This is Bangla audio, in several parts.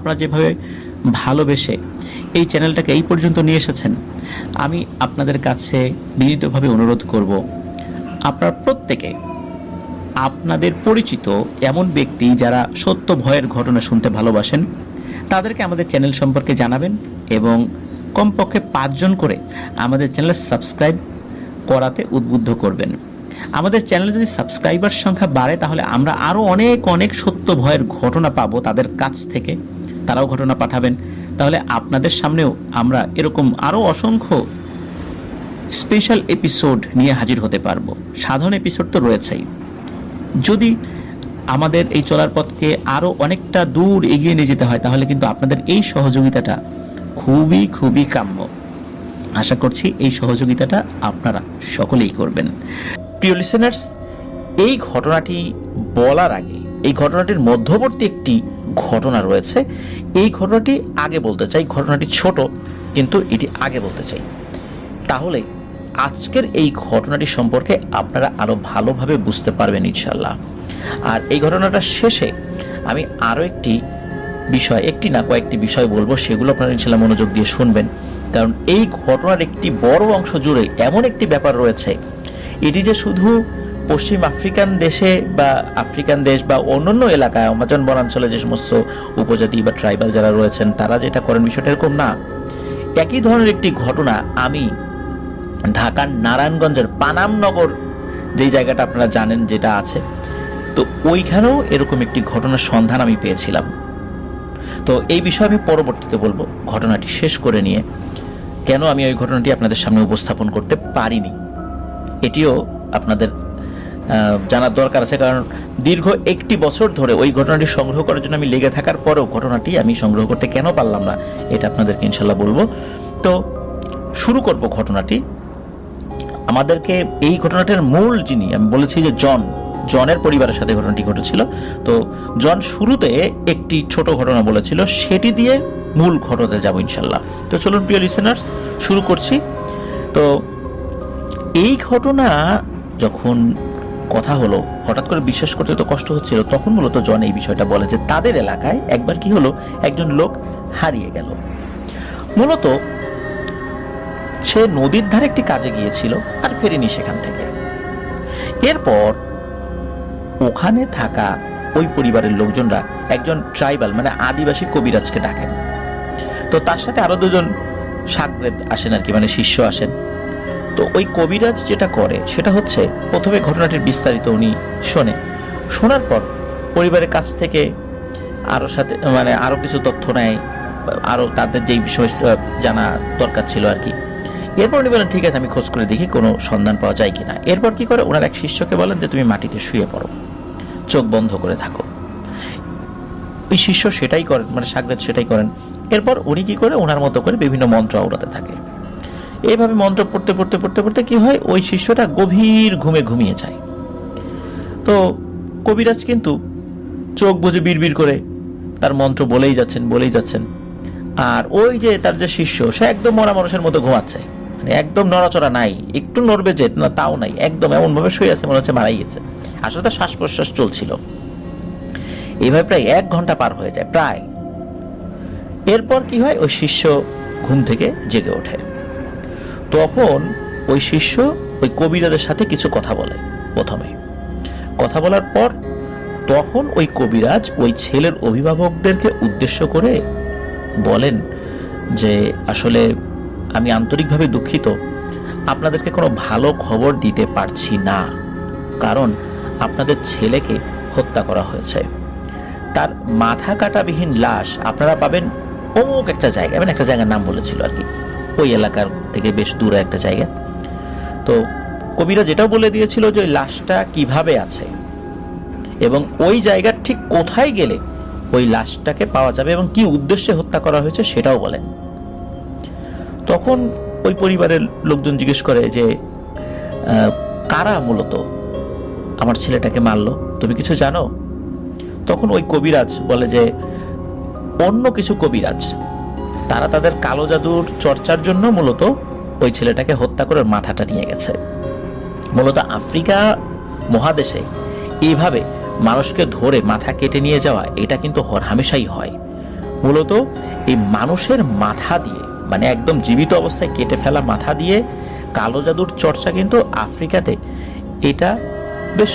আপনারা যেভাবে ভালোবেসে এই চ্যানেলটাকে এই পর্যন্ত নিয়ে এসেছেন, আমি আপনাদের কাছে বিনীতভাবে অনুরোধ করব, আপনারা প্রত্যেকে আপনাদের পরিচিত এমন ব্যক্তি যারা সত্য ভয়ের ঘটনা শুনতে ভালোবাসেন তাদেরকে আমাদের চ্যানেল সম্পর্কে জানাবেন এবং কমপক্ষে 5 জন করে আমাদের চ্যানেল সাবস্ক্রাইব করাতে উদ্বুদ্ধ করবেন। আমাদের চ্যানেলে যদি সাবস্ক্রাইবার সংখ্যা বাড়ে তাহলে আমরা আরও অনেক অনেক সত্য ভয়ের ঘটনা পাবো তাদের কাছ থেকে, তারাও ঘটনা পাঠাবেন। তাহলে আপনাদের সামনেও আমরা এরকম আরও অসংখ্য স্পেশাল এপিসোড নিয়ে হাজির হতে পারবো। সাধারণ এপিসোড তো রয়েছেই। যদি আমাদের এই চলার পথকে আরও অনেকটা দূর এগিয়ে নিয়ে যেতে হয় তাহলে কিন্তু আপনাদের এই সহযোগিতাটা খুবই খুবই কাম্য। আশা করছি এই সহযোগিতাটা আপনারা সকলেই করবেন। প্রিয় লিসেনার্স, এই ঘটনাটি বলার আগে এই ঘটনাটির মধ্যবর্তী একটি ঘটনা রয়েছে। এই ঘটনাটি আগে বলতে চাই। ঘটনাটি ছোট কিন্তু এটি আগে বলতে চাই, তাহলে আজকের এই ঘটনাটি সম্পর্কে আপনারা আরো ভালোভাবে বুঝতে পারবেন ইনশাল্লাহ। আর এই ঘটনাটার শেষে আমি আরো একটি বিষয়, একটি না কয়েকটি বিষয় বলবো, সেগুলো আপনারা ইনশাল্লাহ মনোযোগ দিয়ে শুনবেন। কারণ এই ঘটনার একটি বড় অংশ জুড়ে এমন একটি ব্যাপার রয়েছে, এটি যে শুধু পশ্চিম আফ্রিকান দেশে বা আফ্রিকান দেশ বা অন্যান্য এলাকায় আমাজন বনাঞ্চলে যে সমস্ত উপজাতি বা ট্রাইবাল যারা রয়েছেন তারা যেটা করেন বিষয়টা এরকম না। একই ধরনের একটি ঘটনা আমি ঢাকার নারায়ণগঞ্জের পানামনগর যেই জায়গাটা আপনারা জানেন যেটা আছে, তো ওইখানেও এরকম একটি ঘটনার সন্ধান আমি পেয়েছিলাম। তো এই বিষয়ে আমি পরবর্তীতে বলবো, ঘটনাটি শেষ করে নিয়ে কেন আমি ওই ঘটনাটি আপনাদের সামনে উপস্থাপন করতে পারিনি এটিও আপনাদের জানার দরকার আছে। কারণ দীর্ঘ 1 বছর ধরে ওই ঘটনাটি সংগ্রহ করার জন্য আমি লেগে থাকার পরেও ঘটনাটি আমি সংগ্রহ করতে কেন পারলাম না এটা আপনাদেরকে ইনশাল্লাহ বলবো। তো শুরু করব ঘটনাটি। আমাদেরকে এই ঘটনাটির মূল যিনি, আমি বলেছি যে জনের পরিবারের সাথে ঘটনাটি ঘটেছিল। তো জন শুরুতে একটি ছোট ঘটনা বলেছিল, সেটি দিয়ে মূল ঘটনাতে যাব ইনশাল্লাহ। তো চলুন প্রিয় লিসেনার্স, শুরু করছি। তো এই ঘটনা যখন কথা হলো, হঠাৎ করে বিশ্বাস করতে তো কষ্ট হচ্ছিল, তখন মূলত জন এই বিষয়টা বলে যে তাদের এলাকায় একবার কি হলো, একজন লোক হারিয়ে গেল। মূলত সে নদীর ধারে একটি কাজে গিয়েছিল আর ফেরেনি সেখান থেকে। এরপর ওখানে থাকা ওই পরিবারের লোকজনরা একজন ট্রাইবাল মানে আদিবাসী কবিরাজকে ডাকেন। তো তার সাথে আরো 2 জন সাগরেদ আসেন আর কি, মানে শিষ্য আসেন। তো ওই কবিরাজ যেটা করে সেটা হচ্ছে প্রথমে ঘটনাটির বিস্তারিত উনি শোনে, শোনার পর পরিবারের কাছ থেকে আরো কিছু তথ্য নেয়, আরো তাদের যেই বিষয় জানা দরকার ছিল আর কি। এরপর উনি বলেন ঠিক আছে আমি খোঁজ করে দেখি কোনো সন্ধান পাওয়া যায় কিনা। এরপর কি করে, ওনার এক শিষ্যকে বলেন যে তুমি মাটিতে শুয়ে পড়ো, চোখ বন্ধ করে থাকো। ওই শিষ্য সেটাই করেন, মানে সাগরেদ সেটাই করেন। এরপর উনি কি করে, ওনার মতো করে বিভিন্ন মন্ত্র আওড়াতে থাকে। এইভাবে মন্ত্র পড়তে পড়তে পড়তে পড়তে কি হয়, ওই শিষ্যটা গভীর ঘুমে ঘুমিয়ে যায়। তো কবিরাজ কিন্তু চোখ বুজে বিড়বিড় করে তার মন্ত্র বলেই যাচ্ছেন। আর ওই যে তার যে শিষ্য, সে একদম মরা মানুষের মতো ঘুমাচ্ছে, মানে একদম নড়াচড়া নাই, একটু নড়বে যে না তাও নাই, একদম এমন ভাবে শুয়ে আছে মনে হচ্ছে মারাই গেছে। আসলে তার শ্বাস প্রশ্বাস চলছিল। এইভাবে প্রায় 1 ঘন্টা পার হয়ে যায় প্রায়। এরপর কি হয়, ওই শিষ্য ঘুম থেকে জেগে ওঠে। তখন ওই শিষ্য ওই কবিরাজের সাথে কিছু কথা বলে। প্রথমে কথা বলার পর তখন ওই কবিরাজ ওই ছেলের অভিভাবকদেরকে উদ্দেশ্য করে বলেন যে আসলে আমি আন্তরিকভাবে দুঃখিত, আপনাদেরকে কোনো ভালো খবর দিতে পারছি না, কারণ আপনাদের ছেলেকে হত্যা করা হয়েছে। তার মাথা কাটাবিহীন লাশ আপনারা পাবেন অমুক একটা জায়গায়, মানে একটা জায়গার নাম বলেছিল আর কি, ওই এলাকার থেকে বেশ দূরে একটা জায়গা। তো কবিরা যেটাও বলে দিয়েছিল যে ওই লাশটা কিভাবে আছে এবং ওই জায়গার ঠিক কোথায় গেলে ওই লাশটাকে পাওয়া যাবে এবং কি উদ্দেশ্যে হত্যা করা হয়েছে সেটাও বলেন। তখন ওই পরিবারের লোকজন জিজ্ঞেস করে যে কারা মূলত আমার ছেলেটাকে মারলো, তুমি কিছু জানো? তখন ওই কবিরাজ বলে যে অন্য কিছু কবিরাজ, তারা তাদের কালো জাদুর চর্চার জন্য মূলত ওই ছেলেটাকে হত্যা করে মাথাটা নিয়ে গেছে। মূলত আফ্রিকা মহাদেশে এইভাবে মানুষকে ধরে মাথা কেটে নিয়ে যাওয়া এটা কিন্তু হামেশাই হয়। মূলত এই মানুষের মাথা দিয়ে, মানে একদম জীবিত অবস্থায় কেটে ফেলা মাথা দিয়ে কালো জাদুর চর্চা কিন্তু আফ্রিকাতে এটা বেশ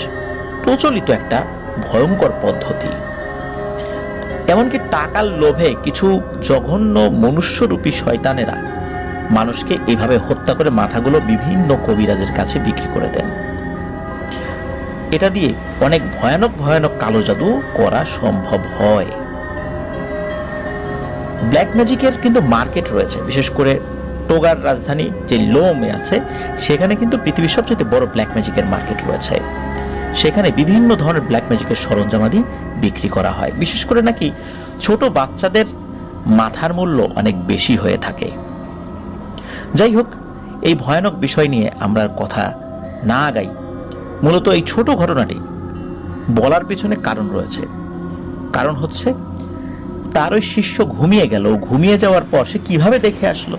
প্রচলিত একটা ভয়ঙ্কর পদ্ধতি। এমনকি টাকার লোভে কিছু জঘন্য মনুষ্যরূপী শয়তানেরা মানুষকে এভাবে হত্যা করে মাথাগুলো বিভিন্ন কবিরাজের কাছে বিক্রি করে দেন। এটা দিয়ে অনেক ভয়ানক ভয়ানক কালো জাদু করা সম্ভব হয়। ব্ল্যাক ম্যাজিকের কিন্তু মার্কেট রয়েছে, বিশেষ করে টোগার রাজধানী যে লোমে আছে সেখানে কিন্তু পৃথিবীর সবচেয়ে বড় ব্ল্যাক ম্যাজিকের মার্কেট রয়েছে। সেখানে বিভিন্ন ধরনের ব্ল্যাক ম্যাজিকের সরঞ্জামাদি বিক্রি করা হয়। বিশেষ করে নাকি ছোট বাচ্চাদের মাথার মূল্য অনেক বেশি হয়ে থাকে। যাই হোক, এই ভয়ানক বিষয় নিয়ে আমরা কথা না আগাই। মূলত এই ছোট ঘটনাটি বলার পিছনে কারণ রয়েছে। কারণ হচ্ছে তার ওই শিষ্য ঘুমিয়ে গেল, ঘুমিয়ে যাওয়ার পর সে কিভাবে দেখে আসলো।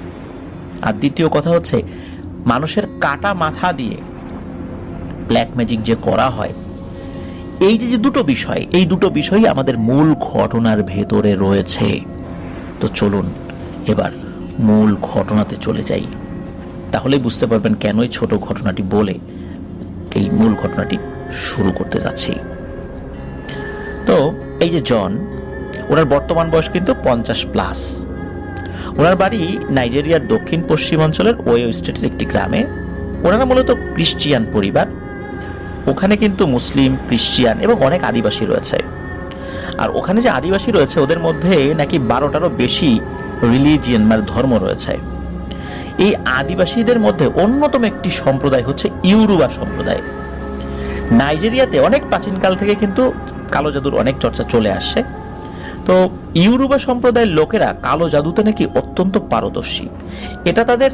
আর দ্বিতীয় কথা হচ্ছে মানুষের কাটা মাথা দিয়ে ব্ল্যাক ম্যাজিক যে করা হয়, এই যে দুটো বিষয়, এই দুটো বিষয়ই আমাদের মূল ঘটনার ভেতরে রয়েছে। তো চলুন এবার মূল ঘটনাতে চলে যাই, তাহলেই বুঝতে পারবেন কেন এই ছোট ঘটনাটি বলে এই মূল ঘটনাটি শুরু করতে যাচ্ছি। তো এই যে জন, ওনার বর্তমান বয়স কিন্তু 50+। ওনার বাড়ি নাইজেরিয়ার দক্ষিণ পশ্চিম অঞ্চলের ওয়ো স্টেটের একটি গ্রামে। ওনারা মূলত ক্রিশ্চিয়ান পরিবার। ওখানে কিন্তু মুসলিম, ক্রিশ্চিয়ান এবং অনেক আদিবাসী রয়েছে। আর ওখানে যে আদিবাসী রয়েছে ওদের মধ্যে নাকি 12টারও বেশি রিলিজিয়ন মানে ধর্ম রয়েছে। এই আদিবাসীদের মধ্যে অন্যতম একটি সম্প্রদায় হচ্ছে ইউরুবা সম্প্রদায়। নাইজেরিয়াতে অনেক প্রাচীনকাল থেকে কিন্তু কালো জাদুর অনেক চর্চা চলে আসছে। তো ইউরুবা সম্প্রদায়ের লোকেরা কালো জাদুতে নাকি অত্যন্ত পারদর্শী। এটা তাদের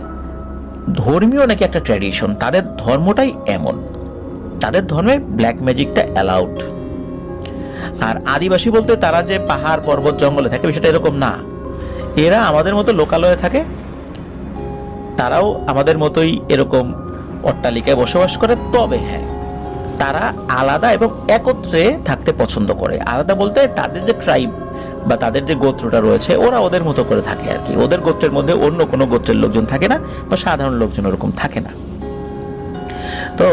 ধর্মীয় নাকি একটা ট্র্যাডিশন, তাদের ধর্মটাই এমন। তাদের ধর্মে ব্ল্যাক ম্যাজিকটা অ্যালাউড। আর আদিবাসী বলতে তারা যে পাহাড় পর্বত জঙ্গলে থাকে বিষয়টা এরকম না। এরা আমাদের মতো লোকালয়ে থাকে, তারাও আমাদের মতোই এরকম অট্টালিকায় বসবাস করে। তবে হ্যাঁ, তারা আলাদা এবং একত্রে থাকতে পছন্দ করে। আলাদা বলতে তাদের যে ট্রাইব বা তাদের যে গোত্রটা রয়েছে ওরা ওদের মতো করে থাকে আর কি। ওদের গোত্রের মধ্যে অন্য কোনো গোত্রের লোকজন থাকে না বা সাধারণ লোকজন ওরকম থাকে না। তো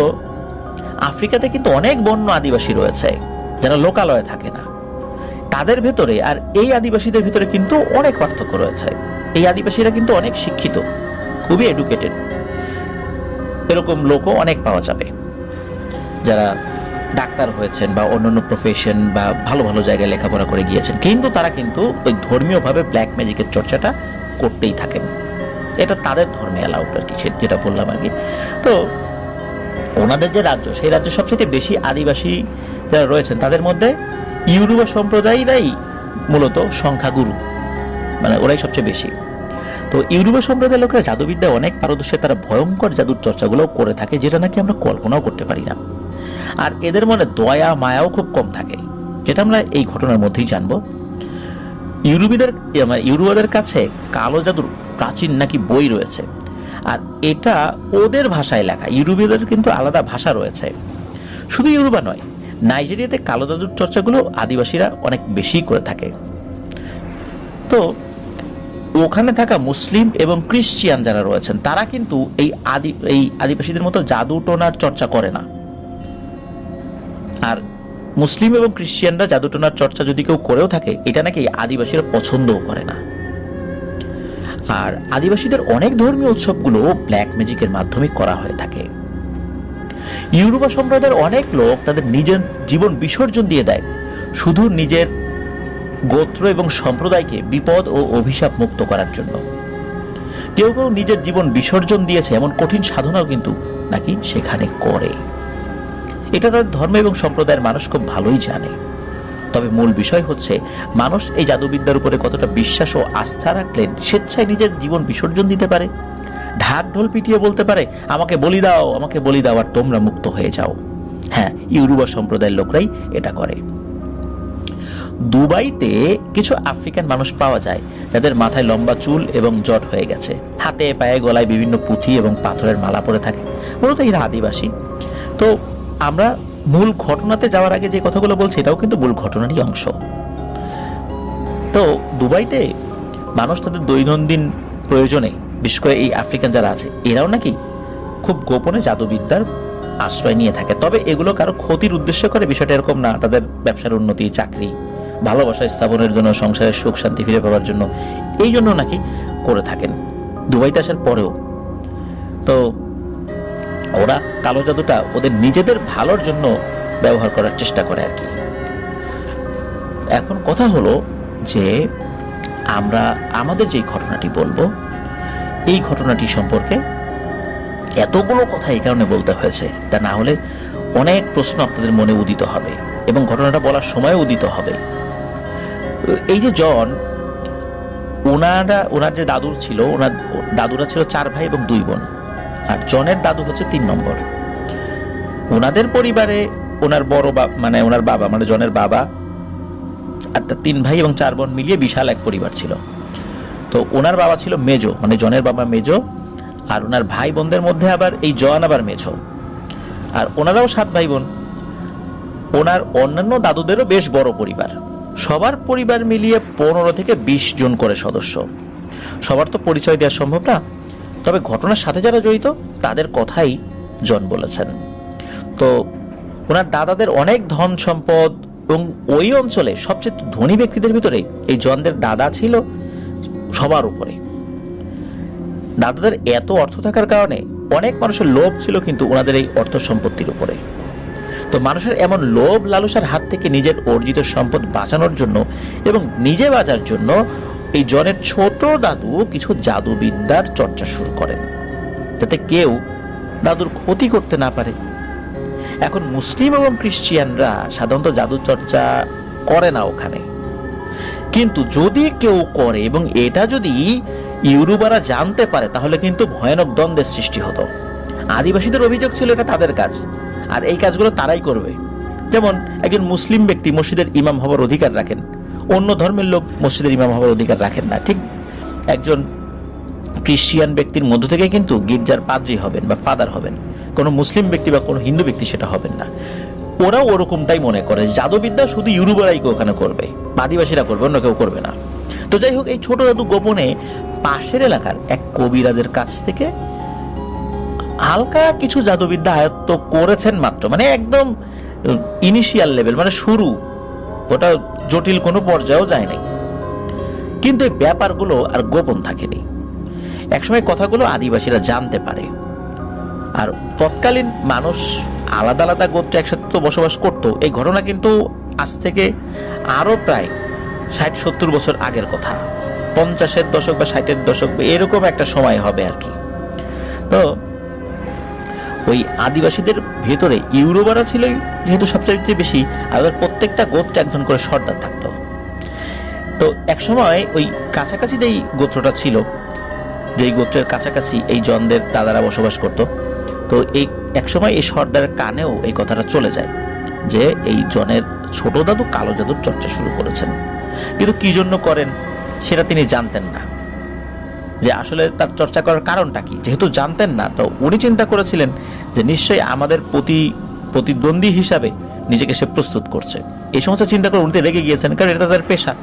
আফ্রিকাতে কিন্তু অনেক বন্য আদিবাসী রয়েছে যারা লোকালয়ে থাকে না। তাদের ভেতরে আর এই আদিবাসীদের ভিতরে কিন্তু অনেক পার্থক্য রয়েছে। এই আদিবাসীরা কিন্তু অনেক শিক্ষিত, খুবই এডুকেটেড। এরকম লোকও অনেক পাওয়া যাবে যারা ডাক্তার হয়েছেন বা অন্যান্য প্রফেশন বা ভালো ভালো জায়গায় লেখাপড়া করে গিয়েছেন, কিন্তু তারা কিন্তু ওই ধর্মীয়ভাবে ব্ল্যাক ম্যাজিকের চর্চাটা করতেই থাকেন। এটা তাদের ধর্মে অ্যালাউড আর কি, যেটা বললাম আর কি। তো ওনাদের যে রাজ্য, সেই রাজ্যে সবচেয়ে বেশি আদিবাসী যারা রয়েছেন তাদের মধ্যে ইউরুবা সম্প্রদায়রাই মূলত সংখ্যাগুরু, মানে ওরাই সবচেয়ে বেশি। তো ইউরোপীয় সম্প্রদায়ের লোকেরা জাদুবিদ্যায় অনেক পারদর্শী। তারা ভয়ঙ্কর জাদুর চর্চাগুলো করে থাকে যেটা নাকি আমরা কল্পনাও করতে পারি না। আর এদের মনে দয়া মায়াও খুব কম থাকে, যেটা আমরা এই ঘটনার মধ্যেই জানবো। ইউরোপীয়দের কাছে কালো জাদুর প্রাচীন নাকি বই রয়েছে, আর এটা ওদের ভাষায় লেখা। ইউরোপীয়দের কিন্তু আলাদা ভাষা রয়েছে। শুধু ইউরোপা নয়, নাইজেরিয়াতে কালো জাদুর চর্চাগুলো আদিবাসীরা অনেক বেশি করে থাকে। তো ওখানে থাকা মুসলিম এবং ক্রিশ্চিয়ান যারা রয়েছেন তারা কিন্তু এই আদিবাসীদের মতো জাদু টোনার চর্চা করে না। আর মুসলিম এবং ক্রিশ্চিয়ানরা জাদু টোনার চর্চা যদি কেউ করেও থাকে, এটা নাকি আদিবাসীরা পছন্দও করে না। আর আদিবাসীদের অনেক ধর্মীয় উৎসবগুলো ব্ল্যাক ম্যাজিকের মাধ্যমে করা হয়ে থাকে। ইউরোপা সম্প্রদায়ের অনেক লোক তাদের নিজের জীবন বিসর্জন দিয়ে দেয় শুধু নিজের গোত্র এবং সম্প্রদায়কে বিপদ ও অভিশাপ মুক্ত করার জন্য। কেউ কেউ নিজের জীবন বিসর্জন দিয়েছে, এমন কঠিন সাধনাও কিন্তু নাকি সেখানে করে। এটা তাদের ধর্ম এবং সম্প্রদায়ের মানুষ খুব ভালোই জানে। তবে মূল বিষয় হচ্ছে মানুষ এই জাদুবিদ্যার উপরে কতটা বিশ্বাস ও আস্থা রাখলে স্বেচ্ছায় নিজের জীবন বিসর্জন দিতে পারে, ঢাক ঢোল পিটিয়ে বলতে পারে আমাকে বলি দাও, আমাকে বলি দাও, আর তোমরা মুক্ত হয়ে যাও। হ্যাঁ, ইউরোপা সম্প্রদায়ের লোকরাই এটা করে। দুবাইতে কিছু আফ্রিকান মানুষ পাওয়া যায় যাদের মাথায় লম্বা চুল এবং জট হয়ে গেছে, হাতে পায়ে গলায় বিভিন্ন পুঁথি এবং পাথরের মালা পরে থাকে। মূলত এরা আদিবাসী। তো আমরা মূল ঘটনাতে যাওয়ার আগে যে কথাগুলো বলছি এটাও কিন্তু মূল ঘটনারই অংশ। তো দুবাইতে মানুষ তাদের দৈনন্দিন প্রয়োজনে, বিশেষ করে এই আফ্রিকান যারা আছে, এরাও নাকি খুব গোপনে জাদুবিদ্যার আশ্রয় নিয়ে থাকে। তবে এগুলো কারো ক্ষতির উদ্দেশ্য করে বিষয়টা এরকম না, তাদের ব্যবসার উন্নতি, চাকরি, ভালোবাসা স্থাপনের জন্য, সংসারের সুখ শান্তি ফিরে পাওয়ার জন্য, এই জন্য নাকি করে থাকেন দুবাইতে আসার পরেও। তো ওরা কালো জাদুটা ওদের নিজেদের ভালোর জন্য ব্যবহার করার চেষ্টা করে আর কি। এখন কথা হলো যে আমরা আমাদের যে ঘটনাটি বলবো, এই ঘটনাটি সম্পর্কে এতগুলো কথা এই কারণে বলতে হয়েছে, তা না হলে অনেক প্রশ্ন আপনাদের মনে উদিত হবে এবং ঘটনাটা বলার সময় উদিত হবে। এই যে জন, ওনার যে দাদুর ছিল, ওনার দাদুরা ছিল 4 ভাই এবং 2 বোন, আর জনের দাদু হচ্ছে 3 নম্বর। ওনাদের পরিবারে ওনার ওনার বাবা মানে জনের বাবা আর তার 3 ভাই এবং 4 বোন মিলিয়ে বিশাল এক পরিবার ছিল। তো ওনার বাবা ছিল মেজো, মানে জনের বাবা মেজো, আর ওনার ভাই বোনদের মধ্যে আবার এই জন আবার মেজো, আর ওনারাও 7 ভাই বোন। ওনার অন্যান্য দাদুদেরও বেশ বড় পরিবার, সবার পরিবার মিলিয়ে 15 থেকে 20 জন করে সদস্য। সবার তো পরিচয় দেওয়া সম্ভব না, তবে ঘটনার সাথে যারা জড়িত তাদের কথাই জন বলেছেন। তো ওনার দাদাদের অনেক ধন সম্পদ, এবং ওই অঞ্চলে সবচেয়ে ধনী ব্যক্তিদের ভিতরে এই জনদের দাদা ছিল সবার উপরে। দাদাদের এত অর্থ থাকার কারণে অনেক মানুষের লোভ ছিল কিন্তু ওনাদের এই অর্থ সম্পত্তির উপরে। তো মানুষের এমন লোভ লালসার হাত থেকে নিজের অর্জিত সম্পদ বাঁচানোর জন্য এবং নিজে বাঁচার জন্য এই জনের ছোট দাদু কিছু জাদুবিদ্যার চর্চা শুরু করেন, যাতে কেউ দাদুর ক্ষতি করতে না পারে। এখন মুসলিম এবং খ্রিস্টিয়ানরা সাধারণত জাদু চর্চা করে না ওখানে, কিন্তু যদি কেউ করে এবং এটা যদি ইউরোপারা জানতে পারে তাহলে কিন্তু ভয়ানক দ্বন্দ্বের সৃষ্টি হতো। আদিবাসীদের অভিযোগ ছিল এটা তাদের কাজ, আর এই কাজগুলো তারাই করবে। যেমন একজন মুসলিম ব্যক্তি মসজিদের ইমাম হওয়ার অধিকার রাখেন, অন্য ধর্মের লোক মসজিদের ইমাম হওয়ার অধিকার রাখেন না। ঠিক একজন খ্রিস্টিয়ান ব্যক্তির মধ্য থেকে কিন্তু গির্জার পাদ্রী হবেন বা ফাদার হবেন, কোনো মুসলিম ব্যক্তি বা কোনো হিন্দু ব্যক্তি সেটা হবেন না। ওরাও ওরকমটাই মনে করে, জাদুবিদ্যা শুধু ইউরোপারাই ওখানে করবে, আদিবাসীরা করবে, অন্য কেউ করবে না। তো যাই হোক, এই ছোট দাদু গোপনে পাশের এলাকার এক কবিরাজের কাছ থেকে হালকা কিছু জাদুবিদ্যা আয়ত্ত করেছেন মাত্র, মানে একদম ইনিশিয়াল লেভেল, মানে শুরু, ওটা জটিল কোনো পর্যায়েও যায় নাই। কিন্তু এই ব্যাপারগুলো আর গোপন থাকেনি। একসময় কথাগুলো আদিবাসীরা জানতে পারে, আর তৎকালীন মানুষ আলাদা আলাদা গোত্রে একসাথে বসবাস করত। এই ঘটনা কিন্তু আজ থেকে আরো প্রায় 60-70 বছর আগের কথা, 50-এর দশক বা 60-এর দশক, এরকম একটা সময় হবে আর কি। তো ওই আদিবাসীদের ভেতরে ইউরোপারা ছিল যেহেতু সবচেয়ে বেশি, আর প্রত্যেকটা গোত্রে একজন করে সর্দার থাকতো। তো এক সময় ওই কাছাকাছি যেই গোত্রটা ছিল, যেই গোত্রের কাছাকাছি এই জনদের দাদারা বসবাস করত, তো এই একসময় এই সর্দারের কানেও এই কথাটা চলে যায় যে এই জনের ছোট দাদু কালো জাদুর চর্চা শুরু করেছেন। কিন্তু কি জন্য করেন সেটা তিনি জানতেন না, যে আসলে তার চর্চা করার কারণটা কি। যেহেতু জানতেন না, তো উনি চিন্তা করেছিলেন যে নিশ্চয়ই আমাদের প্রতিদ্বন্দ্বী হিসাবে নিজেকে সে প্রস্তুত করছে। এই সমস্ত চিন্তা করে উনি রেগে গিয়েছেন, কারণ এটা তাদের পেশা।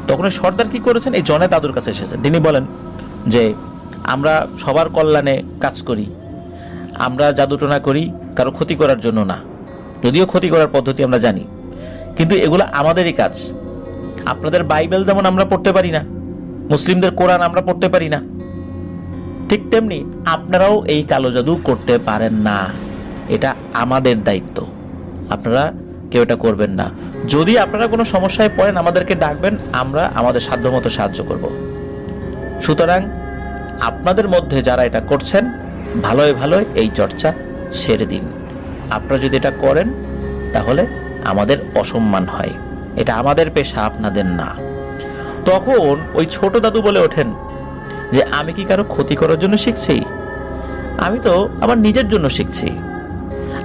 তখন সর্দার কি করেছেন, এই জনের দাদুর কাছে এসেছেন। তিনি বলেন যে আমরা সবার কল্যাণে কাজ করি, আমরা জাদুটোনা করি কারো ক্ষতি করার জন্য না, যদিও ক্ষতি করার পদ্ধতি আমরা জানি, কিন্তু এগুলো আমাদেরই কাজ। আপনাদের বাইবেল যেমন আমরা পড়তে পারি না, মুসলিমদের কোরআন আমরা পড়তে পারি না, ঠিক তেমনি আপনারাও এই কালো জাদু করতে পারেন না। এটা আমাদের দায়িত্ব, আপনারা কেউ এটা করবেন না। যদি আপনারা কোনো সমস্যায় পড়েন আমাদেরকে ডাকবেন, আমরা আমাদের সাধ্যমতো সাহায্য করব। সুতরাং আপনাদের মধ্যে যারা এটা করছেন, ভালোই ভালোই এই চর্চা ছেড়ে দিন। আপনারা যদি এটা করেন তাহলে আমাদের অসম্মান হয়, এটা আমাদের পেশা, আপনাদের না। তখন ওই ছোট দাদু বলে ওঠেন যে আমি কি কারো ক্ষতি করার জন্য শিখছি? আমি তো আমার নিজের জন্য শিখছি।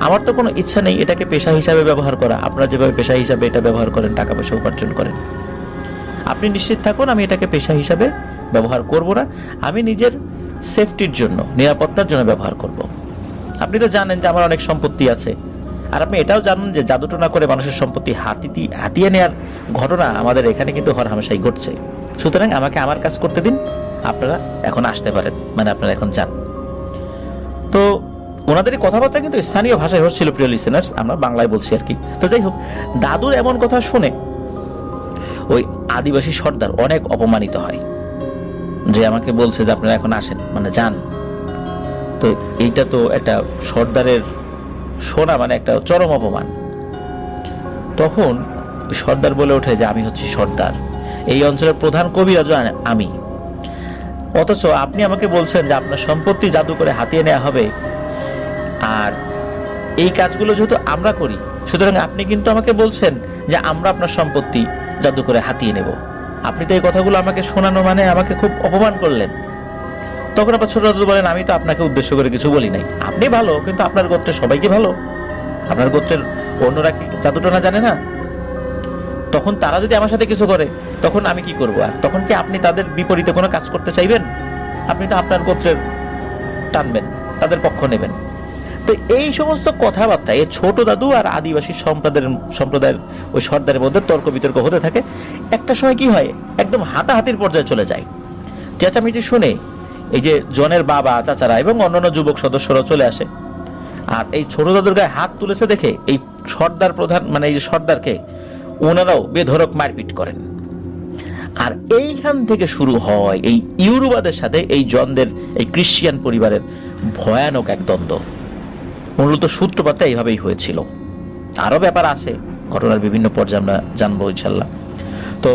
আমার তো কোনো ইচ্ছা নেই এটাকে পেশা হিসাবে ব্যবহার করা। আপনারা যেভাবে পেশা হিসাবে এটা ব্যবহার করেন, টাকা পয়সা উপার্জন করেন, আপনি নিশ্চিত থাকুন আমি এটাকে পেশা হিসাবে ব্যবহার করব না। আমি নিজের সেফটির জন্য, নিরাপত্তার জন্য ব্যবহার করব। আপনি তো জানেন যে আমার অনেক সম্পত্তি আছে, আর আপনি এটাও জানেন যে জাদুটোনা করে মানুষের সম্পত্তি হাতিয়ে নেওয়ার ঘটনা আমাদের এখানে কিন্তু হরহামেশাই ঘটছে। সুতরাং আমাকে আমার কাজ করতে দিন, আপনারা এখন আসতে পারেন, মানে আপনারা এখন যান। তো ওনাদের এই কথাবার্তা কিন্তু স্থানীয় ভাষায় হচ্ছিল, প্রিয় লিসেনার্স, আমরা বাংলায় বলছি আর কি। তো যাই হোক, দাদুর এমন কথা শুনে ওই আদিবাসী সর্দার অনেক অপমানিত হয়, যে আমাকে বলছে যে আপনারা এখন আসেন, মানে যান। তো এইটা তো একটা সর্দারের শোনা মানে একটা চরম অপমান। তখন সর্দার বলে ওঠে যে আমি হচ্ছি সর্দার, এই অঞ্চলের প্রধান কবিরাজও আমি, অথচ আপনি আমাকে বলছেন যে আপনার সম্পত্তি জাদু করে হাতিয়ে নেওয়া হবে, আর এই কাজগুলো যেহেতু আমরা করি, সুতরাং আপনি কিন্তু আমাকে বলছেন যে আমরা আপনার সম্পত্তি জাদু করে হাতিয়ে নেব। আপনি তো এই কথাগুলো আমাকে শোনানো মানে আমাকে খুব অপমান করলেন। তখন আবার ছোট দাদু বলেন, আমি তো আপনাকে উদ্দেশ্য করে কিছু বলি নাই, আপনি ভালো, কিন্তু আপনার গোত্রের সবাইকে ভালো, আপনার গোত্রের অন্যরা কি জাদুটোনা জানে না? তখন তারা যদি আমার সাথে কিছু করে তখন আমি কি করবো? আর তখন কি আপনি তাদের বিপরীতে কোনো কাজ করতে চাইবেন? আপনি তো আপনার গোত্রের টানবেন, তাদের পক্ষ নেবেন। তো এই সমস্ত কথাবার্তা এই ছোট দাদু আর আদিবাসী সম্প্রদায়ের ওই সর্দারের মধ্যে তর্ক বিতর্ক হতে থাকে। একটা সময় কি হয়, একদম হাতাহাতির পর্যায়ে চলে যায়। চেঁচামেচি শুনে এই যে জনের বাবা, চাচারা এবং অন্যান্য যুবক সদস্যরা চলে আসে, আর এই ছোট দাদুর গায়ে হাত তুলেছে দেখে এই সর্দার প্রধান, মানে এই যে সর্দারকে, ওনারাও বেধড়ক মারপিট করেন। আর এইখান থেকে শুরু হয় এই ইউরোবাদের সাথে এই জনদের, এই ক্রিশ্চিয়ান পরিবারের ভয়ানক এক দ্বন্দ্ব। মূলত সূত্রপাতটা এইভাবেই হয়েছিল। আরো ব্যাপার আছে, ঘটনার বিভিন্ন পর্যায়ে আমরা জানবো ইনশাল্লাহ। তো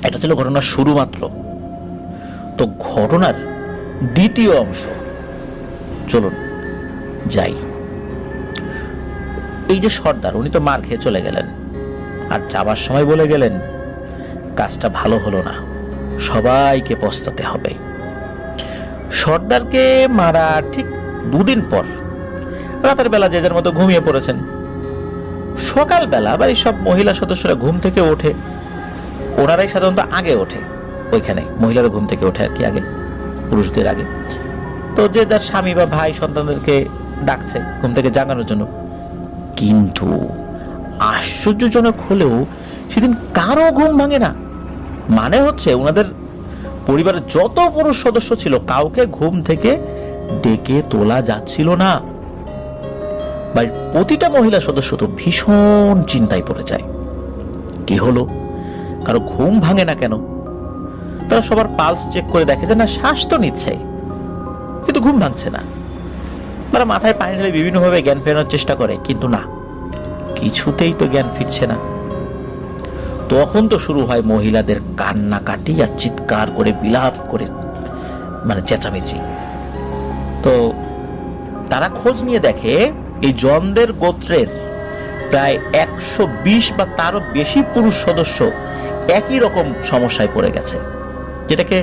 এটা ছিল ঘটনার শুরু মাত্র। তো ঘটনার দ্বিতীয় অংশ, চলুন যাই। এই যে সর্দার, উনি তো মার খেয়ে চলে গেলেন, আর যাবার সময় বলে গেলেন কাজটা ভালো হলো না, সবাইকে পস্তাতে হবে। সর্দারকে মারা ঠিক 2 দিন পর রাতের বেলা যে যার মতো ঘুমিয়ে পড়েছেন। সকালবেলা বাড়ির সব মহিলা সদস্যরা ঘুম থেকে ওঠে, ওনারাই সাধারণত আগে ওঠে, ওইখানে মহিলারা ঘুম থেকে ওঠে আর কি আগে, পুরুষদের আগে। তো যে যার স্বামী বা ভাই সন্তানদেরকে ডাকছে ঘুম থেকে জাগানোর জন্য। কিন্তু আশ্চর্যজনক হলেও সেদিন কারো ঘুম ভাঙে না। মানে হচ্ছে ওনাদের পরিবারের যত পুরুষ সদস্য ছিল কাউকে ঘুম থেকে ডেকে তোলা যাচ্ছিল না। বাড়ির প্রতিটা মহিলা সদস্য তো ভীষণ চিন্তায় পড়ে যায়, কি হলো, কারো ঘুম ভাঙে না কেন? তারা সবার পালস চেক করে দেখে যে না, শ্বাস তো নিচ্ছে কিন্তু ঘুম ভাঙছে না। তারা মাথায় পানি ঢেলে বিভিন্নভাবে জ্ঞান ফেরানোর চেষ্টা করে, কিন্তু না, কিছুতেই তো জ্ঞান ফিরছে না। তখন তো শুরু হয় মহিলাদের কান্নাকাটি আর চিৎকার করে বিলাপ করে, মানে চেঁচামেচি। তো তারা খোঁজ নিয়ে দেখে এই জনদের গোত্রের প্রায় 120 বা তারও বেশি পুরুষ সদস্য একই রকম সমস্যায় পড়ে গেছে, যেটাকে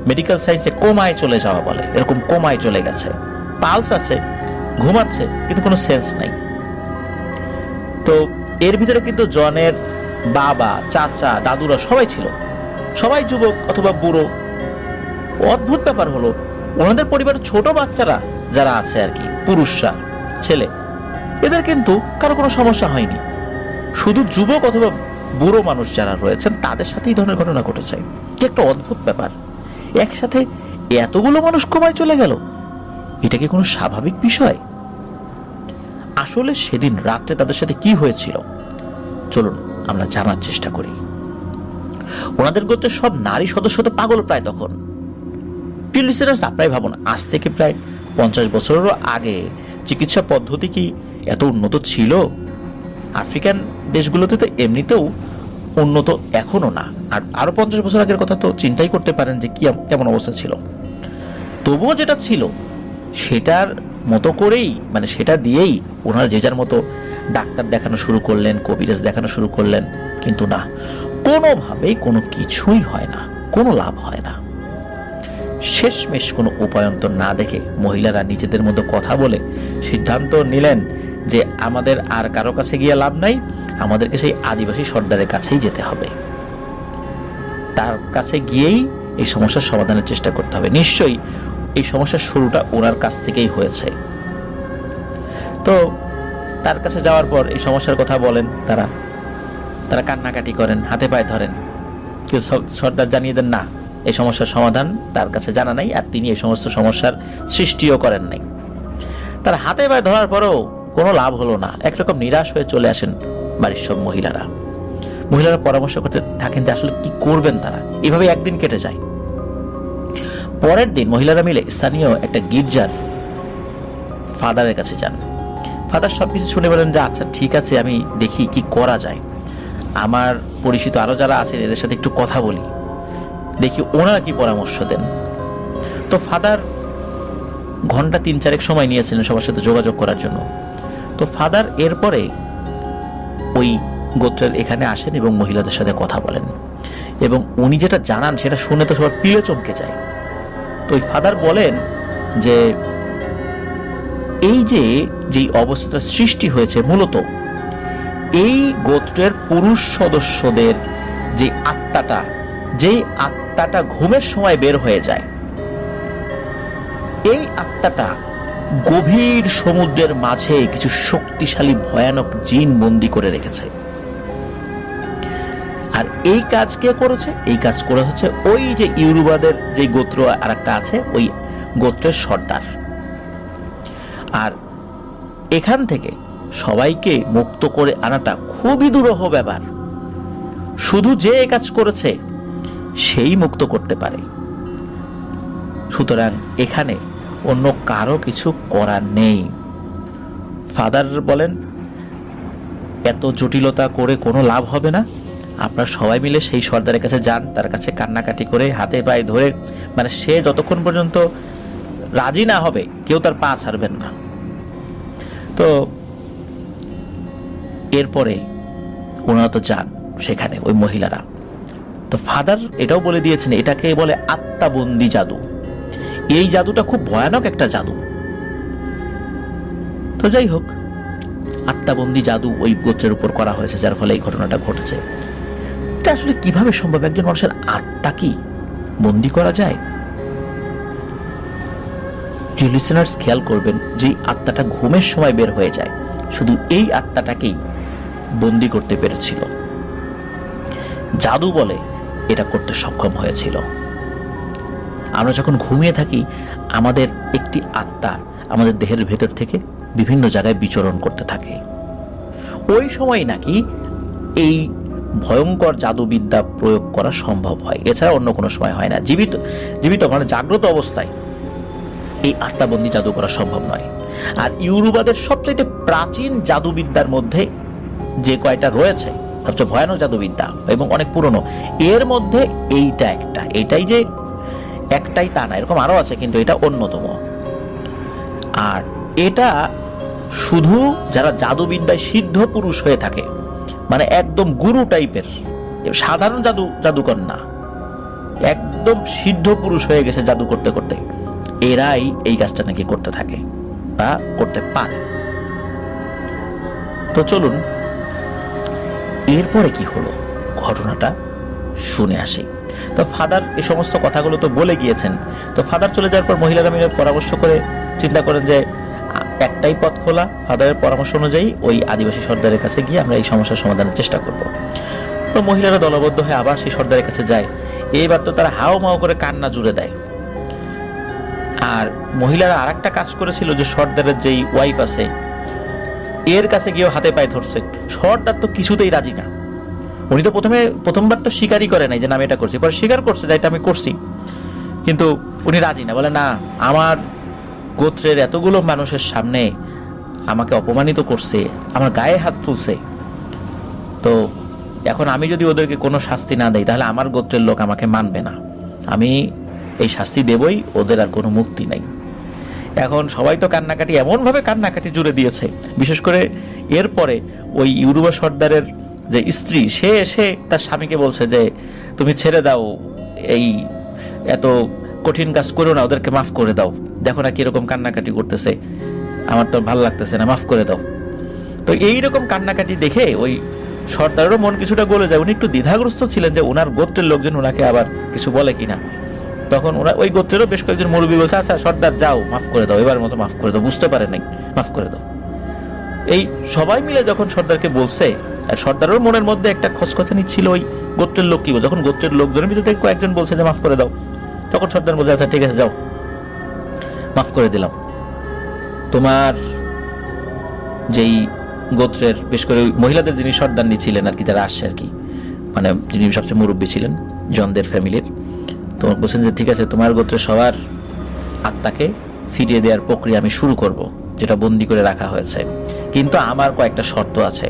মেডিকেল সায়েন্সে কোমায় চলে যাওয়া বলে। এরকম কোমায় চলে গেছে, পালস আছে, ঘুমাচ্ছে, কিন্তু কোনো সেন্স নাই। তো এর ভিতরে কিন্তু জনের বাবা, চাচা, দাদুরা সবাই ছিল, সবাই যুবক অথবা বুড়ো। অদ্ভুত ব্যাপার হলো, ওনাদের পরিবারের ছোট বাচ্চারা যারা আছে আর কি, পুরুষরা, ছেলে, এদের কিন্তু কারো কোনো সমস্যা হয়নি। শুধু যুবক অথবা বুড়ো মানুষ যারা রয়েছেন তাদের সাথে এই ধরনের ঘটনা ঘটেছে। কি একটা অদ্ভুত ব্যাপার, একসাথে এতগুলো মানুষ কোমায় চলে গেল, এটা কি কোনো স্বাভাবিক বিষয়? আসলে সেদিন রাত্রে তাদের সাথে কি হয়েছিল চলুন আমরা জানার চেষ্টা করি। ওনাদের গোত্রের সব নারী সদস্য তো পাগল প্রায় তখন। আপনারাই ভাবুন, আজ থেকে প্রায় 50 বছরেরও আগে চিকিৎসা পদ্ধতি কি এত উন্নত ছিল? আফ্রিকান দেশগুলোতে তো এমনিতেও উন্নত এখনো না, আর আরো 50 বছর আগের কথা তো চিন্তাই করতে পারেন যে কি কেমন অবস্থা ছিল। তবুও যেটা ছিল সেটার মতো করেই, মানে সেটা দিয়েই ওনারা যে যার মতো ডাক্তার দেখানো শুরু করলেন, কবিরাজ দেখানো শুরু করলেন, কিন্তু না, কোনোভাবেই কোনো কিছুই হয় না, কোনো লাভ হয় না। শেষমেশ কোনো উপায়ন্তর না দেখে মহিলারা নিজেদের মধ্যে কথা বলে সিদ্ধান্ত নিলেন যে আমাদের আর কারো কাছে গিয়ে লাভ নাই, আমাদেরকে সেই আদিবাসী সর্দারের কাছেই যেতে হবে, তার কাছে গিয়েই এই সমস্যার সমাধানের চেষ্টা করতে হবে। নিশ্চয়ই এই সমস্যার শুরুটা ওনার কাছ থেকেই হয়েছে। তো তার কাছে যাওয়ার পর এই সমস্যার কথা বলেন, তারা কান্নাকাটি করেন, হাতে পায়ে ধরেন। কেউ সর্দার জানিয়ে দেন না, এই সমস্যার সমাধান তার কাছে জানা নাই, আর তিনি এই সমস্ত সমস্যার সৃষ্টিও করেন নাই। তার হাতে পায়ে ধরার পরেও কোনো লাভ হলো না, একরকম নিরাশ হয়ে চলে আসেন বাড়ির সব মহিলারা পরামর্শ করতে থাকেন যে আসলে কি করবেন তারা। এভাবে একদিন কেটে যায়। পরের দিন মহিলারা মিলে স্থানীয় একটা গির্জার ফাদারের কাছে যান। ফাদার সবকিছু শুনে বলেন যে আচ্ছা ঠিক আছে, আমি দেখি কি করা যায়, আমার পরিচিত আরো যারা আছেন এদের সাথে একটু কথা বলি, দেখি ওনারা কি পরামর্শ দেন। তো ফাদার ঘন্টা 3-4 সময় নিয়েছিলেন সবার সাথে যোগাযোগ করার জন্য। তো ফাদার এরপরে ওই গোত্রের এখানে আসেন এবং মহিলাদের সাথে কথা বলেন, এবং উনি যেটা জানান সেটা শুনে তো সবার পিলে চমকে যায়। তো ওই ফাদার বলেন যে এই যে অবস্থাটা সৃষ্টি হয়েছে মূলত এই গোত্রের পুরুষ সদস্যদের যে আত্মাটা ঘুমের সময় বের হয়ে যায়, এই আত্মাটা গভীর সমুদ্রের মাঝে কিছু শক্তিশালী ভয়ানক জিন বন্দী করে রেখেছে। আর এই কাজ কে করেছে? এই কাজ করে হচ্ছে ওই যে ইউরুবাদের যে গোত্র আর একটা আছে, ওই গোত্রের সর্দার। আর এখান থেকে সবাইকে মুক্ত করে আনাটা খুবই দুরূহ ব্যাপার। শুধু যে এই কাজ করেছে সেই মুক্ত করতে পারে। সুতরাং এখানে অন্য কারো কিছু করার নেই। ফাদার বলেন এত জটিলতা করে কোনো লাভ হবে না, আপনারা সবাই মিলে সেই সর্দারের কাছে যান, তার কাছে কান্নাকাটি করে হাতে পায়ে ধরে, মানে সে যতক্ষণ পর্যন্ত রাজি না হবে কেউ তার পা ছাড়বেন না। তো এরপরে ওনারা তো যান সেখানে, ওই মহিলারা। তো ফাদার এটাও বলে দিয়েছেন এটাকে বলে আত্মাবন্দি জাদু। এই জাদুটা খুব ভয়ানক একটা জাদু। তো যাই হোক, আত্মাবন্দি জাদু ওই গোত্রের উপর করা হয়েছে, যার ফলে এই ঘটনাটা ঘটেছে। এটা আসলে কিভাবে সম্ভব? একজন মানুষের আত্মা কি বন্দি করা যায়? লিসেনার্স খেয়াল করবেন যে আত্মাটা ঘুমের সময় বের হয়ে যায়, শুধু এই আত্মাটাকেই বন্দি করতে পেরেছিল। জাদু বলে এটা করতে সক্ষম হয়েছিল। আমরা যখন ঘুমিয়ে থাকি আমাদের একটি আত্মা আমাদের দেহের ভেতর থেকে বিভিন্ন জায়গায় বিচরণ করতে থাকে। ওই সময় নাকি এই ভয়ঙ্কর জাদুবিদ্যা প্রয়োগ করা সম্ভব হয়, এছাড়া অন্য কোনো সময় হয় না। জীবিত মানে জাগ্রত অবস্থায় এই আত্মাবন্দি জাদু করা সম্ভব নয়। আর ইউরোবাদের সবচেয়ে প্রাচীন জাদুবিদ্যার মধ্যে যে কয়টা রয়েছে, সবচেয়ে ভয়ানক জাদুবিদ্যা এবং অনেক পুরনো, এর মধ্যে এইটা একটা। এটাই যে একটাই তা না, এরকম আরো আছে, কিন্তু এটা অন্যতম। আর এটা শুধু যারা জাদুবিদ্যায় সিদ্ধ পুরুষ হয়ে থাকে, মানে একদম গুরু টাইপের, সাধারণ জাদুকর না, একদম সিদ্ধ পুরুষ হয়ে গেছে জাদু করতে করতে, এরাই এই কাজটা নাকি করতে থাকে বা করতে পারে। তো চলুন এরপরে কি হলো ঘটনাটা শুনে আসি। তো ফাদার এই সমস্ত কথাগুলো তো বলে গিয়েছেন। তো ফাদার চলে যাওয়ার পর মহিলারা মিলে পরামর্শ করে চিন্তা করেন যে একটাই পথ খোলা, ফাদারের পরামর্শ অনুযায়ী ওই আদিবাসী সর্দারের কাছে গিয়ে আমরা এই সমস্যার সমাধানের চেষ্টা করব। তো মহিলারা দলবদ্ধ হয়ে আবার সেই সর্দারের কাছে যায়। এইবার তো তারা হাও মাও করে কান্না জুড়ে দেয়। আর মহিলারা আর একটা কাজ করেছিল যে সর্দারের যেই ওয়াইফ আছে এর কাছে গিয়েও হাতে পায়ে ধরছে। সর্দার তো কিছুতেই রাজি না। উনি তো প্রথমবার তো স্বীকারই করে নাই যে আমি এটা করছি, পরে স্বীকার করছে যে এটা আমি করছি, কিন্তু উনি রাজি না। বলে না, আমার গোত্রের এতগুলো মানুষের সামনে আমাকে অপমানিত করছে, আমার গায়ে হাত তুলছে, তো এখন আমি যদি ওদেরকে কোনো শাস্তি না দেই তাহলে আমার গোত্রের লোক আমাকে মানবে না, আমি এই শাস্তি দেবই, ওদের আর কোনো মুক্তি নাই। এখন সবাই তো কান্নাকাটি, এমনভাবে কান্নাকাটি জুড়ে দিয়েছে। বিশেষ করে এরপরে ওই ইউরোবা সর্দারের যে স্ত্রী, সে এসে তার স্বামীকে বলছে যে তুমি ছেড়ে দাও, এই এত কঠিন কাজ করো না, ওদেরকে মাফ করে দাও, দেখো না কিরকম কান্নাকাটি করতেছে, আমার তো ভালো লাগতেছে না, মাফ করে দাও। তো এইরকম কান্নাকাটি দেখে ওই সর্দারেরও মন কিছুটা গলে যায়। উনি একটু দ্বিধাগ্রস্ত ছিলেন যে ওনার গোত্রের লোকজন ওনাকে আবার কিছু বলে কিনা। তখন ওরা ওই গোত্রেরও বেশ কয়েকজন মুরব্বী বলছে, আচ্ছা সর্দার যাও, মাফ করে দাও, এবার মতো মাফ করে দাও, বুঝতে পারে নাই, মাফ করে দাও। এই সবাই মিলে যখন সর্দারকে বলছে, আর সর্দারের মনের মধ্যে একটা খচখচানি ছিল ওই গোত্রের লোক কি বল, যখন গোত্রের লোকজনের ভিতরে কয়েকজন বলছে যে মাফ করে দাও, তখন সর্দার বলছে আচ্ছা ঠিক আছে যাও মাফ করে দিলাম। তোমার যেই গোত্রের বেশ করে মহিলাদের যিনি সর্দারনি ছিলেন আর কি, যারা আসছে আর কি, মানে যিনি সবচেয়ে মুরব্বী ছিলেন জনদের ফ্যামিলির, তোমার বলছেন যে ঠিক আছে তোমার গোত্রের সবার আত্মাকে ফিরিয়ে দেওয়ার প্রক্রিয়া আমি শুরু করব, যেটা বন্দি করে রাখা হয়েছে, কিন্তু আমার কয়েকটা শর্ত আছে,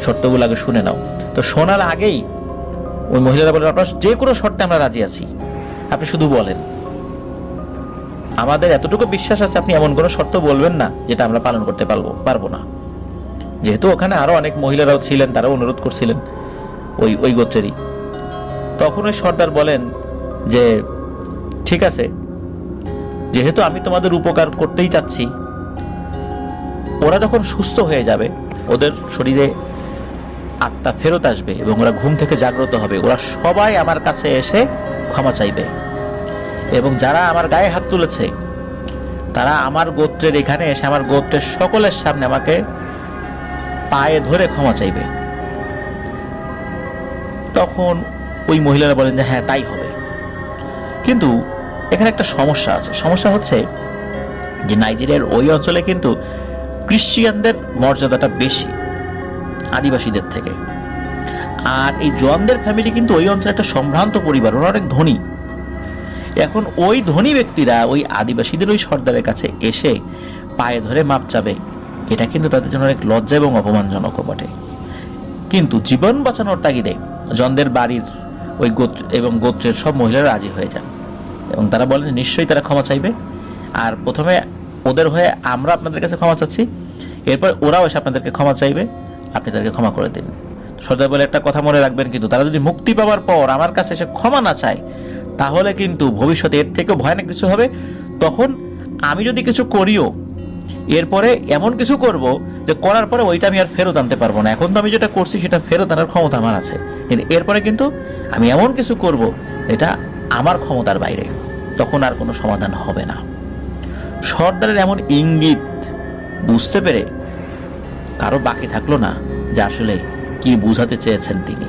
শর্তগুলো আগে শুনে নাও। তো শোনার আগেই ওই মহিলারা বলেন আপনার যে কোনো শর্তে আমরা রাজি আছি, আপনি শুধু বলেন, আমাদের এতটুকু বিশ্বাস আছে আপনি এমন কোনো শর্ত বলবেন না যেটা আমরা পালন করতে পারবো না। যেহেতু ওখানে আরো অনেক মহিলারাও ছিলেন, তারাও অনুরোধ করছিলেন ওই গোত্রেরই। তখন ওই সর্দার বলেন যে ঠিক আছে, যেহেতু আমি তোমাদের উপকার করতেই চাচ্ছি, ওরা যখন সুস্থ হয়ে যাবে, ওদের শরীরে আত্মা ফেরত আসবে এবং ওরা ঘুম থেকে জাগ্রত হবে, ওরা সবাই আমার কাছে এসে ক্ষমা চাইবে, এবং যারা আমার গায়ে হাত তুলেছে তারা আমার গোত্রের এখানে এসে আমার গোত্রের সকলের সামনে আমাকে পায়ে ধরে ক্ষমা চাইবে। তখন ওই মহিলারা বলেন যে হ্যাঁ তাই হবে, কিন্তু এখানে একটা সমস্যা আছে। সমস্যা হচ্ছে যে নাইজেরিয়ার ওই অঞ্চলে কিন্তু খ্রিস্টিয়ানদের মর্যাদাটা বেশি আদিবাসীদের থেকে, আর এই জোয়ানদের ফ্যামিলি কিন্তু ওই অঞ্চলে একটা সম্ভ্রান্ত পরিবার, ওরা অনেক ধনী। এখন ওই ধনী ব্যক্তিরা ওই আদিবাসীদের ওই সর্দারের কাছে এসে পায়ে ধরে মাপ চাবে, এটা কিন্তু তাদের জন্য অনেক লজ্জা এবং অপমানজনক বটে। কিন্তু জীবন বাঁচানোর তাগিদে জনদের বাড়ির ওই গোত্র এবং গোত্রের সব মহিলারা রাজি হয়ে যান এবং তারা বলেন নিশ্চয়ই তারা ক্ষমা চাইবে, আর প্রথমে ওদের হয়ে আমরা আপনাদের কাছে ক্ষমা চাচ্ছি, এরপর ওরাও এসে আপনাদেরকে ক্ষমা চাইবে, আপনি তাদেরকে ক্ষমা করে দিন। সর্দার বলে একটা কথা মনে রাখবেন, কিন্তু তারা যদি মুক্তি পাওয়ার পর আমার কাছে এসে ক্ষমা না চায়, তাহলে কিন্তু ভবিষ্যতে এর থেকেও ভয়ানক কিছু হবে। তখন আমি যদি কিছু করিও, এরপরে এমন কিছু করব যে করার পরে ওইটা আমি আর ফেরত আনতে পারবো না। এখন তো আমি যেটা করছি সেটা ফেরত আনার ক্ষমতা আমার আছে, কিন্তু এরপরে কিন্তু আমি এমন কিছু করব এটা আমার ক্ষমতার বাইরে, তখন আর কোনো সমাধান হবে না। সর্দারের এমন ইঙ্গিত বুঝতে পেরে কারো বাকি থাকলো না যে আসলে কি বুঝাতে চেয়েছেন তিনি।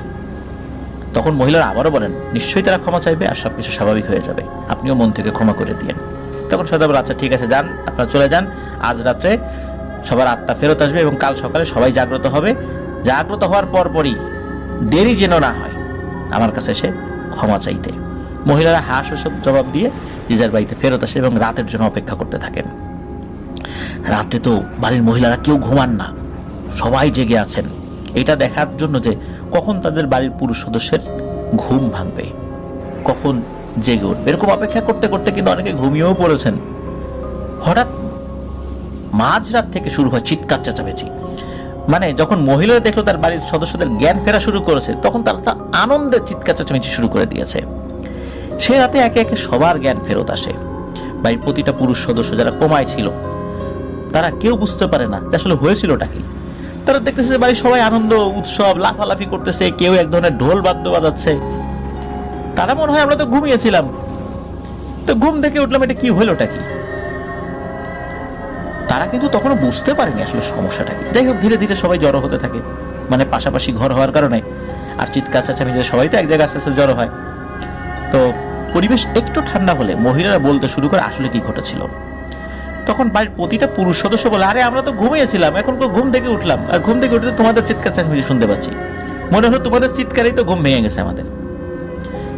তখন মহিলারা আবারও বলেন নিশ্চয়ই তারা ক্ষমা চাইবে আর সবকিছু স্বাভাবিক হয়ে যাবে, আপনিও মন থেকে ক্ষমা করে দিয়েন। তখন সর্দার বলে আচ্ছা ঠিক আছে যান, আপনারা চলে যান, আজ রাত্রে সবার আত্মা ফেরত আসবে এবং কাল সকালে সবাই জাগ্রত হবে, জাগ্রত হওয়ার পরপরই দেরি যেন না হয় আমার কাছে এসে ক্ষমা চাইতে। মহিলারা হাস ওসব জবাব দিয়ে যে যার বাড়িতে ফেরত আসে এবং রাতের জন্য অপেক্ষা করতে থাকেন। রাতে তো বাড়ির মহিলারা কেউ ঘুমান না, সবাই জেগে আছেন এটা দেখার জন্য যে কখন তাদের বাড়ির পুরুষ সদস্যের ঘুম ভাঙবে, কখন জেগে উঠবে। এরকম অপেক্ষা করতে করতে কিন্তু অনেকে ঘুমিয়েও পড়েছেন। হঠাৎ মাঝরাত থেকে শুরু হয় চিৎকার চেঁচামেচি, মানে যখন মহিলারা দেখলো তার বাড়ির সদস্যদের জ্ঞান ফেরা শুরু করেছে, তখন তারা আনন্দে চিৎকার চেঁচামেচি শুরু করে দিয়েছে। সে রাতে একে একে সবার জ্ঞান ফেরত আসে। বাড়ির প্রতিটা পুরুষ সদস্য যারা কোমায় ছিল তারা কেউ বুঝতে পারে না যে আসলে হয়েছিলটা কি। তারা দেখতেছে বাড়ির সবাই আনন্দ উৎসব লাফালাফি করতেছে, কেউ এক ধরনের ঢোল বাদ্য বাজাচ্ছে। তারা মনে হয় আমরা তো ঘুমিয়েছিলাম, তো ঘুম থেকে উঠলাম, এটা কি হলোটা কি। তারা কিন্তু তখনও বুঝতে পারেনি আসলে সমস্যাটা কি। যাই হোক ধীরে ধীরে সবাই জড়ো হতে থাকে, মানে পাশাপাশি ঘর হওয়ার কারণে, আর চিৎকার চেঁচামেচি সবাই তো এক জায়গায় আস্তে আস্তে জড়ো হয়। তো পরিবেশ একটু ঠান্ডা হলে মহিলারা বলতে শুরু করে আসলে কি ঘটেছিল। তখন বাড়ির প্রতিটা পুরুষ সদস্য বলে আরে আমরা তো ঘুমিয়েছিলাম, এখন তো ঘুম থেকে উঠলাম, আর ঘুম থেকে উঠে তোমাদের চিৎকার চেঁচামেচি শুনতে পাচ্ছি, মনে হলো তোমাদের চিৎকারেই তো ঘুম ভেঙে গেছে আমাদের।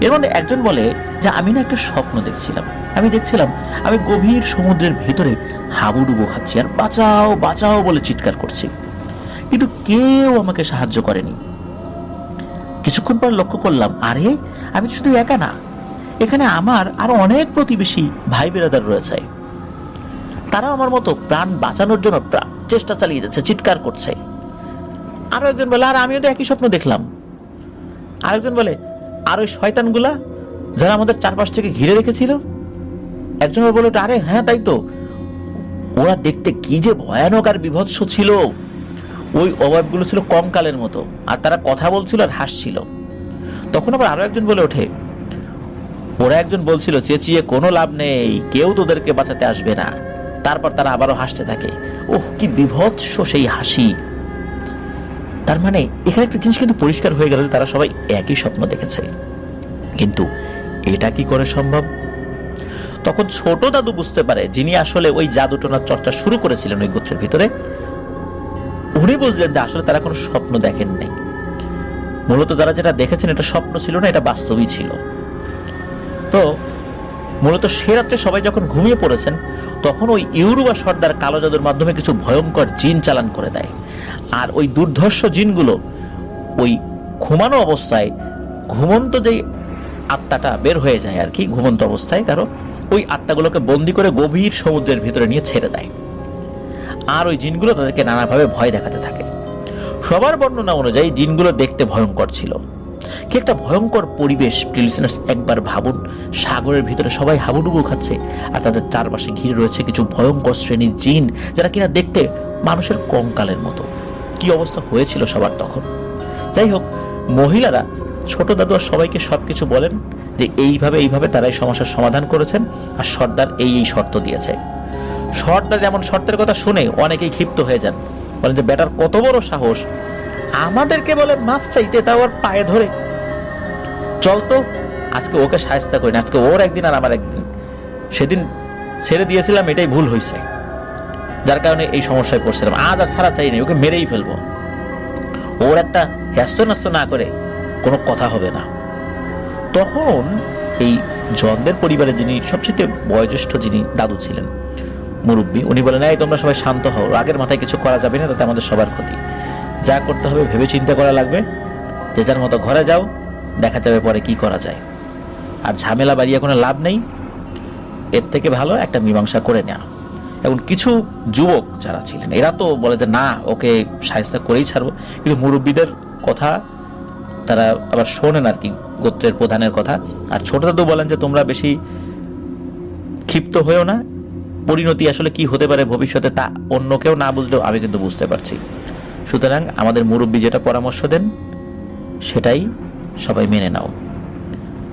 এর মধ্যে একজন বলে যে আমি না একটা স্বপ্ন দেখছিলাম, আমি দেখছিলাম আমি গভীর সমুদ্রের ভেতরে হাবুডুবো খাচ্ছি আর বাঁচাও বাঁচাও বলে চিৎকার করছি, কিন্তু কেউ আমাকে সাহায্য করেনি। কিছুক্ষণ পর লক্ষ্য করলাম আরে আমি শুধু একা না, এখানে আমার আরো অনেক প্রতিবেশী ভাই বেরাদার রয়েছে, তারা আমার মতো প্রাণ বাঁচানোর জন্য চেষ্টা চালিয়ে যাচ্ছে, চিৎকার করছে। আরো একজন বলে আর আমিও তো একই স্বপ্ন দেখলাম। আরেকজন বলে আর ওই শয়তানগুলা যারা আমাদের চারপাশ থেকে ঘিরে রেখেছিল। একজন বলে আরে হ্যাঁ তাই তো, ওরা দেখতে কি যে ভয়ানক আর বিভৎস ছিল, ওই অভাবগুলো ছিল কঙ্কালের মতো, আর তারা কথা বলছিল আর হাসছিল। তখন আবার আরো একজন বলে ওঠে ওরা একজন বলছিল চেঁচিয়ে কোনো লাভ নেই, কেউ তোদেরকে বাঁচাতে আসবে না, তারপর তারা আবারও হাসতে থাকে। ওহ, কি বিভৎস সেই হাসি! তার মানে এখানে একটা জিনিস কিন্তু পরিষ্কার হয়ে গেল, তারা সবাই একই স্বপ্ন দেখেছে। কিন্তু এটা কি করে সম্ভব? তখন ছোট দাদু বুঝতে পারে, যিনি আসলে ওই জাদুটোনার চর্চা শুরু করেছিলেন ওই গোত্রের ভিতরে, উনি বুঝলেন যে আসলে তারা কোনো স্বপ্ন দেখেন নাই। মূলত তারা যেটা দেখেছেন এটা স্বপ্ন ছিল না, এটা বাস্তবই ছিল। তো মূলত সে রাত্রে সবাই যখন ঘুমিয়ে পড়েছেন, তখন ওই ইউরুবা সর্দার কালো জাদুর মাধ্যমে কিছু ভয়ঙ্কর জিন চালান করে দেয়। আর ওই দুর্ধর্ষ জিনগুলো ওই ঘুমানো অবস্থায়, ঘুমন্ত যেই আত্মাটা বের হয়ে যায় আর কি, ঘুমন্ত অবস্থায় কারো, ওই আত্মাগুলোকে বন্দি করে গভীর সমুদ্রের ভিতরে নিয়ে ছেড়ে দেয়। আর ওই জিনগুলো তাদেরকে নানাভাবে ভয় দেখাতে থাকে। সবার বর্ণনা অনুযায়ী জিনগুলো দেখতে ভয়ঙ্কর ছিল। কি একটা ভয়ঙ্কর পরিবেশ! লিসেনার্স, একবার ভাবুন, সাগরের ভিতরে সবাই হাবুডুবু খাচ্ছে, আর তাদের চারপাশে ঘিরে রয়েছে কিছু ভয়ঙ্কর শ্রেণীর জিন, যারা কিনা দেখতে মানুষের কঙ্কালের মতো। কি অবস্থা হয়েছিল সবার তখন! যাই হোক, মহিলারা ছোট দাদু আর সবাইকে সবকিছু বলেন যে এইভাবে তারা এই সমস্যার সমাধান করেছেন, আর সর্দার এই শর্ত দিয়েছে। সর্দার যেমন শর্তের কথা শুনে অনেকেই ক্ষিপ্ত হয়ে যান, বলেন যে বেটার কত বড় সাহস, আমাদেরকে বলে মাফ চাইতে, তাও আর পায়ে ধরে। চলতো আজকে ওকে সাহায্য করি না, আজকে ওর একদিন আর আমার একদিন। সেদিন ছেড়ে দিয়েছিলাম, এটাই ভুল হয়েছে, যার কারণে এই সমস্যায় পড়ছিলাম। আজ আর ছাড়া চাই নেই, ওকে মেরেই ফেলবো। ওর একটা হ্যাস্ত ন্যস্ত না করে কোনো কথা হবে না। তখন এই জনদের পরিবারে যিনি সবচেয়ে বয়োজ্যেষ্ঠ, যিনি দাদু ছিলেন, মুরব্বী, উনি বলেন, এই তোমরা সবাই শান্ত হও, রাগের মাথায় কিছু করা যাবে না, তাতে আমাদের সবার ক্ষতি। যা করতে হবে ভেবে চিন্তা করা লাগবে, যে যার মতো ঘরে যাও, দেখা যাবে পরে কি করা যায়। আর ঝামেলা বাড়িয়ে কোনো লাভ নেই, এর থেকে ভালো একটা মীমাংসা করে নেওয়া। এবং কিছু যুবক যারা ছিলেন, এরা তো বলে যে না, ওকে সাহায্য করেই ছাড়বো। কিন্তু মুরব্বীদের কথা তারা আবার শোনেন আর কি, গোত্রের প্রধানের কথা। আর ছোট দাদু বলেন যে তোমরা বেশি ক্ষিপ্ত হয়েও না, পরিণতি আসলে কি হতে পারে ভবিষ্যতে তা অন্য কেউ না বুঝলেও আমি কিন্তু বুঝতে পারছি। সুতরাং আমাদের মুরব্বী যেটা পরামর্শ দেন সেটাই সবাই মেনে নাও।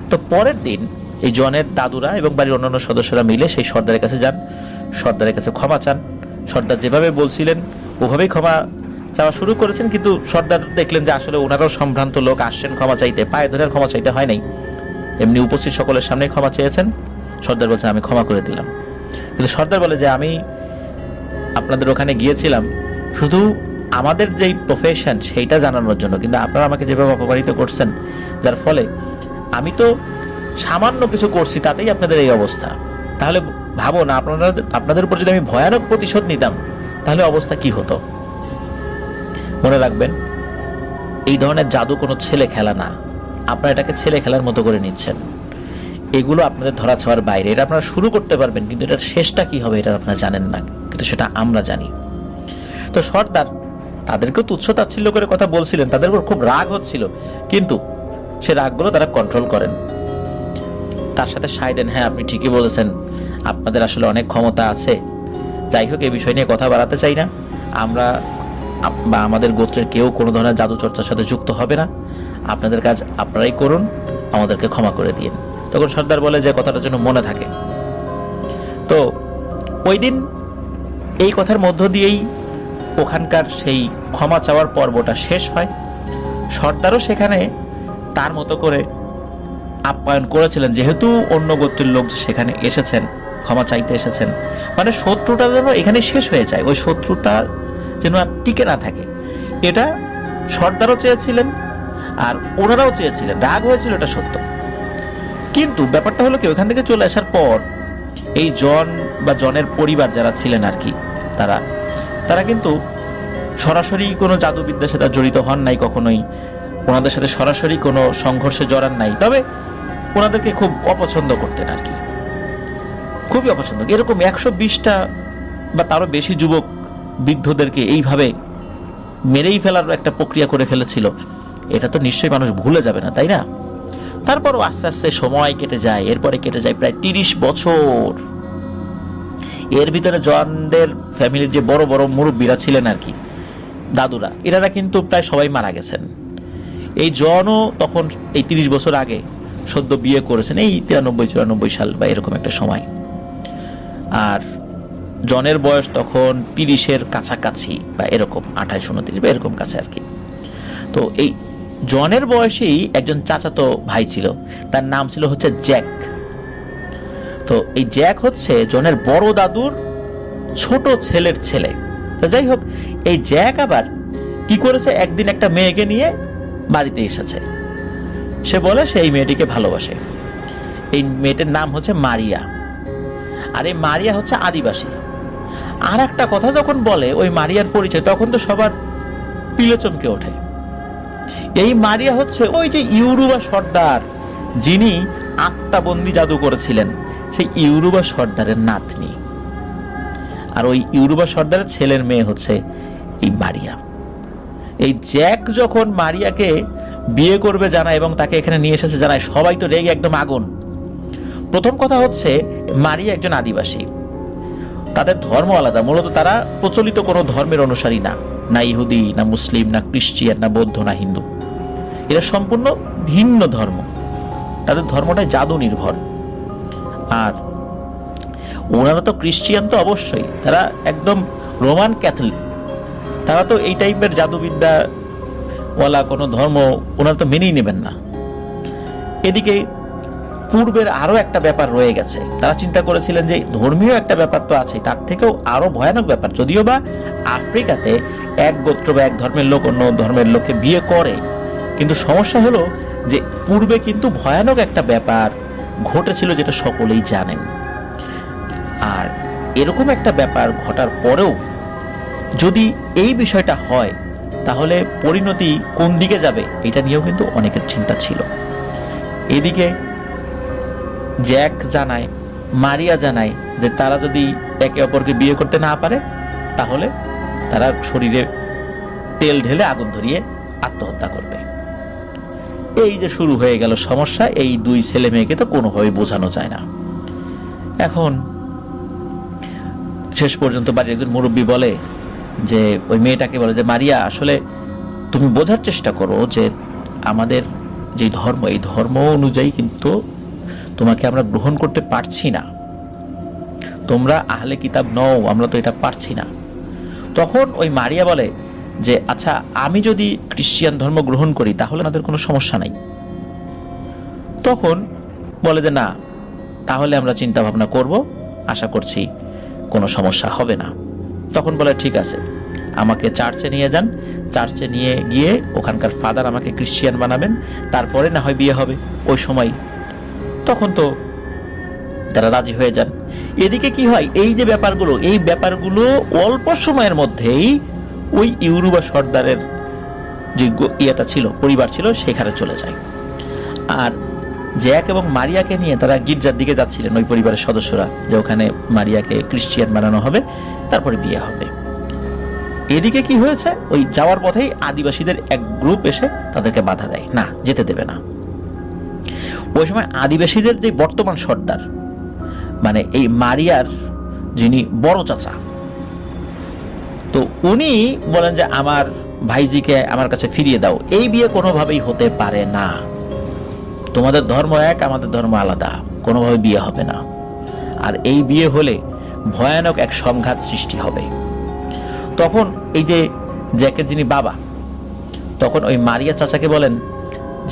তো পরের দিন এই জনের দাদুরা এবং বাড়ির অন্যান্য সদস্যরা মিলে সেই সর্দারের কাছে যান, সর্দারের কাছে ক্ষমা চান। সর্দার যেভাবে বলছিলেন ওভাবেই ক্ষমা চাওয়া শুরু করেছেন, কিন্তু সর্দার দেখলেন যে আসলে ওনারাও সম্ভ্রান্ত লোক, আসছেন ক্ষমা চাইতে, পায়ে ধরে ক্ষমা চাইতে হয় নাই, এমনি উপস্থিত সকলের সামনে ক্ষমা চেয়েছেন। সর্দার বলছেন আমি ক্ষমা করে দিলাম। কিন্তু সর্দার বলে যে আমি আপনাদের ওখানে গিয়েছিলাম শুধু আমাদের যেই প্রফেশন সেইটা জানানোর জন্য, কিন্তু আপনারা আমাকে যেভাবে অপমানিত করছেন, যার ফলে আমি তো সামান্য কিছু করছি, তাতেই আপনাদের এই অবস্থা। তাহলে ভাবো না, আপনাদের উপর যদি আমি ভয়ানক প্রতিশোধ নিতাম তাহলে অবস্থা কি হতো। মনে রাখবেন, এই ধরনের জাদু কোনো ছেলে খেলা না, আপনারা এটাকে ছেলে খেলার মতো করে নিচ্ছেন। এগুলো আপনাদের ধরা ছোঁয়ার বাইরে। এটা আপনারা শুরু করতে পারবেন, কিন্তু এটার শেষটা কি হবে এটা আপনারা জানেন না, কিন্তু সেটা আমরা জানি। তো সর্দার তাদেরকেও তুচ্ছ তাচ্ছিল্য করে কথা বলছিলেন, তাদের উপর খুব রাগ হচ্ছিল, কিন্তু সে রাগগুলো তারা কন্ট্রোল করেন। তার সাথে সায় দেন, হ্যাঁ আপনি ঠিকই বলেছেন, আপনাদের আসলে অনেক ক্ষমতা আছে। যাই হোক, এই বিষয় নিয়ে কথা বাড়াতে চাই না। আমরা বা আমাদের গোত্রের কেউ কোনো ধরনের জাদু চর্চার সাথে যুক্ত হবে না। আপনাদের কাজ আপনারাই করুন, আমাদেরকে ক্ষমা করে দিন। তখন সর্দার বলে যে কথাটা যেন মনে থাকে। তো ওই দিন এই কথার মধ্য দিয়েই ওখানকার সেই ক্ষমা চাওয়ার পর্বটা শেষ হয়। সর্দারও সেখানে তার মতো করে আপ্যায়ন করেছিলেন, যেহেতু অন্য গোত্রের লোক সেখানে এসেছেন, ক্ষমা চাইতে এসেছেন, মানে শত্রুটা যেন এখানে শেষ হয়ে যায়, ওই শত্রুটা যেন আর টিকে না থাকে, এটা সর্দারও চেয়েছিলেন আর ওনারাও চেয়েছিলেন। রাগ হয়েছিল, এটা সত্য। কিন্তু ব্যাপারটা হলো কি, ওইখান থেকে চলে আসার পর এই জন বা জনের পরিবার যারা ছিলেন আর কি, তারা কিন্তু সরাসরি কোনো জাদুবিদ্যার সাথে জড়িত হন নাই কখনোই, ওনাদের সাথে সরাসরি কোনো সংঘর্ষে জড়ান নাই। তবে ওনাদেরকে খুব অপছন্দ করতেন আর কি, খুবই অপছন্দ। এরকম 120টা বা তারও বেশি যুবক বৃদ্ধদেরকে এইভাবে মেরেই ফেলার একটা প্রক্রিয়া করে ফেলেছিল, এটা তো নিশ্চয়ই মানুষ ভুলে যাবে না, তাই না? তারপরও আস্তে আস্তে সময় কেটে যায়, এরপরে কেটে যায় প্রায় 30 বছর। এর ভিতরে জনদের ফ্যামিলির যে বড় বড় মুরব্বীরা ছিলেন আর কি, দাদুরা, এনারা কিন্তু প্রায় সবাই মারা গেছেন। এই জনও তখন এই 30 বছর আগে সদ্য বিয়ে করেছেন, এই 93-94 সাল বা এরকম একটা সময়। আর জনের বয়স তখন 30-এর কাছাকাছি বা এরকম, 28-29 বা এরকম কাছে আর কি। তো এই জনের বয়সেই একজন চাচাতো ভাই ছিল, তার নাম ছিল হচ্ছে জ্যাক। তো এই জ্যাক হচ্ছে জনের বড় দাদুর ছোট ছেলের ছেলে। তো যাই হোক, এই জ্যাক আবার কি করেছে, একদিন একটা মেয়েকে নিয়ে বাড়িতে এসেছে। সে বলে সে এই মেয়েটিকে ভালোবাসে। এই মেয়েটির নাম হচ্ছে মারিয়া, আর এই মারিয়া হচ্ছে আদিবাসী। আর একটা কথা যখন বলে ওই মারিয়ার পরিচয়, তখন তো সবার পিলে চমকে ওঠে। এই মারিয়া হচ্ছে ওই যে ইউরুবা সর্দার, যিনি আত্মাবন্দি জাদু করেছিলেন, সেই ইউরুবা সর্দারের নাতনি। আর ওই ইউরুবা সর্দারের ছেলের মেয়ে হচ্ছে এই মারিয়া। এই জ্যাক যখন মারিয়াকে বিয়ে করবে জানায় এবং তাকে এখানে নিয়ে এসেছে জানায়, সবাই তো রেগে একদম আগুন। প্রথম কথা হচ্ছে মারিয়া একজন আদিবাসী, তাদের ধর্ম আলাদা, মূলত তারা প্রচলিত কোনো ধর্মের অনুসারী না, না ইহুদি, না মুসলিম, না খ্রিস্টান, না বৌদ্ধ, না হিন্দু। এরা সম্পূর্ণ ভিন্ন ধর্ম, তাদের ধর্মটাই জাদু নির্ভর। আর ওনারা তো খ্রিস্টান তো অবশ্যই, তারা একদম রোমান ক্যাথলিক, তারা তো এই টাইপের জাদুবিদ্যা ওয়ালা কোনো ধর্ম ওনারা তো মেনেই নেবেন না। এদিকে পূর্বের আরো একটা ব্যাপার রয়ে গেছে, তারা চিন্তা করেছিলেন যে ধর্মীয় একটা ব্যাপার তো আছে, তার থেকেও আরো ভয়ানক ব্যাপার। যদিও বা আফ্রিকাতে এক গোত্র বা এক ধর্মের লোক অন্য ধর্মের লোককে বিয়ে করে, কিন্তু সমস্যা হলো যে পূর্বে কিন্তু ভয়ানক একটা ব্যাপার ঘটেছিল, যেটা সকলেই জানেন। আর এরকম একটা ব্যাপার ঘটার পরেও যদি এই বিষয়টা হয়, তাহলে পরিণতি কোন দিকে যাবে, এটা নিয়েও কিন্তু অনেকের চিন্তা ছিল। এদিকে জ্যাক জানায়, মারিয়া জানায় যে তারা যদি একে অপরকে বিয়ে করতে না পারে, তাহলে তারা শরীরে তেল ঢেলে আগুন ধরিয়ে আত্মহত্যা করবে। এই যে শুরু হয়ে গেল সমস্যা। এই দুই ছেলে মেয়েকে তো কোনোভাবে বোঝানো যায় না। এখন শেষ পর্যন্ত বাড়ির একজন মুরব্বী বলে যে, ওই মেয়েটাকে বলে যে, মারিয়া, আসলে তুমি বোঝার চেষ্টা করো যে আমাদের যে ধর্ম, এই ধর্ম অনুযায়ী কিন্তু তোমাকে আমরা গ্রহণ করতে পারছি না, তোমরা আহলে কিতাব নও, আমরা তো এটা পারছি না। তখন ওই মারিয়া বলে যে, আচ্ছা, আমি যদি খ্রিস্টান ধর্ম গ্রহণ করি তাহলে আমাদের কোনো সমস্যা নাই। তখন বলে যে, না, তাহলে আমরা চিন্তা ভাবনা করব, আশা করছি কোনো সমস্যা হবে না। তখন বলে, ঠিক আছে, আমাকে চার্চে নিয়ে যান, চার্চে নিয়ে গিয়ে ওখানকার ফাদার আমাকে খ্রিস্টান বানাবেন, তারপরে না হয় বিয়ে হবে ওই সময়। তখন তো তারা রাজি হয়ে যান। এদিকে কি হয়, এই যে ব্যাপারগুলো, এই ব্যাপারগুলো অল্প সময়ের মধ্যেই ওই ইউরুবা সর্দারের যে ইয়েটা ছিল, পরিবার ছিল, সেখানে চলে যায়। আর জ্যাক এবং মারিয়াকে নিয়ে তারা গির্জার দিকে যাচ্ছিলেন, ওই পরিবারের সদস্যরা, যে ওখানে মারিয়াকে খ্রিস্টান বানানো হবে, তারপরে বিয়ে হবে। এদিকে কি হয়েছে, ওই যাওয়ার পথেই আদিবাসীদের এক গ্রুপ এসে তাদেরকে বাধা দেয়, না, যেতে দেবে না। ওই সময় আদিবাসীদের যে বর্তমান সর্দার, মানে এই মারিয়ার যিনি বড় চাচা, তো উনি বলেন যে, আমার ভাইজিকে আমার কাছে ফিরিয়ে দাও, এই বিয়ে কোনোভাবেই হতে পারে না, তোমাদের ধর্ম এক, আমাদের ধর্ম আলাদা, কোনোভাবে বিয়ে হবে না। আর এই বিয়ে হলে ভয়ানক এক সংঘাত সৃষ্টি হবে। তখন এই যে জ্যাকের যিনি বাবা, তখন ওই মারিয়া চাচাকে বলেন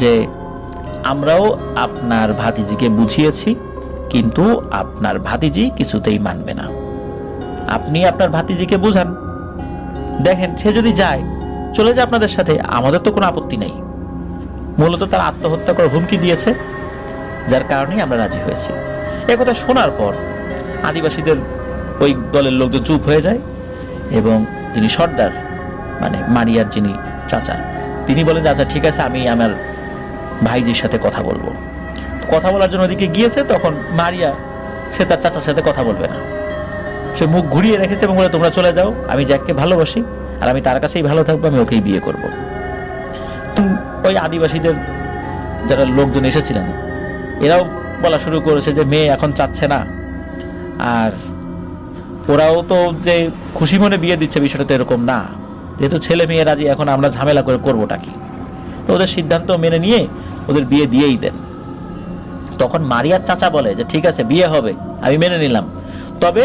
যে, আমরাও আপনার ভাতিজিকে বুঝিয়েছি, কিন্তু আপনার ভাতিজি কিছুতেই মানবে না, আপনি আপনার ভাতিজিকে বুঝান, দেখেন সে যদি যায়, চলে যায় আপনাদের সাথে, আমাদের তো কোনো আপত্তি নেই। মূলত তারা আত্মহত্যা করার হুমকি দিয়েছে, যার কারণেই আমরা রাজি হয়েছি। একথা শোনার পর আদিবাসীদের ওই দলের লোকজন চুপ হয়ে যায়, এবং যিনি সর্দার, মানে মারিয়ার যিনি চাচা, তিনি বলেন, আচ্ছা ঠিক আছে, আমি আমার ভাইজির সাথে কথা বলবো। কথা বলার জন্য ওদিকে গিয়েছে, তখন মারিয়া, সে তার চাচার সাথে কথা বলবে না, সে মুখ ঘুরিয়ে রেখেছে এবং বলে, তোমরা চলে যাও, আমি জ্যাককে ভালোবাসি, আর আমি তার কাছেই ভালো থাকবো, আমি ওকেই বিয়ে করব। ওই আদিবাসীদের যারা লোকজন এসেছিলেন, এরাও বলা শুরু করেছে যে মেয়ে এখন চাচ্ছে না, আর ওরাও তো যে খুশি মনে বিয়ে দিচ্ছে, বিষয়টা তো এরকম না, যেহেতু ছেলে মেয়ে রাজি, এখন আমরা ঝামেলা করে করবোটা কি। তো ওদের সিদ্ধান্ত মেনে নিয়ে ওদের বিয়ে দিয়েই দেন। তখন মারিয়ার চাচা বলে যে, ঠিক আছে, বিয়ে হবে, আমি মেনে নিলাম, তবে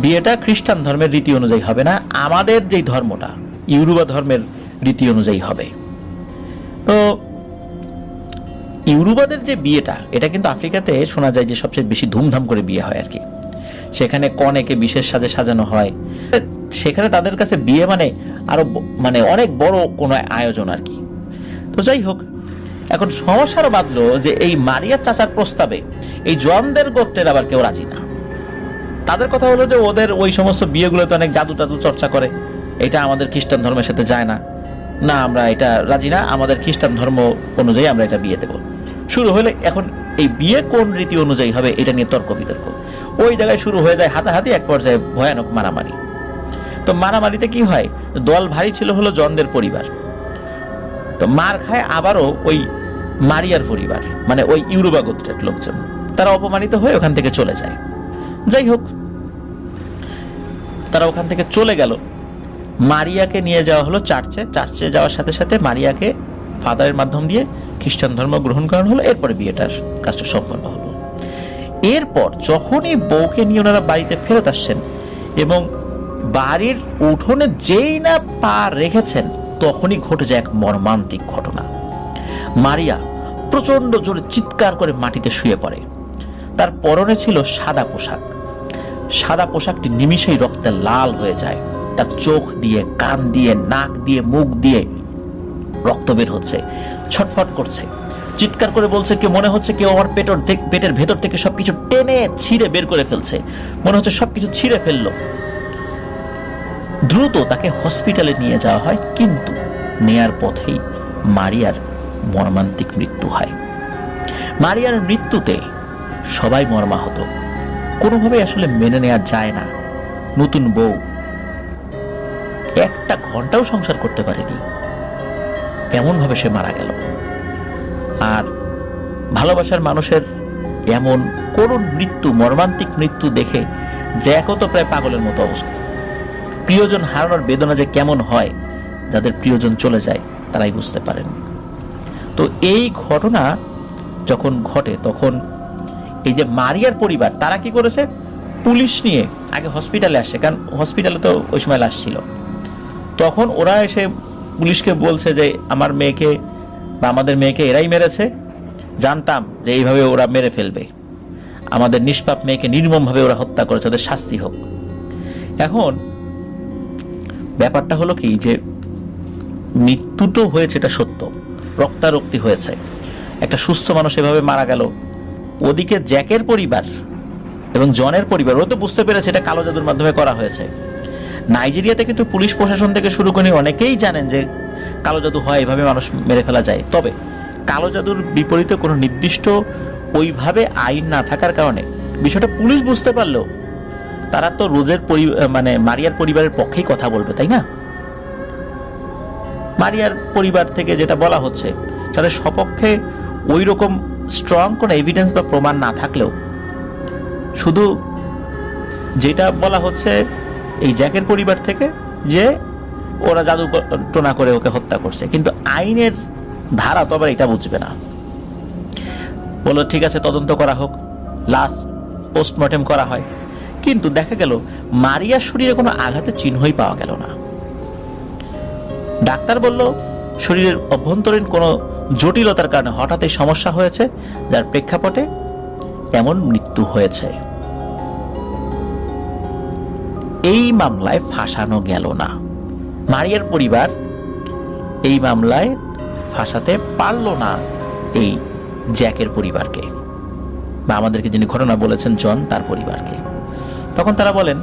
বিয়েটা খ্রিস্টান ধর্মের রীতি অনুযায়ী হবে না, আমাদের যেই ধর্মটা ইউরোপা ধর্মের রীতি অনুযায়ী হবে। তো ইউরোপাদের যে বিয়েটা, এটা কিন্তু আফ্রিকাতে শোনা যায় যে সবচেয়ে বেশি ধুমধাম করে বিয়ে হয় আর কি। সেখানে কনেকে বিশেষ সাজে সাজানো হয়, সেখানে তাদের কাছে বিয়ে মানে আরো মানে অনেক বড় কোনো আয়োজন আর কি। তো যাই হোক, এখন সমস্যারও বাঁধলো যে এই মারিয়ার চাচার প্রস্তাবে এই জনদের গোত্রের আবার কেউ রাজি না। তাদের কথা হলো যে ওদের ওই সমস্ত বিয়েগুলোতে অনেক জাদু টাদু চর্চা করে, এটা আমাদের খ্রিস্টান ধর্মের সাথে যায় না, না আমরা এটা রাজি না, আমাদের খ্রিস্টান ধর্ম অনুযায়ী আমরা এটা বিয়ে দেব। শুরু হলে এখন এই বিয়ে কোন রীতি অনুযায়ী হবে এটা নিয়ে তর্ক বিতর্ক, ওই জায়গায় শুরু হয়ে যায় হাতাহাতি, এক পর্যায়ে ভয়ানক মারামারি। তো মারামারিতে কি হয়, দল ভারী ছিল হলো জনদের পরিবার, তো মার খায় আবারও ওই মারিয়ার পরিবার, মানে ওই ইউরোপা গোত্রের লোকজন, তারা অপমানিত হয়ে ওখান থেকে চলে যায়। যাই হোক, তারা ওখান থেকে চলে গেল, মারিয়াকে নিয়ে যাওয়া হলো চার্চে। চার্চে যাওয়ার সাথে সাথে মারিয়াকে ফাদারের মাধ্যম দিয়ে খ্রিস্টান ধর্ম গ্রহণ করানো হলো, এরপরে বিয়েটার কাজটা সম্পন্ন হলো। এরপর যখনই বউকে নিয়ে ওনারা বাড়িতে ফেরত আসছেন এবং বাড়ির উঠোনে যেই না পা রেখেছেন, তখনই ঘটে যায় এক মর্মান্তিক ঘটনা। মারিয়া প্রচন্ড জোরে চিৎকার করে মাটিতে শুয়ে পড়ে। তার পরনে ছিল সাদা পোশাক, সাদা পোশাকটি নিমিষেই রক্তে লাল হয়ে যায়। তার চোখ দিয়ে, কান দিয়ে, নাক দিয়ে, মুখ দিয়ে রক্ত বের হচ্ছে, ছটফট করছে, চিৎকার করে বলছে কি মনে হচ্ছে কেউ আমার পেটের ভেতর থেকে সবকিছু টেনে ছিঁড়ে বের করে ফেলছে, মনে হচ্ছে সবকিছু ছিঁড়ে ফেললো। দ্রুত তাকে হসপিটালে নিয়ে যাওয়া হয়, কিন্তু নেয়ার পথেই মারিয়ার মর্মান্তিক মৃত্যু হয়। মারিয়ার মৃত্যুতে সবাই মর্মাহত, কোনোভাবে আসলে মেনে নেওয়া যায় না। নতুন বউ একটা ঘন্টাও সংসার করতে পারেনি, এমন ভাবে সে মারা গেল। আর ভালোবাসার মানুষের এমন করুণ মৃত্যু, মর্মান্তিক মৃত্যু দেখে জ্যাকও তো প্রায় পাগলের মতো অবস্থা। প্রিয়জন হারানোর বেদনা যে কেমন হয়, যাদের প্রিয়জন চলে যায় তারাই বুঝতে পারেন। তো এই ঘটনা যখন ঘটে, তখন এই যে মারিয়ার পরিবার তারা কি করেছে, পুলিশ নিয়ে আগে হসপিটালে আসে, কারণ হসপিটালে তো ওই সময় লাশ ছিল। তখন ওরা এসে পুলিশকে বলছে যে আমার মেয়েকে বা আমাদের মেয়েকে এরাই মেরেছে, জানতাম যে এইভাবে ওরা মেরে ফেলবে, আমাদের নিষ্পাপ মেয়েকে নির্মমভাবে ওরা হত্যা করেছে, ওদের শাস্তি হোক। এখন ব্যাপারটা হলো কি, যে মৃত্যু তো হয়েছে, এটা সত্য, রক্তারক্তি হয়েছে, একটা সুস্থ মানুষ এভাবে মারা গেল। ওদিকে জ্যাকের পরিবার এবং জনের পরিবার ও তো বুঝতে পেরেছে এটা কালো জাদুর মাধ্যমে করা হয়েছে। নাইজেরিয়াতে কিন্তু পুলিশ প্রশাসন থেকে শুরু করে অনেকেই জানেন যে কালো জাদু হয়, এভাবে মানুষ মেরে ফেলা যায়। তবে কালো জাদুর বিপরীতে কোনো নির্দিষ্ট ওইভাবে আইন না থাকার কারণে বিষয়টা পুলিশ বুঝতে পারলেও তারা তো রোজের মানে মারিয়ার পরিবারের পক্ষেই কথা বলবে, তাই না? মারিয়ার পরিবার থেকে যেটা বলা হচ্ছে, তাদের সপক্ষে ওই রকম স্ট্রং কোনো এভিডেন্স বা প্রমাণ না থাকলেও শুধু যেটা বলা হচ্ছে এই জ্যাকের পরিবার থেকে যে ওরা জাদু টোনা করে ওকে হত্যা করছে, কিন্তু আইনের ধারা তো আবার এটা বুঝবে না। বলো ঠিক আছে, তদন্ত করা হোক, লাশ পোস্টমর্টেম করা হয়, কিন্তু দেখা গেল মারিয়ার শরীরে কোনো আঘাতের চিহ্নই পাওয়া গেল না। ডাক্তার বলল শরীরের অভ্যন্তরীণ কোনো জটিলতার কারণে হঠাৎ এই সমস্যা হয়েছে, যার প্রেক্ষাপটে এমন মৃত্যু হয়েছে। এই মামলায় ফাঁসানো গেল না, মারিয়ার পরিবার এই মামলায় ফাঁসাতে পারল না এই জ্যাকের পরিবারকে, বা আমাদেরকে যিনি ঘটনা বলেছেন জন, তার পরিবারকে। তখন তারা বলেন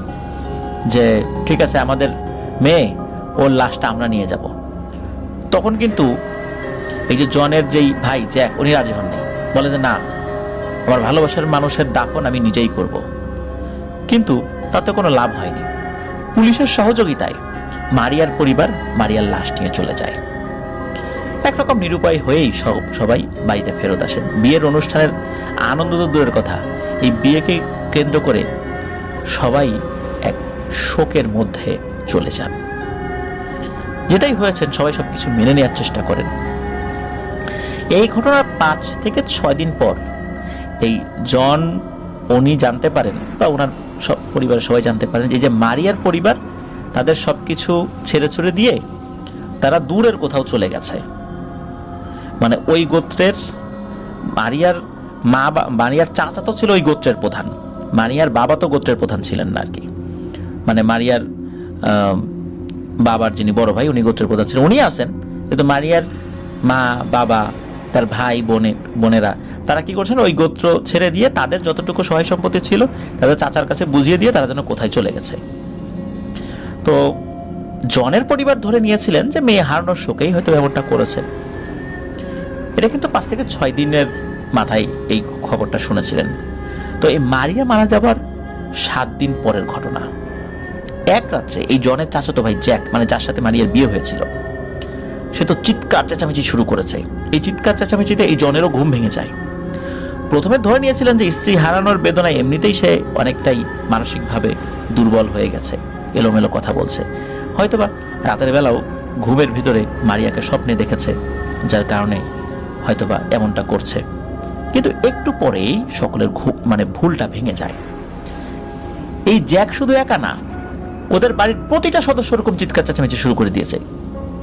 যে ঠিক আছে, আমাদের মেয়ে, ওর লাশটা আমরা নিয়ে যাব। তখন কিন্তু এই যে জনের যেই ভাই জ্যাক, উনি রাজি হননি, বলে যে না, আমার ভালোবাসার মানুষের দাফন আমি নিজেই করব। কিন্তু তাতে কোনো লাভ হয়নি। পুলিশের সহযোগিতায় মারিয়ার পরিবার মারিয়ার লাশ নিয়ে চলে যায়। একরকম নিরুপায় হয়েই সবাই বাড়িতে ফেরত আসেন। বিয়ের অনুষ্ঠানের আনন্দ তো দূরের কথা, এই বিয়েকে কেন্দ্র করে সবাই এক শোকের মধ্যে চলে যান। যেটাই হয়েছেন সবাই সবকিছু মেনে নেওয়ার চেষ্টা করেন। এই ঘটনার 5 থেকে 6 দিন পর এই জন উনি জানতে পারেন, বা ওনার সব পরিবারের সবাই জানতে পারেন যে মারিয়ার পরিবার তাদের সবকিছু ছেড়ে ছুড়ে দিয়ে তারা দূরের কোথাও চলে গেছে। মানে ওই গোত্রের মারিয়ার চাচা তো ছিল ওই গোত্রের প্রধান, মারিয়ার বাবা তো গোত্রের প্রধান ছিলেন না আর কি। মানে মারিয়ার বাবার যিনি বড় ভাই উনি গোত্রের প্রধান ছিলেন, উনি আছেন, কিন্তু মারিয়ার মা বাবা তার ভাই বোনেরা তারা কি করছেন, ওই গোত্র ছেড়ে দিয়ে তাদের যতটুকু সহায় সম্পত্তি ছিল তাদের চাচার কাছে বুঝিয়ে দিয়ে তারা যেন কোথায় চলে গেছে। তো জনের পরিবার ধরে নিয়েছিলেন যে মেয়ে হারানোর শোকেই হয়তো এমনটা করেছে। এটা কিন্তু 5 থেকে 6 দিনের মাথায় এই খবরটা শুনেছিলেন। তো এই মারিয়া মারা যাবার 7 দিন পরের ঘটনা। এক রাত্রে এই জনের চাচাতো ভাই জ্যাক, মানে যার সাথে মারিয়ার বিয়ে হয়েছিল, সে তো চিৎকার চেঁচামেচি শুরু করেছে। এই চিৎকার চেঁচামেচিতে এই জনেরও ঘুম ভেঙে যায়। প্রথমে ধরে নিয়েছিলেন যে স্ত্রী হারানোর বেদনায় এমনিতেই সে অনেকটাই মানসিকভাবে দুর্বল হয়ে গেছে, এলোমেলো কথা বলছে, হয়তোবা রাতের বেলাও ঘুমের ভিতরে মারিয়াকে স্বপ্নে দেখেছে, যার কারণে হয়তোবা এমনটা করছে। কিন্তু একটু পরেই সকলের ভুলটা ভেঙে যায়। এই জ্যাক শুধু একা না, ওদের বাড়ির প্রতিটা সদস্য এরকম চিৎকার চেঁচামেচি শুরু করে দিয়েছে।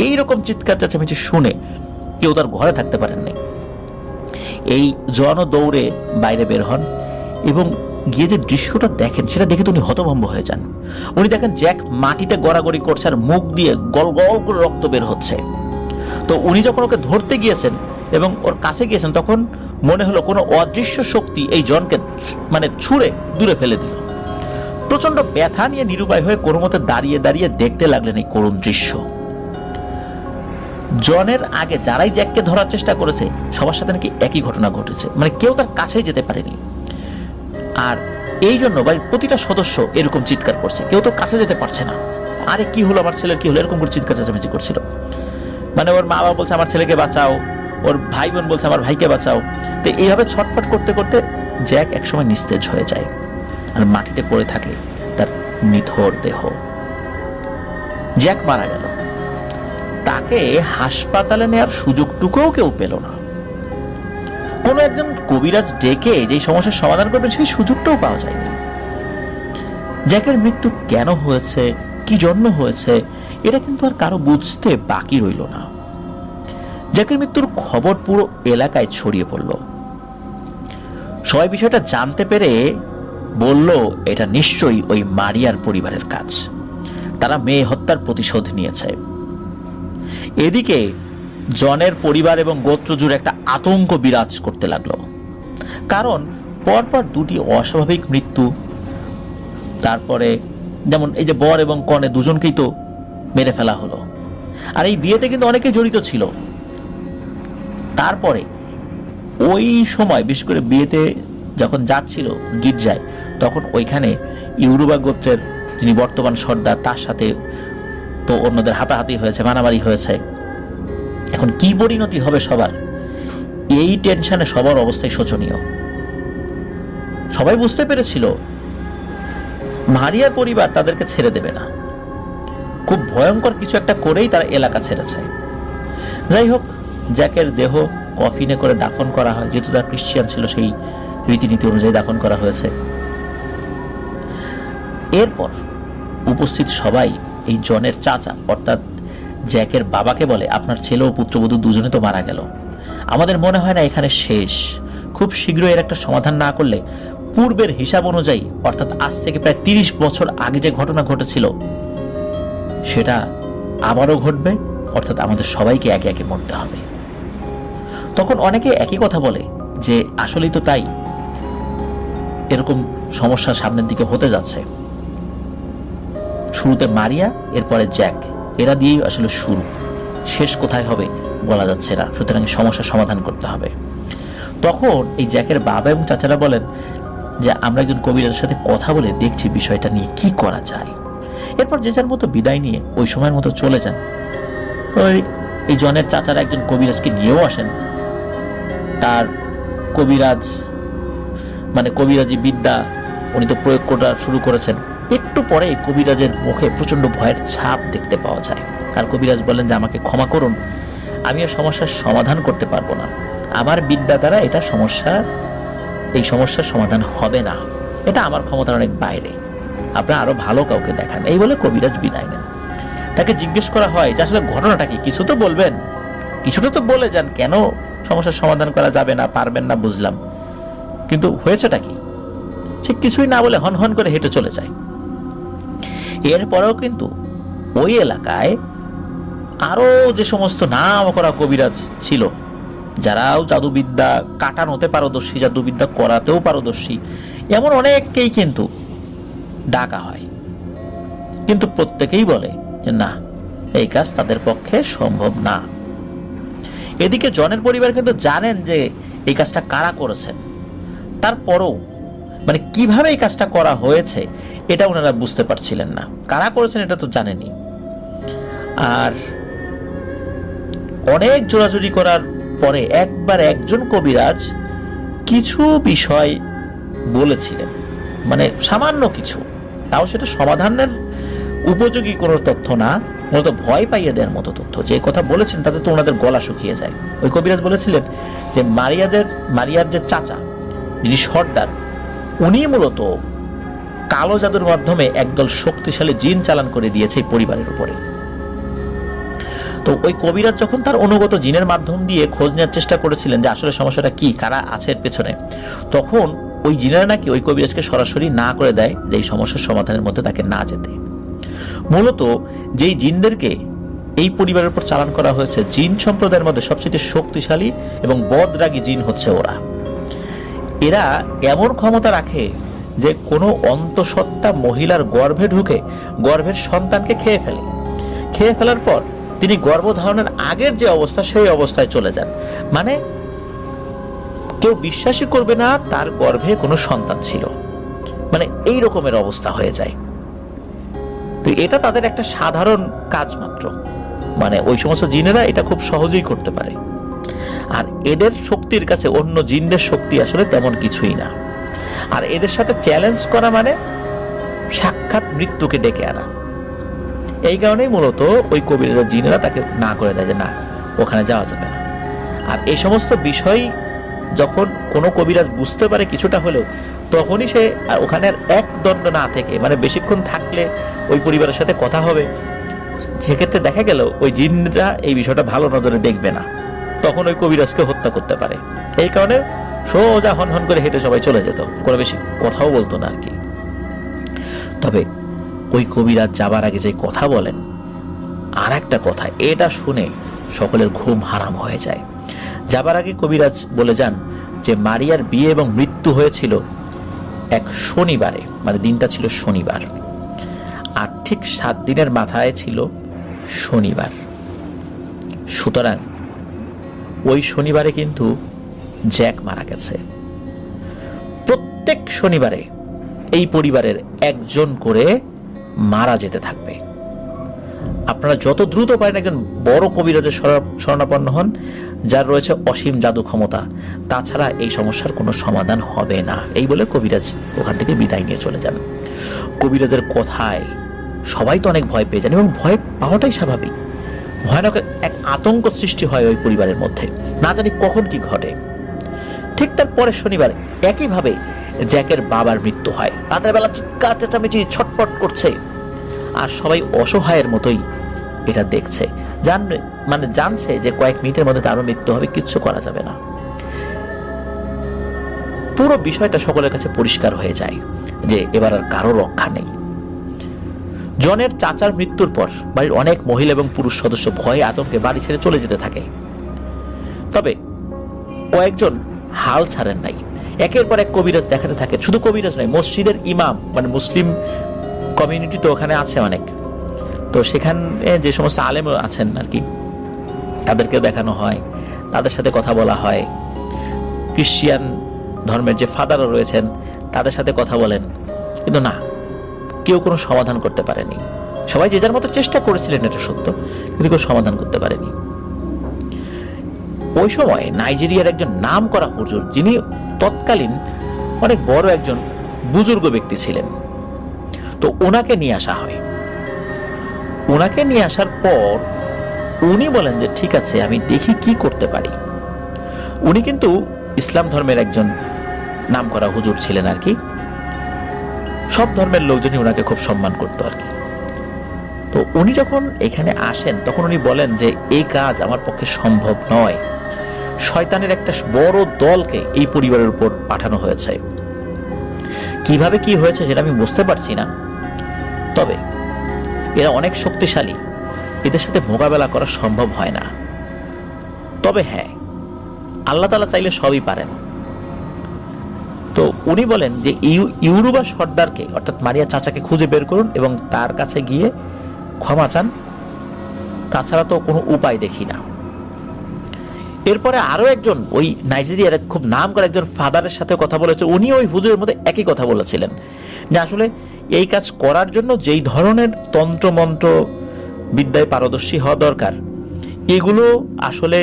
এইরকম চিৎকার চেঁচামেচি শুনে কেউ তার ঘরে থাকতে পারেননি। এই জনও দৌড়ে বাইরে বের হন এবং গিয়ে যে দৃশ্যটা দেখেন সেটা দেখে তো উনি হতভম্ব হয়ে যান। উনি দেখেন জ্যাক মাটিতে গড়াগড়ি করছে আর মুখ দিয়ে গল গল করে রক্ত বের হচ্ছে। তো উনি যখন ওকে ধরতে গিয়েছেন এবং ওর কাছে গিয়েছেন, তখন মনে হলো কোনো অদৃশ্য শক্তি এই জনকে ছুঁড়ে দূরে ফেলে দিল। প্রচন্ড ব্যথা নিয়ে নিরুপায় হয়ে কোনো মতে দাঁড়িয়ে দাঁড়িয়ে দেখতে লাগলেন এই করুণ দৃশ্য। জনের আগে যারাই জ্যাককে ধরার চেষ্টা করেছে সবার সাথে নাকি একই ঘটনা ঘটেছে, কেউ তার কাছেই যেতে পারেনি। আর এই জন্য বাড়ির প্রতিটা সদস্য এরকম চিৎকার করছে, কেউ তো কাছে যেতে পারছে না। আরে কি হলো, আমার ছেলের কি হলো, এরকম করে চিৎকার চেঁচামেচি করছিল। ওর মা বাবা বলছে আমার ছেলেকে বাঁচাও, ওর ভাই বোন বলছে আমার ভাইকে বাঁচাও। তো এইভাবে ছটফট করতে করতে জ্যাক একসময় নিস্তেজ হয়ে যায় আর মাটিতে পড়ে থাকে তার নিথর দেহ। জ্যাক মারা গেল, তাকে হাসপাতালে নেওয়ার সুযোগটুকুও কেউ পেল না। কোন একজন কবিরাজ ডেকে যে সমস্যার সমাধান করবেন সেই সুযোগটাও পাওয়া যায়নি। জ্যাকের মৃত্যু কেন হয়েছে, কি জন্য হয়েছে, এটা কিন্তু আর কারো বুঝতে বাকি রইল না। জ্যাকের মৃত্যুর খবর পুরো এলাকায় ছড়িয়ে পড়ল। সবাই বিষয়টা জানতে পেরে বলল এটা নিশ্চয়ই ওই মারিয়ার পরিবারের কাজ, তারা মেয়ে হত্যার প্রতিশোধ নিয়েছে। এদিকে জনের পরিবার এবং গোত্র জুড়ে একটা আতঙ্ক বিরাজ করতে লাগলো, কারণ পরপর 2টি অস্বাভাবিক মৃত্যু। তারপরে যেমন এই যে বর এবং কনে দুজনকেই তো মেরে ফেলা হলো, আর এই বিয়েতে কিন্তু অনেকে জড়িত ছিল। তারপরে ওই সময় বিশেষ করে বিয়েতে যখন যাচ্ছিল গির্জায়, তখন ওইখানে ইউরোবা গোত্রের যিনি বর্তমান সর্দার তার সাথে তো অন্যদের হাতাহাতি হয়েছে, মারামারি হয়েছে। এখন কি পরিণতি হবে সবার, এই টেনশনে সবার অবস্থায় শোচনীয়। সবাই বুঝতে পেরেছিল মারিয়ার পরিবার তাদেরকে ছেড়ে দেবে না, খুব ভয়ঙ্কর কিছু একটা করেই তারা এলাকা ছেড়েছে। যাই হোক, জ্যাকের দেহ কফিনে করে দাফন করা হয়, যেহেতু তার খ্রিস্টান ছিল সেই রীতিনীতি অনুযায়ী দাফন করা হয়েছে। এরপর উপস্থিত সবাই এই জনের চাচা অর্থাৎ জ্যাকের বাবাকে বলে, আপনার ছেলে ও পুত্রবধূ দুজনে তো মারা গেল, আমাদের মনে হয় না এখানে শেষ। খুব শীঘ্রই এর একটা সমাধান না করলে পূর্বের হিসাব অনুযায়ী অর্থাৎ আজ থেকে প্রায় 30 বছর আগে যে ঘটনা ঘটেছিল সেটা আবারও ঘটবে, অর্থাৎ আমাদের সবাইকে একে একে মরতে হবে। তখন অনেকে একই কথা বলে যে আসলেই তো তাই, এরকম সমস্যা সামনের দিকে হতে যাচ্ছে। শুরুতে মারিয়া, এরপরে জ্যাক, এরা দিয়েই আসলে শুরু, শেষ কোথায় হবে বলা যাচ্ছে না। সুতরাং সমস্যার সমাধান করতে হবে। তখন এই জ্যাকের বাবা এবং চাচারা বলেন যে আমরা একজন কবিরাজের সাথে কথা বলে দেখছি বিষয়টা নিয়ে কি করা যায়। এরপর যে যার মতো বিদায় নিয়ে ওই সময়ের মতো চলে যান। তো এই জনের চাচারা একজন কবিরাজকে নিয়েও আসেন। তার কবিরাজি বিদ্যা উনি তো প্রয়োগ করা শুরু করেছেন। একটু পরে কবিরাজের মুখে প্রচন্ড ভয়ের ছাপ দেখতে পাওয়া যায়। আর কবিরাজ বলেন যে আমাকে ক্ষমা করুন, আমি এই সমস্যার সমাধান করতে পারবো না, আমার বিদ্যা দ্বারা এই সমস্যার সমাধান হবে না। এটা আমার ক্ষমতার অনেক বাইরে, আপনারা আরো ভালো কাউকে দেখান। এই বলে কবিরাজ বিদায় নেন। তাকে জিজ্ঞেস করা হয় যে আসলে ঘটনাটা কি, কিছু তো বলবেন, কিছুটা তো বলে যান, কেন সমস্যার সমাধান করা যাবে না, পারবেন না বুঝলাম, কিন্তু হয়েছেটা কি? সে কিছুই না বলে হন হন করে হেঁটে চলে যায়। এরপরেও কিন্তু ওই এলাকায় আরো যে সমস্ত নাম করা কবিরাজ ছিল, যারাও জাদুবিদ্যা কাটানোতে পারদর্শী, জাদুবিদ্যা করাতেও পারদর্শী, এমন অনেককেই কিন্তু ডাকা হয়, কিন্তু প্রত্যেকেই বলে যে না, এই কাজ তাদের পক্ষে সম্ভব না। এদিকে জনের পরিবার কিন্তু জানেন যে এই কাজটা কারা করেছেন, তারপরও মানে কিভাবে এই কাজটা করা হয়েছে এটা ওনারা বুঝতে পারছিলেন না। কারা করেছেন এটা তো জানেনি। আর অনেক জোরাজুরি করার পরে একবার একজন কবিরাজ কিছু বিষয় বলেছিলেন, মানে সামান্য কিছু, তাও সেটা সমাধানের উপযোগী কোনো তথ্য না, মূলত ভয় পাইয়ে দেওয়ার মতো তথ্য। যে কথা বলেছেন তাতে তো ওনাদের গলা শুকিয়ে যায়। ওই কবিরাজ বলেছিলেন যে মারিয়ার যে চাচা, যিনি সর্দার, উনি মূলত কালো জাদুর মাধ্যমে একদল শক্তিশালী জিন চালান করে দিয়েছে এই পরিবারের উপরে। তো ওই কবিরাজ যখন তার অনুগত জিনের মাধ্যম দিয়ে খোঁজ নেওয়ার চেষ্টা করেছিলেন যে আসলে সমস্যাটা কি, কারা আছে এর পেছনে, তখন ওই জিনেরা নাকি ওই কবিরাজকে সরাসরি না করে দেয় যে এই সমস্যার সমাধানের মধ্যে তাকে না যেতে। মূলত যেই জিনদেরকে এই পরিবারের উপর চালান করা হয়েছে, জিন সম্প্রদায়ের মধ্যে সবচেয়ে শক্তিশালী এবং বদরাগী জিন হচ্ছে ওরা। এরা এমন ক্ষমতা রাখে যে কোনো অন্তঃসত্ত্বা মহিলার গর্ভে ঢুকে গর্ভের সন্তানকে খেয়ে ফেলার পর তিনি গর্ভধারণের আগের যে অবস্থা সেই অবস্থায় চলে যান। মানে কেউ বিশ্বাসই করবে না তার গর্ভে কোনো সন্তান ছিল, মানে এই রকমের অবস্থা হয়ে যায়। তো এটা তাদের একটা সাধারণ কাজ মাত্র, মানে ওই সমস্ত জিনেরা এটা খুব সহজেই করতে পারে। আর এদের শক্তির কাছে অন্য জিনদের শক্তি আসলে তেমন কিছুই না। আর এদের সাথে চ্যালেঞ্জ করা মানে সাক্ষাৎ মৃত্যুকে ডেকে আনা। এই কারণেই মূলত ওই কবিরাজ জিনেরা তাকে না করে দেয় যে না, ওখানে যাওয়া যাবে না। আর এই সমস্ত বিষয় যখন কোনো কবিরাজ বুঝতে পারে কিছুটা হলেও, তখনই সে ওখানে আর এক দণ্ড না থেকে, মানে বেশিক্ষণ থাকলে ওই পরিবারের সাথে কথা হবে, সেক্ষেত্রে দেখা গেল ওই জিনরা এই বিষয়টা ভালো নজরে দেখবে না, তখন ওই কবিরাজকে হত্যা করতে পারে। এই কারণে সোজা হন হন করে হেঁটে সবাই চলে যেত, কোনো বেশি কথাও বলতো না আর কি। তবে ওই কবিরাজ যাবার আগে যে কথা বলেন, আর একটা কথা, এটা শুনে সকলের ঘুম হারাম হয়ে যায়। যাবার আগে কবিরাজ বলে যান যে মারিয়ার বিয়ে এবং মৃত্যু হয়েছিল এক শনিবারে, মানে দিনটা ছিল শনিবার, আর ঠিক 7 দিনের মাথায় ছিল শনিবার। সুতরাং ওই শনিবারে কিন্তু জ্যাক মারা গেছে। প্রত্যেক শনিবারে এই পরিবারের একজন করে মারা যেতে থাকবে। আপনারা যত দ্রুত পারেন একজন বড় কবিরাজের শরণাপন্ন হন, যার রয়েছে অসীম জাদু ক্ষমতা, তাছাড়া এই সমস্যার কোনো সমাধান হবে না। এই বলে কবিরাজ ওখান থেকে বিদায় নিয়ে চলে যান। কবিরাজের কথায় সবাই তো অনেক ভয় পেয়ে যান, এবং ভয় পাওয়াটাই স্বাভাবিক। ভয়ানক এক আতঙ্ক সৃষ্টি হয় ওই পরিবারের মধ্যে, না জানি কখন কি ঘটে। ঠিক তার পরের শনিবার একইভাবে জ্যাকের বাবার মৃত্যু হয়। রাতের বেলা চিৎকার চেঁচামেচি ছটফট করছে, আর সবাই অসহায়ের মতোই এটা দেখছে, জানছে যে কয়েক মিনিটের মধ্যে তারও মৃত্যু হবে, কিচ্ছু করা যাবে না। পুরো বিষয়টা সকলের কাছে পরিষ্কার হয়ে যায় যে এবার আর কারো রক্ষা নেই। জনের চাচার মৃত্যুর পর বাড়ির অনেক মহিলা এবং পুরুষ সদস্য ভয়ে আতঙ্কে বাড়ি ছেড়ে চলে যেতে থাকে। তবে কয়েকজন হাল ছাড়েন নাই, একের পর এক কবিরাজ দেখাতে থাকে। শুধু কবিরাজ নয়, মসজিদের ইমাম, মানে মুসলিম কমিউনিটি তো ওখানে আছে অনেক, তো সেখানে যে সমস্ত আলেম আছেন আর কি, তাদেরকে দেখানো হয়, তাদের সাথে কথা বলা হয়। খ্রিস্টান ধর্মের যে ফাদারও রয়েছেন তাদের সাথে কথা বলেন, কিন্তু না, কেউ কোনো সমাধান করতে পারেনি। সবাই যে যার মতো চেষ্টা করেছিলেন, এটা সত্য, কিন্তু কেউ সমাধান করতে পারেনি। ওই সময় নাইজেরিয়ার একজন নাম করা হুজুর, যিনি তৎকালীন অনেক বড় একজন বুজুর্গ ব্যক্তি ছিলেন, তো ওনাকে নিয়ে আসা হয়। ওনাকে নিয়ে আসার পর উনি বলেন যে ঠিক আছে, আমি দেখি কি করতে পারি। উনি কিন্তু ইসলাম ধর্মের একজন নাম করা হুজুর ছিলেন আর কি। সব ধর্মের লোকজনই ওনাকে খুব সম্মান করতো আর কি। তো উনি যখন এখানে আসেন তখন উনি বলেন যে এই কাজ আমার পক্ষে সম্ভব নয়, শয়তানের একটা বড় দলকে এই পরিবারের উপর পাঠানো হয়েছে। কিভাবে কি হয়েছে সেটা আমি বুঝতে পারছি না, তবে এরা অনেক শক্তিশালী, এদের সাথে মোকাবেলা করা সম্ভব হয় না। তবে হ্যাঁ, আল্লাহ তাআলা চাইলে সবই পারেন। তো উনি বলেন যে ইউরুবা সর্দারকে অর্থাৎ মারিয়া চাচাকে খুঁজে বের করুন এবং তার কাছে গিয়ে ক্ষমা চান, তাছাড়া তো কোনো উপায় দেখি না। এরপরে আরো একজন ওই নাইজেরিয়ার খুব নাম করা একজন ফাদারের সাথে কথা বলেছে, উনি ওই হুজুরের মধ্যে একই কথা বলেছিলেন যে আসলে এই কাজ করার জন্য যেই ধরনের তন্ত্রমন্ত্র বিদ্যায় পারদর্শী হওয়া দরকার, এগুলো আসলে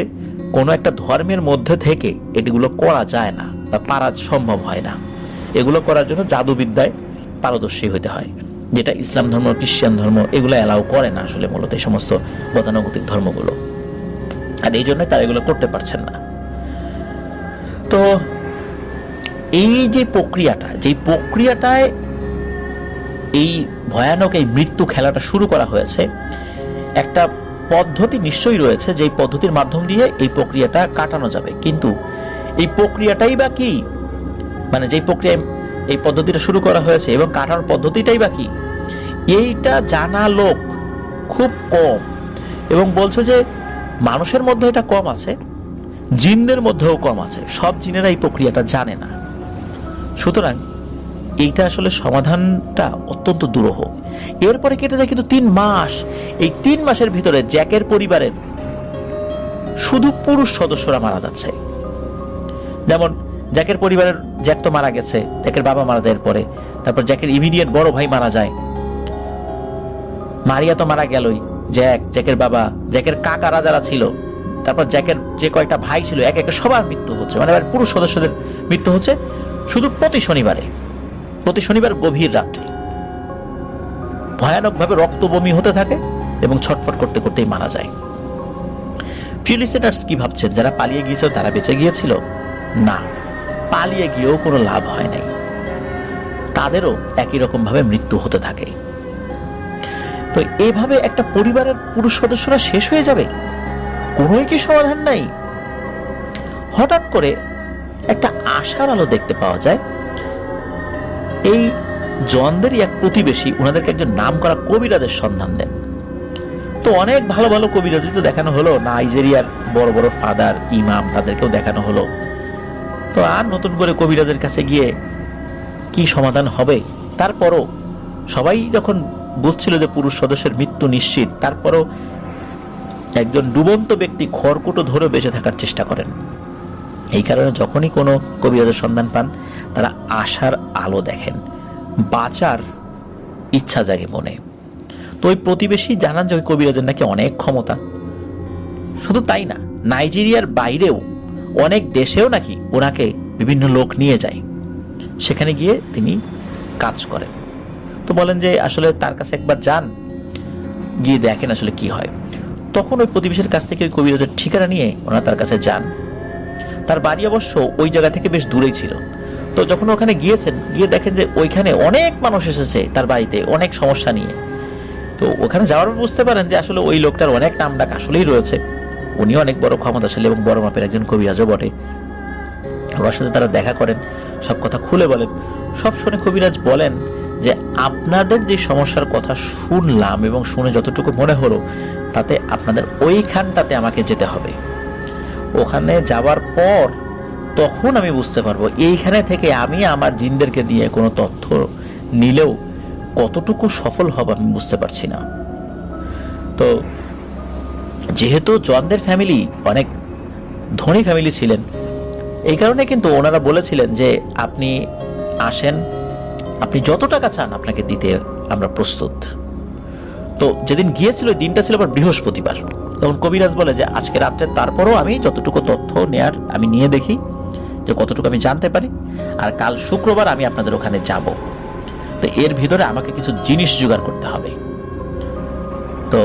কোনো একটা ধর্মের মধ্যে থেকে এগুলো করা যায় না বা পারা সম্ভব হয় না। এগুলো করার জন্য জাদুবিদ্যায় পারদর্শী হতে হয়, যেটা ইসলাম ধর্ম, খ্রিস্টান ধর্ম এগুলো অ্যালাউ করে না আসলে, মূলত এই সমস্ত গতানুগতিক ধর্মগুলো। আর এই জন্য তারা এগুলো করতে পারছেন না। তো এই যে প্রক্রিয়াটা, যেই প্রক্রিয়াটায় এই ভয়ানক এই মৃত্যু খেলাটা শুরু করা হয়েছে, একটা পদ্ধতি নিশ্চয়ই রয়েছে যেই পদ্ধতির মাধ্যম দিয়ে এই প্রক্রিয়াটা কাটানো যাবে। কিন্তু এই প্রক্রিয়াটাই বা কি, মানে যেই প্রক্রিয়ায় এই পদ্ধতিটা শুরু করা হয়েছে এবং কাটানোর পদ্ধতিটাই বা কি, এইটা জানা লোক খুব কম। এবং বলছে যে মানুষের মধ্যে এটা কম আছে, জিনদের মধ্যেও কম আছে, সব জিনেরা এই প্রক্রিয়াটা জানে না। সুতরাং এইটা আসলে সমাধানটা অত্যন্ত দুরূহ। এরপরে কেটে যায় কিন্তু 3 মাস। এই 3 মাসের ভিতরে জ্যাকের পরিবারের শুধু পুরুষ সদস্যরা মারা যাচ্ছে। যেমন জ্যাকের পরিবারের জ্যাক তো মারা গেছে, জ্যাকের বাবা মারা যায় এরপরে, তারপর জ্যাকের ইমিডিয়েট বড় ভাই মারা যায়, মারিয়া তো মারা গেলই, জ্যাকের বাবা, জ্যাকের কাকারা যারা ছিল, তারপর জ্যাকের যে কয়েকটা ভাই ছিল, এক একে সবার মৃত্যু হচ্ছে। মানে পুরুষ সদস্যদের মৃত্যু হচ্ছে শুধু প্রতি শনিবার গভীর রাত্রে ভয়ানকভাবে রক্ত বমি হতে থাকে এবং ছটফট করতে করতেই মারা যায়। প্রিয় লিসেনার্স, কি ভাবছেন যারা পালিয়ে গিয়েছিল তারা বেঁচে গিয়েছিল? না, পালিয়ে গিয়েও কোনো লাভ হয় নাই, তাদেরও একই রকম ভাবে মৃত্যু হতে থাকে। তো এইভাবে একটা পরিবারের পুরুষ সদস্যরা শেষ হয়ে যাবে, কোনো কি সমাধান নাই? হঠাৎ করে একটা আশার আলো দেখতে পাওয়া যায়। এই জনদেরই এক প্রতিবেশী ওনাদেরকে একজন নাম করা কবিরাজের সন্ধান দেন। তো অনেক ভালো ভালো কবিরাজই তো দেখানো হলো, নাইজেরিয়ার বড় বড় ফাদার, ইমাম, তাদেরকেও দেখানো হলো। তো আর নতুন করে কবিরাজের কাছে গিয়ে কি সমাধান হবে? তারপরও সবাই যখন বুঝছিল যে পুরুষ সদস্যের মৃত্যু নিশ্চিত, তারপরও একজন ডুবন্ত ব্যক্তি খড়কুটো ধরে বেঁচে থাকার চেষ্টা করেন। এই কারণে যখনই কোনো কবিরাজের সন্ধান পান, তারা আশার আলো দেখেন, বাঁচার ইচ্ছা জাগে মনে। তো ওই প্রতিবেশী জানান যে ওই কবিরাজের নাকি অনেক ক্ষমতা। শুধু তাই না, নাইজেরিয়ার বাইরেও অনেক দেশেও নাকি ওনাকে বিভিন্ন লোক নিয়ে যায়, সেখানে গিয়ে তিনি কাজ করেন। তো বলেন যে আসলে তার কাছে একবার যান, গিয়ে দেখেন আসলে কি হয়। তখন ওই প্রতিবেশীর কাছ থেকে ওই কবিরাজের ঠিকানা নিয়ে ওনারা তার কাছে যান। তার বাড়ি অবশ্য ওই জায়গা থেকে বেশ দূরেই ছিল। তো যখন ওখানে গিয়েছেন, গিয়ে দেখেন যে ওইখানে অনেক মানুষ এসেছে তার বাড়িতে অনেক সমস্যা নিয়ে। তো ওখানে যাওয়ার পর বুঝতে পারেন যে আসলে ওই লোকটার অনেক নামডাক আসলেই রয়েছে, উনি অনেক বড় ক্ষমতাশালী এবং বড় মাপের একজন কবিরাজও বটে। ওর সাথে তারা দেখা করেন, সব কথা খুলে বলেন। সব শুনে কবিরাজ বলেন যে আপনাদের যে সমস্যার কথা শুনলাম এবং শুনে যতটুকু মনে হলো, তাতে আপনাদের ওইখানটাতে আমাকে যেতে হবে। ওখানে যাওয়ার পর তখন আমি বুঝতে পারবো এইখানে থেকে আমি আমার জিনদেরকে দিয়ে কোনো তথ্য নিলেও কতটুকু সফল হব আমি বুঝতে পারছি না। তো যেহেতু জনদের ফ্যামিলি অনেক ধনী ফ্যামিলি ছিলেন, এই কারণে কিন্তু ওনারা বলেছিলেন যে আপনি আসেন, আপনি যত টাকা চান আপনাকে দিতে আমরা প্রস্তুত। তো যেদিন গিয়েছিল ওই দিনটা ছিল আবার বৃহস্পতিবার। তখন কবিরাজ বলে যে আজকে রাত্রে তারপরও আমি যতটুকু তথ্য নেয়ার আমি নিয়ে দেখি যে কতটুকু আমি জানতে পারি, আর কাল শুক্রবার আমি আপনাদের ওখানে যাব। তো এর ভিতরে আমাকে কিছু জিনিস জোগাড় করতে হবে। তো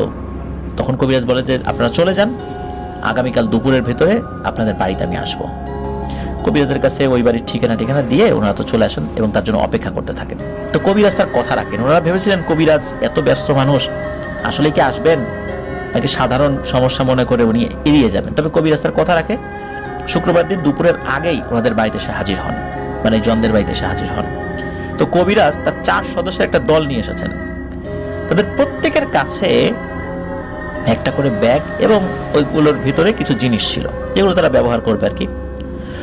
তখন কবিরাজ বলে যে আপনারা চলে যান, আগামীকাল দুপুরের ভেতরে আপনাদের বাড়িতে আমি আসব। কবিরাজের কাছে ওই বাড়ির ঠিকানা দিয়ে ওনারা তো চলে আসেন এবং তার জন্য অপেক্ষা করতে থাকেন। তো কবিরাজ তার কথা রাখেন। ওনারা ভেবেছিলেন কবিরাজ এত ব্যস্ত মানুষ, আসলে কি আসবেন নাকি সাধারণ সমস্যা মনে করে উনি এড়িয়ে যাবেন। তবে কবিরাজ তার কথা রাখে। শুক্রবার দিন দুপুরের আগেই ওনাদের বাড়িতে এসে হাজির হন, মানে জনদের বাড়িতে এসে হাজির হন। তো কবিরাজ তার 4 সদস্যের একটা দল নিয়ে এসেছেন। তাদের প্রত্যেকের কাছে একটা করে ব্যাগ এবং ওইগুলোর ভিতরে কিছু জিনিস ছিল যেগুলো তারা ব্যবহার করবে আর কি।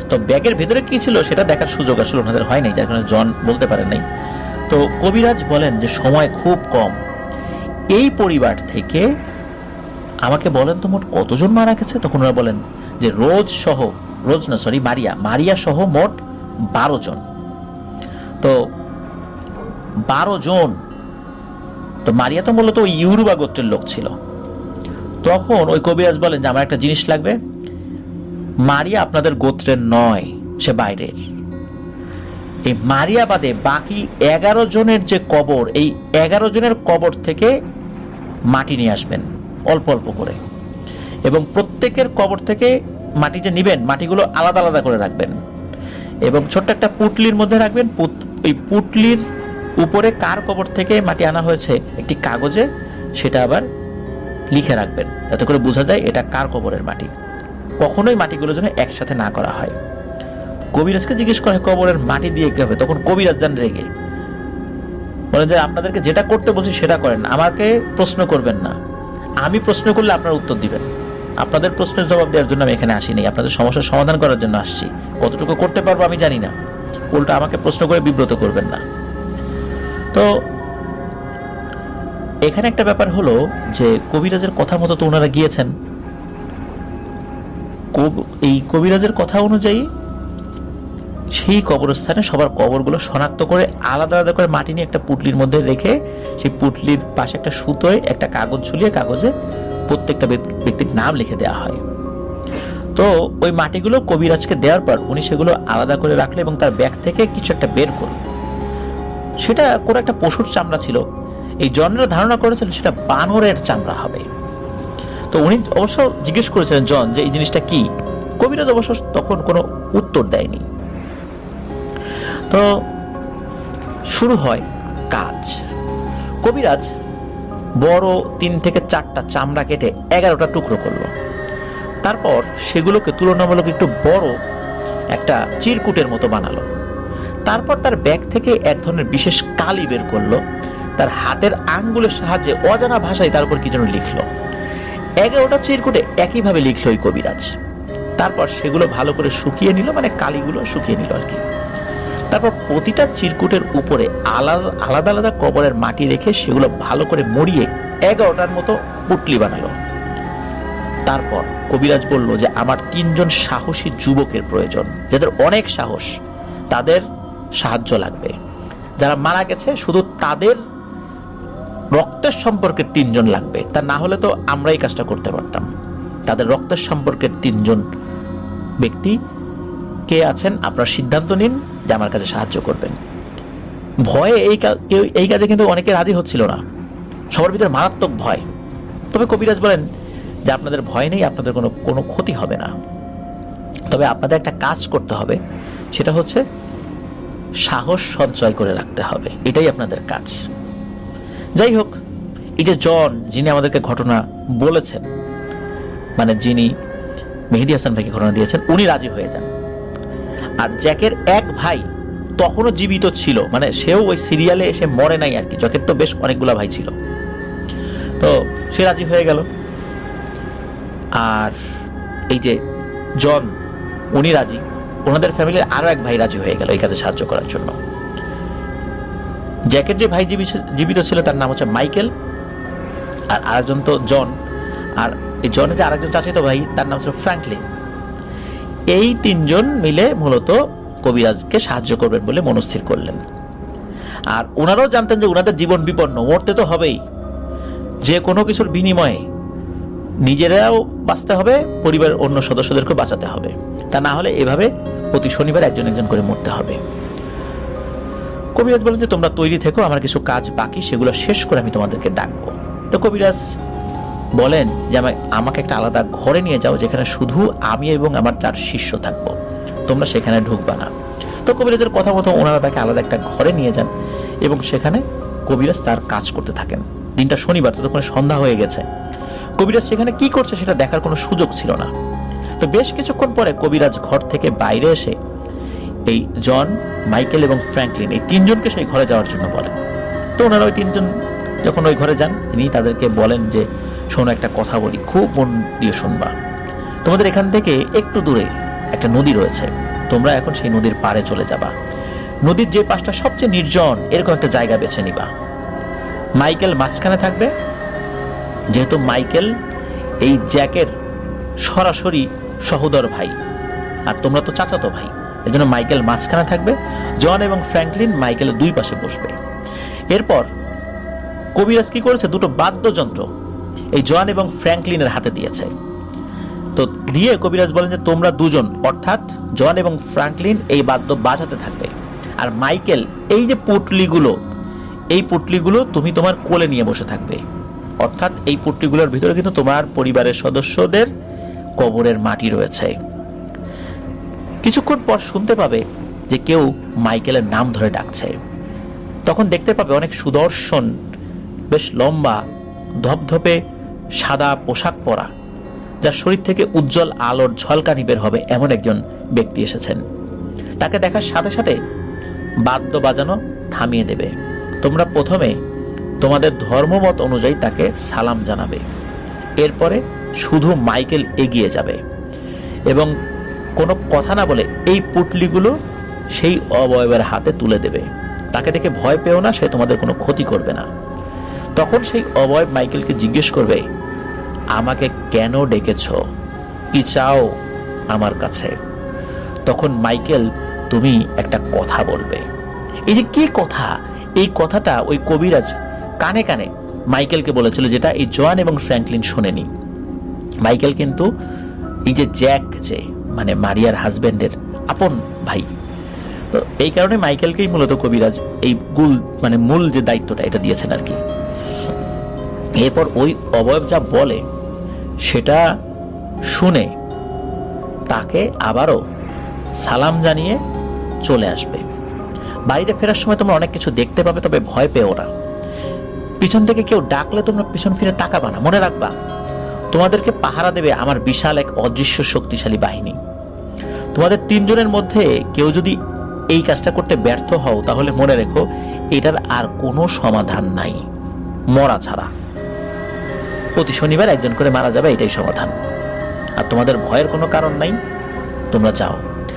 তো ব্যাগের ভিতরে কি ছিল সেটা দেখার সুযোগ আসলে ওনাদের হয় নাই, যার কারণে জন বলতে পারেন নাই। তো কবিরাজ বলেন যে সময় খুব কম, এই পরিবার থেকে আমাকে বলেন তো মোট কতজন মারা গেছে। তখন ওরা বলেন যে মারিয়া সহ মোট 12 জন। তো 12 জন, তো মারিয়া তো মূলত ওই ইউরুবা গোত্রের লোক ছিল। তখন ওই কবিরাজ বলেন যে আমার একটা জিনিস লাগবে, মারিয়া আপনাদের গোত্রের নয়, সে বাইরের। এই মারিয়া বাদে বাকি 11 জনের যে কবর, এই 11 জনের কবর থেকে মাটি নিয়ে আসবেন অল্প অল্প করে, এবং প্রত্যেকের কবর থেকে মাটি যে নিবেন মাটিগুলো আলাদা আলাদা করে রাখবেন এবং ছোট্ট একটা পুটলির মধ্যে রাখবেন। এই পুটলির উপরে কার কবর থেকে মাটি আনা হয়েছে একটি কাগজে সেটা আবার লিখে রাখবেন, যাতে করে বোঝা যায় এটা কার কবরের মাটি। কখনোই মাটিগুলো যেন একসাথে না করা হয়। কবিরাজকে জিজ্ঞেস করে কবরের মাটি দিয়ে কি হবে, তখন কবিরাজ যান রেগে, বলেন যে আপনাদেরকে যেটা করতে বলছি সেটা করেন, আমাকে প্রশ্ন করবেন না। আমি প্রশ্ন করলে আপনারা উত্তর দিবেন, আপনাদের প্রশ্নের জবাব দেওয়ার জন্য আমি এখানে আসিনি, আপনাদের সমস্যার সমাধান করার জন্য আসছি। কতটুকু করতে পারবো আমি জানি না, উল্টা আমাকে প্রশ্ন করে বিব্রত করবেন না। তো এখানে একটা ব্যাপার হলো যে কবিরাজের কথা মতো তো ওনারা গিয়েছেন। এই কবিরাজের কথা অনুযায়ী সেই কবরস্থানে সবার কবরগুলো শনাক্ত করে আলাদা আলাদা করে মাটি নিয়ে একটা পুটলির মধ্যে রেখে সেই পুটলির পাশে একটা সুতোয় একটা কাগজ ঝুলিয়ে কাগজে প্রত্যেকটা ব্যক্তির নাম লিখে দেওয়া হয়। তো ওই মাটিগুলো কবিরাজকে দেওয়ার পর উনি সেগুলো আলাদা করে রাখলেন এবং তার ব্যাগ থেকে কিছু একটা বের করল। সেটা কোনো একটা পশুর চামড়া ছিল। এই জনরা ধারণা করেছিলেন সেটা বানরের চামড়া হবে। তো উনি অবশ্য জিজ্ঞেস করেছিলেন জন যে এই জিনিসটা কি। কবিরাজ অবশ্য তখন কোনো উত্তর দেয়নি। তো শুরু হয় কাজ। কবিরাজ বড় 3 থেকে 4টা চামড়া কেটে 11টা টুকরো করলো। তারপর সেগুলোকে তুলনামূলক একটু বড় একটা চিরকুটের মতো বানালো। তারপর তার ব্যাগ থেকে এক ধরনের বিশেষ কালি বের করলো। তার হাতের আঙ্গুলের সাহায্যে অজানা ভাষায় তার উপর কি যেন লিখলো। 11টা চিরকুটে একইভাবে লিখলো ওই কবিরাজ। তারপর সেগুলো ভালো করে শুকিয়ে নিল, মানে কালিগুলো শুকিয়ে নিল আর কি। তারপর প্রতিটা চিরকুটের উপরে আলাদা আলাদা কবরের মাটি রেখে সেগুলো ভালো করে মরিয়ে 11টার মতো পুটলি বানালো। তারপর কবিরাজ বলল যে আমার 3 জন সাহসী যুবকের প্রয়োজন, যাদের অনেক সাহস, তাদের সাহায্য লাগবে। যারা মারা গেছে শুধু তাদের রক্তের সম্পর্কের 3 জন লাগবে, তা না হলে তো আমরাই কাজটা করতে পারতাম। তাদের রক্তের সম্পর্কের 3 জন ব্যক্তি কে আছেন আপনারা সিদ্ধান্ত নিন যে আমার কাছে সাহায্য করবেন। ভয়ে এই কাজে কিন্তু অনেকে রাজি হচ্ছিল না, সবার ভিতরে মারাত্মক ভয়। তবে কবিরাজ বলেন যে আপনাদের ভয় নেই, আপনাদের কোনো ক্ষতি হবে না। তবে আপনাদের একটা কাজ করতে হবে, সেটা হচ্ছে সাহস সঞ্চয় করে রাখতে হবে, এটাই আপনাদের কাজ। যাই হোক, এই যে জন যিনি আমাদেরকে ঘটনা বলেছেন, মানে যিনি মেহেদী হাসান ভাইকে ঘটনা দিয়েছেন, উনি রাজি হয়ে যান। আর জ্যাকের এক ভাই তখনও জীবিত ছিল, মানে সেও ওই সিরিয়ালে এসে মরে নাই আর কি। জ্যাকের তো বেশ অনেকগুলা ভাই ছিল, তো সে রাজি হয়ে গেল। আর এই যে জন উনি রাজি, ওনাদের ফ্যামিলির আরো এক ভাই রাজি হয়ে গেল এই কাজে সাহায্য করার জন্য। জ্যাকের যে ভাই জীবিত ছিল তার নাম হচ্ছে মাইকেল, আর আরেকজন তো জন, আর এই জনের যে আরেকজন চাচাতো ভাই তার নাম হচ্ছে ফ্র্যাঙ্কলিন। এই 3 জন মিলে মূলত কবিরাজকে সাহায্য করবেন বলে মনস্থির করলেন। আর ওনারাও জানতেন যে ওনাদের জীবন বিপন্ন, মরতে তো হবেই, যে কোনো কিছুর বিনিময়ে নিজেরাও বাঁচতে হবে, পরিবারের অন্য সদস্যদেরকে বাঁচাতে হবে, তা না হলে এভাবে প্রতি শনিবার একজন একজন করে মরতে হবে। কবিরাজ বলেন যে তোমরা তৈরি থেকো, আমার কিছু কাজ বাকি, সেগুলো শেষ করে আমি তোমাদেরকে ডাকবো। তো কবিরাজ বলেন যে আমাকে একটা আলাদা ঘরে নিয়ে যাও, যেখানে শুধু আমি এবং আমার 4 শিষ্য থাকবো। তোমরা সেখানে ঢুকবা না। তো কবিরাজের কথা মতো ওনারা তাকে আলাদা একটা ঘরে নিয়ে যান এবং সেখানে কবিরাজ তার কাজ করতে থাকেন। দিনটা শনিবার, ততক্ষণে সন্ধ্যা হয়ে গেছে। কবিরাজ সেখানে কি করছে সেটা দেখার কোনো সুযোগ ছিল না। তো বেশ কিছুক্ষণ পরে কবিরাজ ঘর থেকে বাইরে এসে এই জন, মাইকেল এবং ফ্র্যাঙ্কলিন এই তিনজনকে সেই ঘরে যাওয়ার জন্য বলেন। তো ওনারা ওই তিনজন যখন ওই ঘরে যান, তিনি তাদেরকে বলেন যে শোনো, একটা কথা বলি, খুব মন দিয়ে শুনবা। তোমাদের এখান থেকে একটু দূরে একটা নদী রয়েছে, তোমরা এখন সেই নদীর পাড়ে চলে যাবা। নদীর যে পাশটা সবচেয়ে নির্জন এরকম একটা জায়গা বেছে নিবা। মাইকেল মাঝখানে থাকবে, যেহেতু মাইকেল এই জ্যাকের সরাসরি সহোদর ভাই আর তোমরা তো চাচাতো ভাই, এই জন্য মাইকেল মাঝখানে থাকবে। জন এবং ফ্র্যাঙ্কলিন মাইকেলের দুই পাশে বসবে। এরপর কবিরাজ কি করেছে, দুটো বাদ্যযন্ত্র এই জন এবং ফ্র্যাঙ্কলিনের হাতে দিয়েছে। তো দিয়ে কবিরাজ বলেন যে তোমরা দুজন, অর্থাৎ জন এবং ফ্র্যাঙ্কলিন এই বাদ্য বাজাতে থাকবে, আর মাইকেল এই যে পুটলিগুলো, এই পুটলিগুলো তুমি তোমার কোলে নিয়ে বসে থাকবে। অর্থাৎ এই পুটলিগুলোর ভিতরে কিন্তু তোমার পরিবারের সদস্যদের কবরের মাটি রয়েছে। কিছুক্ষণ পর শুনতে পাবে যে কেউ মাইকেলের নাম ধরে ডাকছে। তখন দেখতে পাবে অনেক সুদর্শন, বেশ লম্বা, ধপধপে সাদা পোশাক পরা, যার শরীর থেকে উজ্জ্বল আলোর ঝলকানি বের হবে এমন একজন ব্যক্তি এসেছেন। তাকে দেখার সাথে সাথে বাদ্য বাজানো থামিয়ে দেবে। তোমরা প্রথমে তোমাদের ধর্মমত অনুযায়ী তাকে সালাম জানাবে। এরপরে শুধু মাইকেল এগিয়ে যাবে এবং কোনো কথা না বলে এই পুটলিগুলো সেই অবয়বের হাতে তুলে দেবে। তাকে দেখে ভয় পেও না, সে তোমাদের কোনো ক্ষতি করবে না। তখন সেই অবয়ব মাইকেলকে জিজ্ঞেস করবে, আমাকে কেন ডেকেছ, কি চাও আমার কাছে? তখন মাইকেল তুমি একটা কথা বলবে। এই যে কি কথা, এই কথাটা ওই কবিরাজ কানে কানে মাইকেলকে বলেছিল, যেটা এই জন এবং ফ্র্যাঙ্কলিন শোনেনি। মাইকেল কিন্তু এই যে জ্যাক, যে মানে মারিয়ার হাজবেন্ডের আপন ভাই, তো এই কারণে মাইকেলকেই মূলত কবিরাজ এই মূল যে দায়িত্বটা এটা দিয়েছেন আর কি। এরপর ওই অবয়ব যা বলে সেটা শুনে তাকে আবারও সালাম জানিয়ে চলে আসবে। বাড়িতে ফেরার সময় তোমরা অনেক কিছু দেখতে পাবে, তবে ভয় পেও না। পিছন থেকে কেউ ডাকলে তোমরা পিছন ফিরে তাকাবা না। মনে রাখবা, তোমাদেরকে পাহারা দেবে আমার বিশাল এক অদৃশ্য শক্তিশালী বাহিনী। তোমাদের তিনজনের মধ্যে কেউ যদি এই কাজটা করতে ব্যর্থ হও, তাহলে মনে রেখো এটার আর কোনো সমাধান নাই, মরা ছাড়া। প্রতি শনিবার একজন করে মারা যাবে, এটাই সমাধান। আর তোমাদের ভয়ের কোনো কারণ নাই, তোমরা যাও।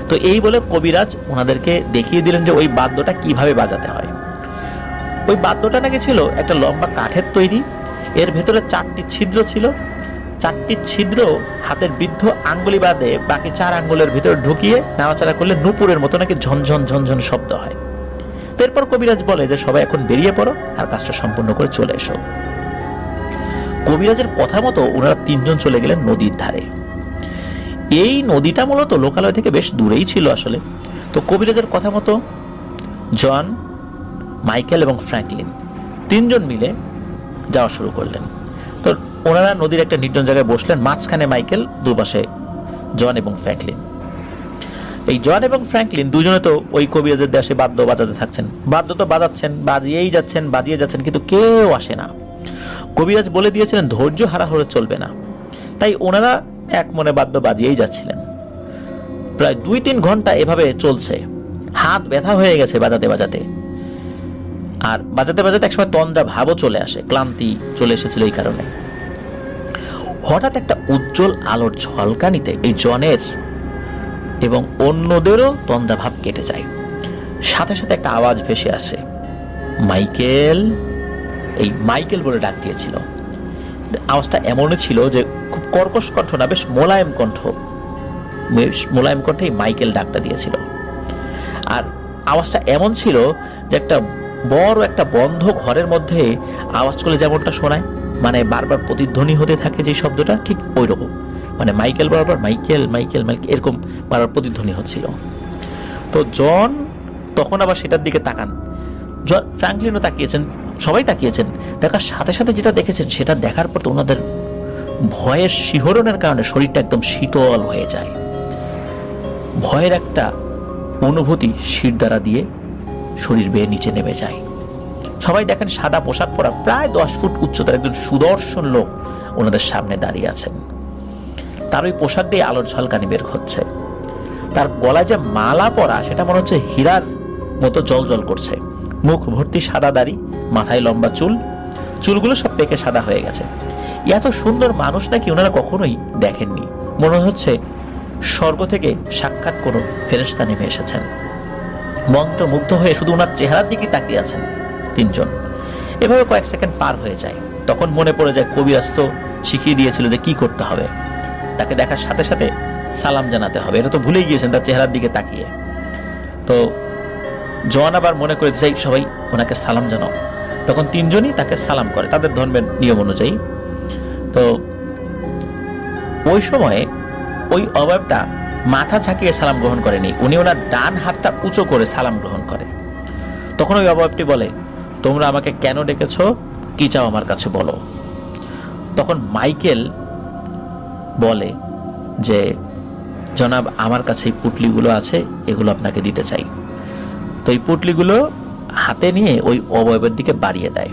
তো এই বলে কবিরাজ ওনাদেরকে দেখিয়ে দিলেন যে ওই বাদ্যটা কিভাবে বাজাতে হয়। ওই বাদ্যটা নাকি ছিল একটা লম্বা কাঠের তৈরি, এর ভেতরে 4টি ছিদ্র ছিল। 4টি ছিদ্র হাতের বৃদ্ধ আঙ্গুলি বাদে বাকি 4 আঙ্গুলের ভিতরে ঢুকিয়ে নাড়াচাড়া করলে নূপুরের মতো নাকি ঝনঝন ঝনঝন শব্দ হয়। তো এরপর কবিরাজ বলে যে সবাই এখন বেরিয়ে পড়ো আর কাজটা সম্পূর্ণ করে চলে এসো। কবিরাজের কথা মতো ওনারা তিনজন চলে গেলেন নদীর ধারে। এই নদীটা মূলত লোকালয় থেকে বেশ দূরেই ছিল আসলে। তো কবিরাজের কথা মতো জন, মাইকেল এবং ফ্র্যাঙ্কলিন তিনজন মিলে যাওয়া শুরু করলেন। তো ওনারা নদীর একটা নির্জন জায়গায় বসলেন, মাঝখানে মাইকেল, দুপাশে জন এবং ফ্র্যাঙ্কলিন। এই জন এবং ফ্র্যাঙ্কলিন দুজনে তো ওই কবিরাজের দেশে বাদ্য বাজাতে থাকছেন। বাদ্য তো বাজাচ্ছেন, বাজিয়ে যাচ্ছেন, কিন্তু কেউ আসে না। কবিরাজ বলে দিয়েছিলেন ধৈর্য হারা হলে চলবে না, তাই ওনারা এক মনে বাদ্য বাজিয়েই যাচ্ছিলেন। প্রায় 2-3 ঘন্টা এভাবে চলছে। হাত ব্যথা হয়ে গেছে বাজাতে বাজাতে, আর বাজাতে বাজাতে একসময় তন্দ্রা ভাবও চলে আসে, ক্লান্তি চলে এসেছিল এই কারণে। হঠাৎ একটা উজ্জ্বল আলোর ঝলকানিতে এই জনের এবং অন্যদেরও তন্দ্রা ভাব কেটে যায়। সাথে সাথে একটা আওয়াজ ভেসে আসে, মাইকেল। এই মাইকেল বলে ডাক দিয়েছিল। আওয়াজটা এমনই ছিল যে খুব কর্কশ কণ্ঠ না, বেশ মোলায়েম কণ্ঠে মাইকেল ডাকটা দিয়েছিল। আর আওয়াজটা এমন ছিল যে একটা বড় একটা বন্ধ ঘরের মধ্যে আওয়াজ করলে যেমনটা শোনায়, মানে বারবার প্রতিধ্বনি হতে থাকে যে শব্দটা, ঠিক ওই রকম, মানে মাইকেল বরাবর মাইকেল মাইকেল মাইকেল এরকম বারবার প্রতিধ্বনি হচ্ছিল। তো জন তখন আবার সেটার দিকে তাকান, জন ফ্র্যাঙ্কলিনও তাকিয়েছেন, সবাই তাকিয়েছেন। দেখার সাথে সাথে যেটা দেখেছেন সেটা দেখার পর তো ওনাদের ভয়ের শিহরণের কারণে শরীরটা একদম শীতল হয়ে যায়। ভয়ের একটা অনুভূতি শিরদাঁড়া দিয়ে শরীর বেয়ে নিচে নেমে যায়। সবাই দেখেন সাদা পোশাক পরা প্রায় 10 ফুট উচ্চতার একজন সুদর্শন লোক ওনাদের সামনে দাঁড়িয়ে আছেন। তার ওই পোশাক দিয়ে আলোর ঝলকানি বের হচ্ছে। তার গলায় যে মালা পরা সেটা মনে হচ্ছে হীরার মতো জল করছে। মুখ ভর্তি সাদা দাড়ি, মাথায় লম্বা চুলগুলো সব পেকে সাদা হয়ে গেছে। এত সুন্দর মানুষ নাকি ওনারা কখনোই দেখেননি। মনে হচ্ছে স্বর্গ থেকে সাক্ষাৎ কোনো ফেরেশতা নেমে এসেছেন। মন্ত্রমুগ্ধ হয়ে শুধু ওনার চেহারার দিকে তাকিয়ে আছেন তিনজন। এভাবে কয়েক সেকেন্ড পার হয়ে যায়। তখন মনে পড়ে যায় কবিরাজ তো শিখিয়ে দিয়েছিল যে কি করতে হবে, তাকে দেখার সাথে সাথে সালাম জানাতে হবে। এটা তো ভুলেই গিয়েছেন তার চেহারার দিকে তাকিয়ে। তো জন আবার মনে করে দিয়েছে সবাই ওনাকে সালাম জানাও। তখন তিনজনই তাকে সালাম করে তাদের ধর্মের নিয়ম অনুযায়ী। তো ওই সময়ে ওই অবয়বটা মাথা ঝাঁকিয়ে সালাম গ্রহণ করেনি, উনি ওনার ডান হাতটা উঁচু করে সালাম গ্রহণ করে। তখন ওই অবয়বটি বলে, তোমরা আমাকে কেন ডেকেছ, কি চাও আমার কাছে বলো। তখন মাইকেল বলে যে জনাব, আমার কাছে এই পুটলিগুলো আছে, এগুলো আপনাকে দিতে চাই। তো এই পুটলিগুলো হাতে নিয়ে ওই অবয়বের দিকে বাড়িয়ে দেয়।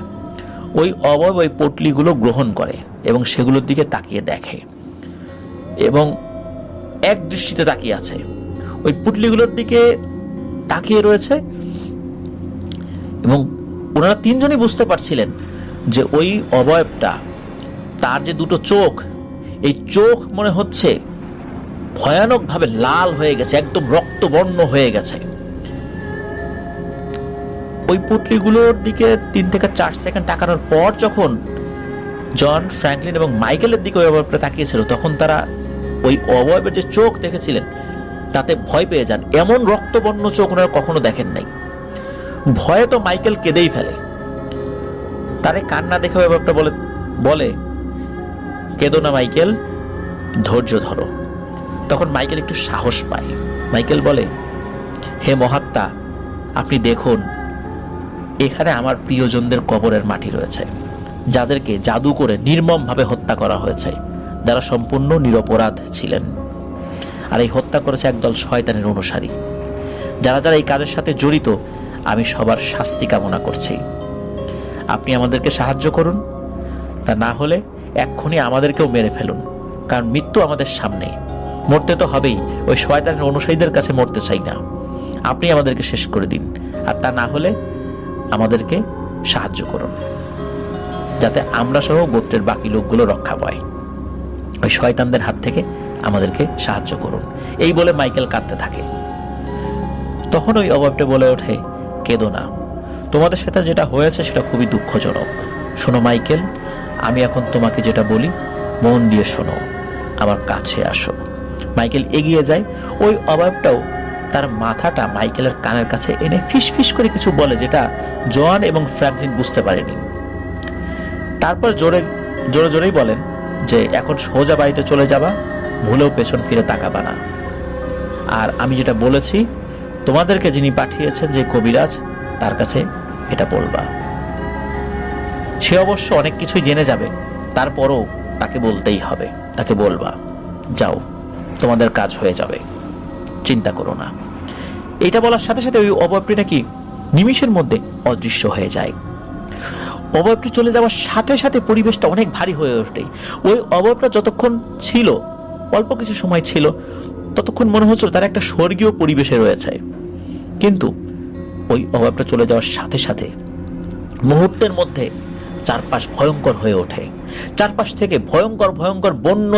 ওই অবয়ব ওই পুটলিগুলো গ্রহণ করে এবং সেগুলোর দিকে তাকিয়ে দেখে এবং এক দৃষ্টিতে তাকিয়ে আছে, ওই পুটলিগুলোর দিকে তাকিয়ে রয়েছে। এবং ওনারা তিনজনই বুঝতে পারছিলেন যে ওই অবয়বটা, তার যে দুটো চোখ, এই চোখ মনে হচ্ছে ভয়ানকভাবে লাল হয়ে গেছে, একদম রক্তবর্ণ হয়ে গেছে। ওই পুটলিগুলোর দিকে 3 থেকে 4 সেকেন্ড তাকানোর পর যখন জন, ফ্র্যাঙ্কলিন এবং মাইকেলের দিকে ওই অবয়বটা তাকিয়েছিল, তখন তারা ওই অবয়বের যে চোখ দেখেছিলেন তাতে ভয় পেয়ে যান। এমন রক্তবর্ণ চোখ ওনারা কখনো দেখেন নাই। ভয়ে তো মাইকেল কেঁদেই ফেলে। তারে কান্না দেখে ওই অবয়বটা বলে কেঁদো না মাইকেল, ধৈর্য ধরো। তখন মাইকেল একটু সাহস পায়। মাইকেল বলে, হে মহাত্মা, আপনি দেখুন এখানে আমার প্রিয়জনদের কবরের মাটি রয়েছে, যাদেরকে জাদু করে নির্মমভাবে হত্যা করা হয়েছে, যারা সম্পূর্ণ নিরপরাধ ছিলেন। আর এই হত্যা করেছে একদল শয়তানের অনুসারী। যারা যারা এই কাজের সাথে জড়িত, আমি সবার শাস্তি কামনা করছি। আপনি আমাদেরকে সাহায্য করুন, তা না হলে এক্ষুনি আমাদেরকেও মেরে ফেলুন, কারণ মৃত্যু আমাদের সামনে, মরতে তো হবেই। ওই শয়তানের অনুসারীদের কাছে মরতে চাই না। আপনি আমাদেরকে শেষ করে দিন, আর তা না হলে আমাদেরকে সাহায্য করুন, যাতে আমরা সহ গোত্রের বাকি লোকগুলো রক্ষা পায়। ওই শয়তানদের হাত থেকে আমাদেরকে সাহায্য করুন। এই বলে মাইকেল কাঁদতে থাকে। তখন ওই অবয়বটা বলে ওঠে, কেঁদো না, তোমাদের সাথে যেটা হয়েছে সেটা খুবই দুঃখজনক। শোনো মাইকেল, আমি এখন তোমাকে যেটা বলি মন দিয়ে শোনো, আমার কাছে আসো। মাইকেল এগিয়ে যায়। ওই অবয়বটাও তার মাথাটা মাইকেলের কানের কাছে এনে ফিস করে কিছু বলে, যেটা জন এবং ফ্র্যাঙ্কলিন বুঝতে পারেনি। তারপর জোরেই বলেন যে এখন সোজা বাড়িতে চলে যাবা, ভুলেও পেছন ফিরে তাকাবা না। আর আমি যেটা বলেছি, তোমাদেরকে যিনি পাঠিয়েছেন যে কবিরাজ, তার কাছে এটা বলবা। সে অবশ্য অনেক কিছুই জেনে যাবে, তারপরও তাকে বলতেই হবে, তাকে বলবা। যাও, তোমাদের কাজ হয়ে যাবে, চিন্তা করো না। এটা বলার সাথে সাথে ওই অবয়বটি নাকি নিমিষের মধ্যে অদৃশ্য হয়ে যায়। অবয়বটি চলে যাওয়ার সাথে সাথে পরিবেশটা অনেক ভারী হয়ে ওঠে। ওই অবয়বটা যতক্ষণ ছিল, অল্প কিছু সময় ছিল, ততক্ষণ মনে হচ্ছিল তার একটা স্বর্গীয় পরিবেশে রয়েছে। কিন্তু ওই অবয়বটা চলে যাওয়ার সাথে সাথে মুহূর্তের মধ্যে চারপাশ ভয়ঙ্কর হয়ে ওঠে। চারপাশ থেকে ভয়ঙ্কর বন্য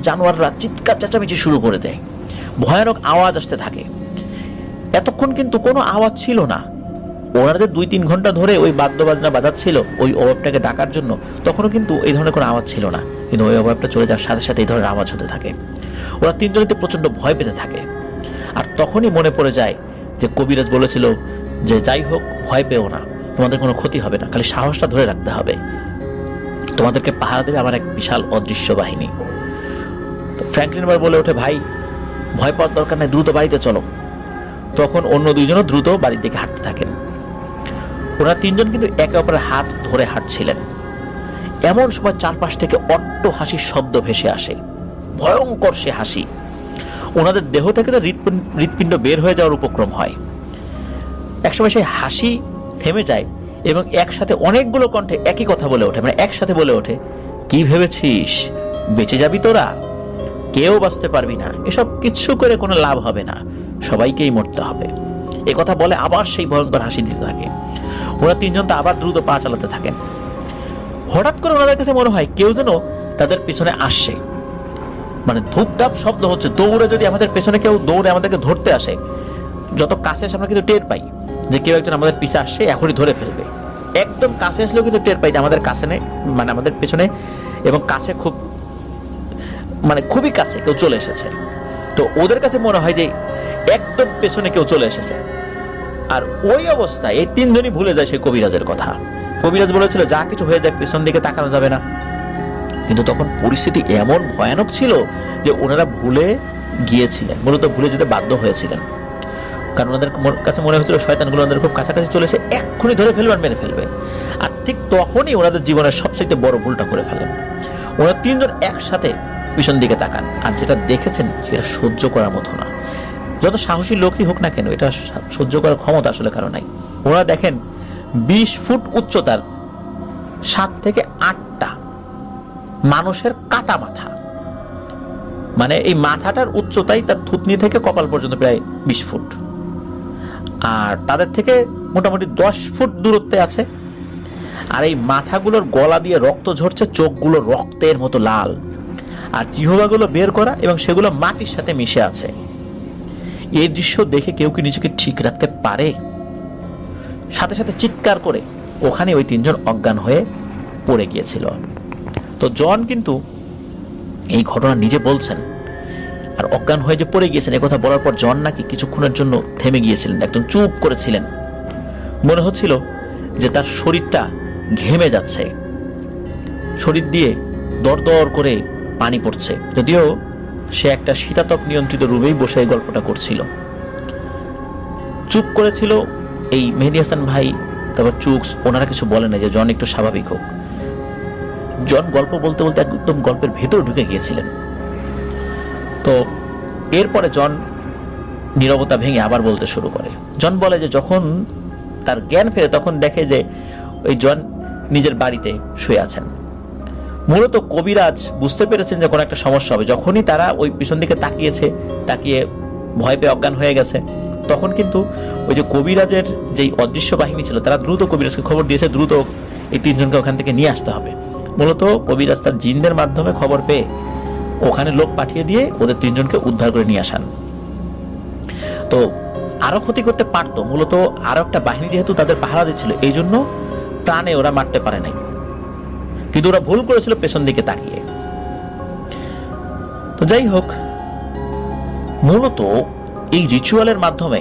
জানোয়াররা চিৎকার চেঁচামেচি শুরু করে দেয়। ভয়ানক আওয়াজ আসতে থাকে। এতক্ষণ কিন্তু কোনো আওয়াজ ছিল না। ওনারা যে 2-3 ঘন্টা ধরে ওই বাদ্যবাজনা বাজাচ্ছিল ওই অবয়বটাকে ডাকার জন্য, তখনও কিন্তু এই ধরনের কোনো আওয়াজ ছিল না। কিন্তু ওই অবয়বটা চলে যাওয়ার সাথে সাথে এই ধরনের আওয়াজ হতে থাকে। ওরা তিনজনেতে প্রচন্ড ভয় পেতে থাকে। আর তখনই মনে পড়ে যায় যে কবিরাজ বলেছিল যে যাই হোক, ভয় পেও না, তোমাদের কোনো ক্ষতি হবে না, খালি সাহসটা ধরে রাখতে হবে। তোমাদেরকে পাহারা দেবে আমার এক বিশাল অদৃশ্য বাহিনী। ফ্র্যাঙ্কলিন এবার বলে ওঠে, ভাই ভয় পাওয়ার দরকার নাই, দ্রুত বাড়িতে চলো। তখন অন্য দুইজনও দ্রুত বাড়ির দিকে হাঁটতে থাকেন। ওনারা তিনজন কিন্তু একে অপরের হাত ধরে হাঁটছিলেন। এমন সময় চারপাশ থেকে অট্ট হাসির শব্দ ভেসে আসে। ভয়ঙ্কর সে হাসি। ওনাদের দেহ থেকে তো হৃৎপিণ্ড বের হয়ে যাওয়ার উপক্রম হয়। একসময় সেই হাসি থেমে যায় এবং একসাথে অনেকগুলো কণ্ঠে একই কথা বলে ওঠে, মানে একসাথে বলে ওঠে, কি ভেবেছিস বেঁচে যাবি তোরা? কেউ বাঁচতে পারবি না, এসব কিচ্ছু করে কোনো লাভ হবে না, সবাইকেই মরতে হবে। এ কথা বলে আবার সেই ভয়ঙ্কর হাসি দিতে থাকে। ওরা তিনজন তো আবার দ্রুত পা চালাতে থাকেন। হঠাৎ করে ওনাদের কাছে মনে হয় কেউ যেন তাদের পিছনে আসছে, মানে ধূপধাপ শব্দ হচ্ছে। দৌড়ে যদি আমাদের পেছনে কেউ দৌড়ে আমাদেরকে ধরতে আসে, যত কাছে আসে আমরা কিন্তু টের পাই যে কেউ একজন আমাদের পিছে আসছে, এখনই ধরে ফেলবে। একদম কাছে আসলেও কিন্তু টের পাই যে আমাদের কাছে নেই, মানে আমাদের পেছনে এবং কাছে খুব, মানে খুবই কাছে কেউ চলে এসেছে। তো ওদের কাছে মনে হয় যে একদম পেছনে কেউ চলে এসেছে। আর ওই অবস্থায় এই তিনজনই ভুলে যায় সেই কবিরাজের কথা। কবিরাজ বলেছিল যা কিছু হয়ে যাক পেছন দিকে তাকানো যাবে না, কিন্তু তখন পরিস্থিতি এমন ভয়ানক ছিল যে ওনারা ভুলে গিয়েছিলেন, মূলত ভুলে যেতে বাধ্য হয়েছিলেন। কারণ ওনাদের কাছে মনে হয়েছিল শয়তানগুলো ওনাদের খুব কাছাকাছি চলে এসে এক্ষুনি ধরে ফেলবে আর মেরে ফেলবে। আর ঠিক তখনই ওনাদের জীবনের সবচেয়ে বড় ভুলটা করে ফেলেন। ওনারা তিনজন একসাথে পিছন দিকে তাকান, আর যেটা দেখেছেন সেটা সহ্য করার মতো না। যত সাহসী লোকই হোক না কেন, এটা সহ্য করার ক্ষমতা আসলে কারো নাই। ওনারা দেখেন 20 ফুট উচ্চতার 7 থেকে 8টা মানুষের কাটা মাথা, মানে এই মাথাটার উচ্চতাই তার থুতনি থেকে কপাল পর্যন্ত প্রায় 20 ফুট, আর তাদের থেকে মোটামুটি 10 ফুট দূরত্বে আছে। আর এই মাথাগুলোর গলা দিয়ে রক্ত ঝরছে, চোখগুলো রক্তের মতো লাল, আর জিহ্বাগুলো বের করা এবং সেগুলো মাটির সাথে মিশে আছে। এই দৃশ্য দেখে কেউ কি নিজেকে ঠিক রাখতে পারে? সাথে সাথে চিৎকার করে ওখানে ওই তিনজন অজ্ঞান হয়ে পড়ে গিয়েছিল। তো জন কিন্তু এই ঘটনা নিজে বলছেন, আর অজ্ঞান হয়ে যে পড়ে গিয়েছেন একথা বলার পর জন নাকি কিছুক্ষণের জন্য থেমে গিয়েছিলেন, একদম চুপ করেছিলেন। মনে হচ্ছিল যে তার শরীরটা ঘেমে যাচ্ছে, শরীর দিয়ে দরদর করে পানি পড়ছে, যদিও সে একটা শীতাতপ নিয়ন্ত্রিত রুমেই বসে এই গল্পটা করছিল। চুপ করেছিল এই মেহেদী হাসান ভাই, তারপর চুকস, ওনারা কিছু বলে না যে জন একটু স্বাভাবিক হোক। জন গল্প বলতে বলতে একদম গল্পের ভেতর ঢুকে গিয়েছিলেন। তো এরপরে জন নীরবতা ভেঙে আবার বলতে শুরু করে। জন বলে যে যখন তার জ্ঞান ফেরে তখন দেখে যে ওই জন নিজের বাড়িতে শুয়ে আছেন। মূলত কবিরাজ বুঝতে পেরেছেন যে কোনো একটা সমস্যা হবে। যখনই তারা ওই পিছন দিকে তাকিয়ে ভয় পেয়ে অজ্ঞান হয়ে গেছে, তখন কিন্তু ওই যে কবিরাজের যেই অদৃশ্য বাহিনী ছিল তারা দ্রুত কবিরাজকে খবর দিয়েছে দ্রুত এই তিনজনকে ওখান থেকে নিয়ে আসতে হবে। মূলত কবিরাজ তার জিনদের মাধ্যমে খবর পেয়ে ওখানে লোক পাঠিয়ে দিয়ে ওদের তিনজনকে উদ্ধার করে নিয়ে আসান। তো আরো ক্ষতি করতে পারতো, মূলত আরো একটা বাহিনী যেহেতু তাদের পাহারা দিচ্ছিল, এই জন্য প্রাণে ওরা মারতে পারে নাই, কিন্তু ওরা ভুল করেছিল পেছন দিকে তাকিয়ে। তো যাই হোক, মূলত এই রিচুয়ালের মাধ্যমে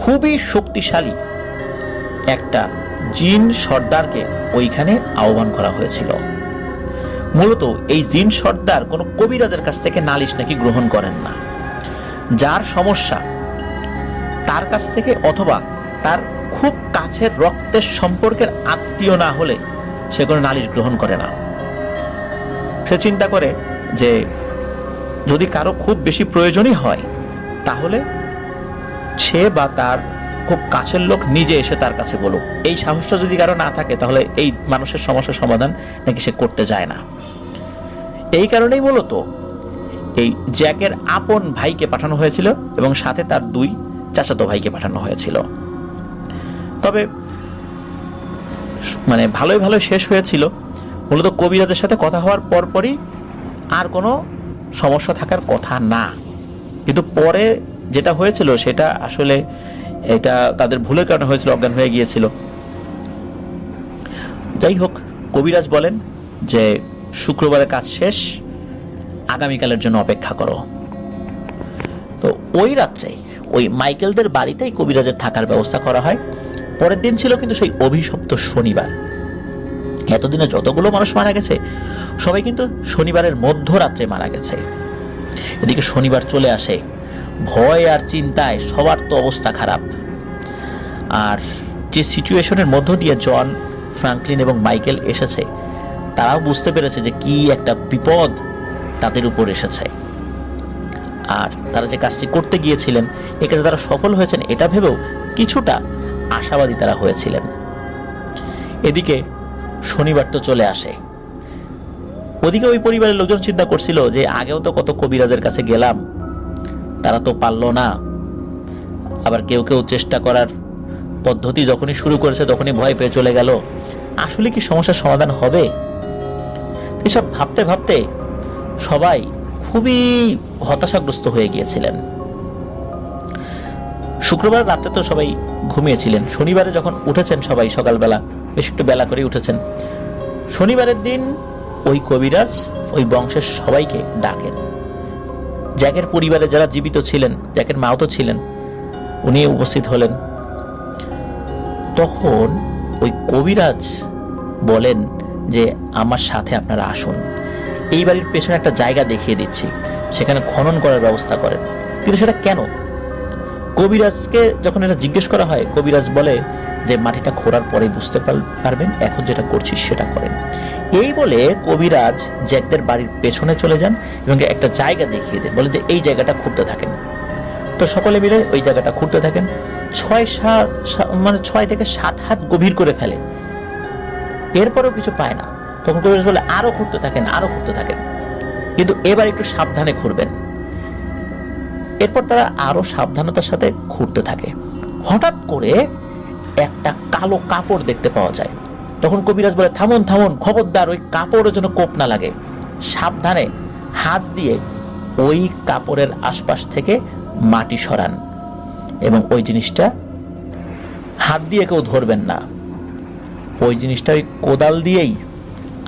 খুবই শক্তিশালী একটা জিন সর্দারকে ওইখানে আহ্বান করা হয়েছিল। মূলত এই জিন সর্দার কোনো কবিরাজের কাছ থেকে নালিশ নাকি গ্রহণ করেন না। যার সমস্যা তার কাছ থেকে, অথবা তার খুব কাছের রক্তের সম্পর্কের আত্মীয় না হলে সে কোনো নালিশ গ্রহণ করে না। সে চিন্তা করে যে যদি কারো খুব বেশি প্রয়োজনই হয় তাহলে সে বা তার খুব কাছের লোক নিজে এসে তার কাছে বলুক। এই সাহসটা যদি কারো না থাকে তাহলে এই মানুষের সমস্যার সমাধান নাকি সে করতে যায় না। এই কারণেই মূলত এই জ্যাকের আপন ভাইকে পাঠানো হয়েছিল এবং সাথে তার 2 চাচাতো ভাইকে পাঠানো হয়েছিল। তবে মানে ভালোই ভালো শেষ হয়েছিল। মূলত কবিরাজের সাথে কথা হওয়ার পরপরই আর কোনো সমস্যা থাকার কথা না, কিন্তু পরে যেটা হয়েছিল সেটা আসলে এটা তাদের ভুলের কারণে হয়েছিল, অজ্ঞান হয়ে গিয়েছিল। যাই হোক, কবিরাজ বলেন যে শুক্রবারের কাজ শেষ, আগামীকালের জন্য অপেক্ষা করো। তো ওই রাত্রে ওই মাইকেলদের বাড়িতেই কবিরাজের থাকার ব্যবস্থা করা হয়। পরের দিন ছিল কিন্তু সেই অভিশপ্ত শনিবার। এতদিনে যতগুলো মানুষ মারা গেছে সবাই কিন্তু শনিবারের মধ্যরাত্রে মারা গেছে। এদিকে শনিবার চলে আসে, ভয় আর চিন্তায় সবার তো অবস্থা খারাপ। আর যে সিচুয়েশনের মধ্য দিয়ে জন, ফ্রাঙ্কলিন এবং মাইকেল এসেছে, তারাও বুঝতে পেরেছে যে কি একটা বিপদ তাদের উপর এসেছে। আর তারা যে কাজটি করতে গিয়েছিলেন এ কাজে তারা সফল হয়েছেন এটা ভেবেও কিছুটা আশাবাদী তারা হয়েছিলেন। এদিকে শনিবার তো চলে আসে। ওদিকে ওই পরিবারের লোকজন চিন্তা করছিল যে আগেও তো কত কবিরাজের কাছে গেলাম, তারা তো পারলো না। আবার কেউ কেউ চেষ্টা করার পদ্ধতি যখনই শুরু করেছে তখনই ভয় পেয়ে চলে গেল। আসলে কি সমস্যার সমাধান হবে? এসব ভাবতে ভাবতে সবাই খুবই হতাশাগ্রস্ত হয়ে গিয়েছিলেন। শুক্রবার রাতে তো সবাই ঘুমিয়েছিলেন। শনিবারে যখন উঠেছেন সবাই সকালবেলা, বেশ একটু বেলা করে উঠেছেন। শনিবারের দিন ওই কবিরাজ ওই বংশের সবাইকে ডাকেন। জ্যাকের পরিবারে যারা জীবিত ছিলেন, জ্যাকের মাও তো ছিলেন, উনি উপস্থিত হলেন। তখন ওই কবিরাজ বলেন যে আমার সাথে আপনারা আসুন, এই বাড়ির পেছনে একটা জায়গা দেখিয়ে দিচ্ছি, সেখানে খনন করার ব্যবস্থা করেন। কিন্তু সেটা কেন? কবিরাজকে যখন এটা জিজ্ঞেস করা হয়, কবিরাজ বলে যে মাটিটা খোঁড়ার পরে বুঝতে পারবেন, এখন যেটা করছি সেটা করেন। এই বলে কবিরাজ জ্যাকদের বাড়ির পেছনে চলে যান এবং একটা জায়গা দেখিয়ে দেন, বলে যে এই জায়গাটা খুঁড়তে থাকেন। তো সকলে মিলে ওই জায়গাটা খুঁড়তে থাকেন। 6 থেকে 7 হাত গভীর করে ফেলে, এরপরেও কিছু পায় না। তখন কবিরাজ বলে আরো খুঁড়তে থাকেন, আরো খুঁড়তে থাকেন, কিন্তু এবার একটু সাবধানে খুঁড়বেন। এরপর তারা আরো সাবধানতার সাথে খুঁড়তে থাকে। হঠাৎ করে একটা কালো কাপড় দেখতে পাওয়া যায়। তখন কবিরাজ বলে থামুন থামুন, খবরদার ওই কাপড়ের জন্য কোপ না লাগে, সাবধানে হাত দিয়ে ওই কাপড়ের আশপাশ থেকে মাটি সরান এবং ওই জিনিসটা হাত দিয়ে কেউ ধরবেন না। ওই জিনিসটা ওই কোদাল দিয়েই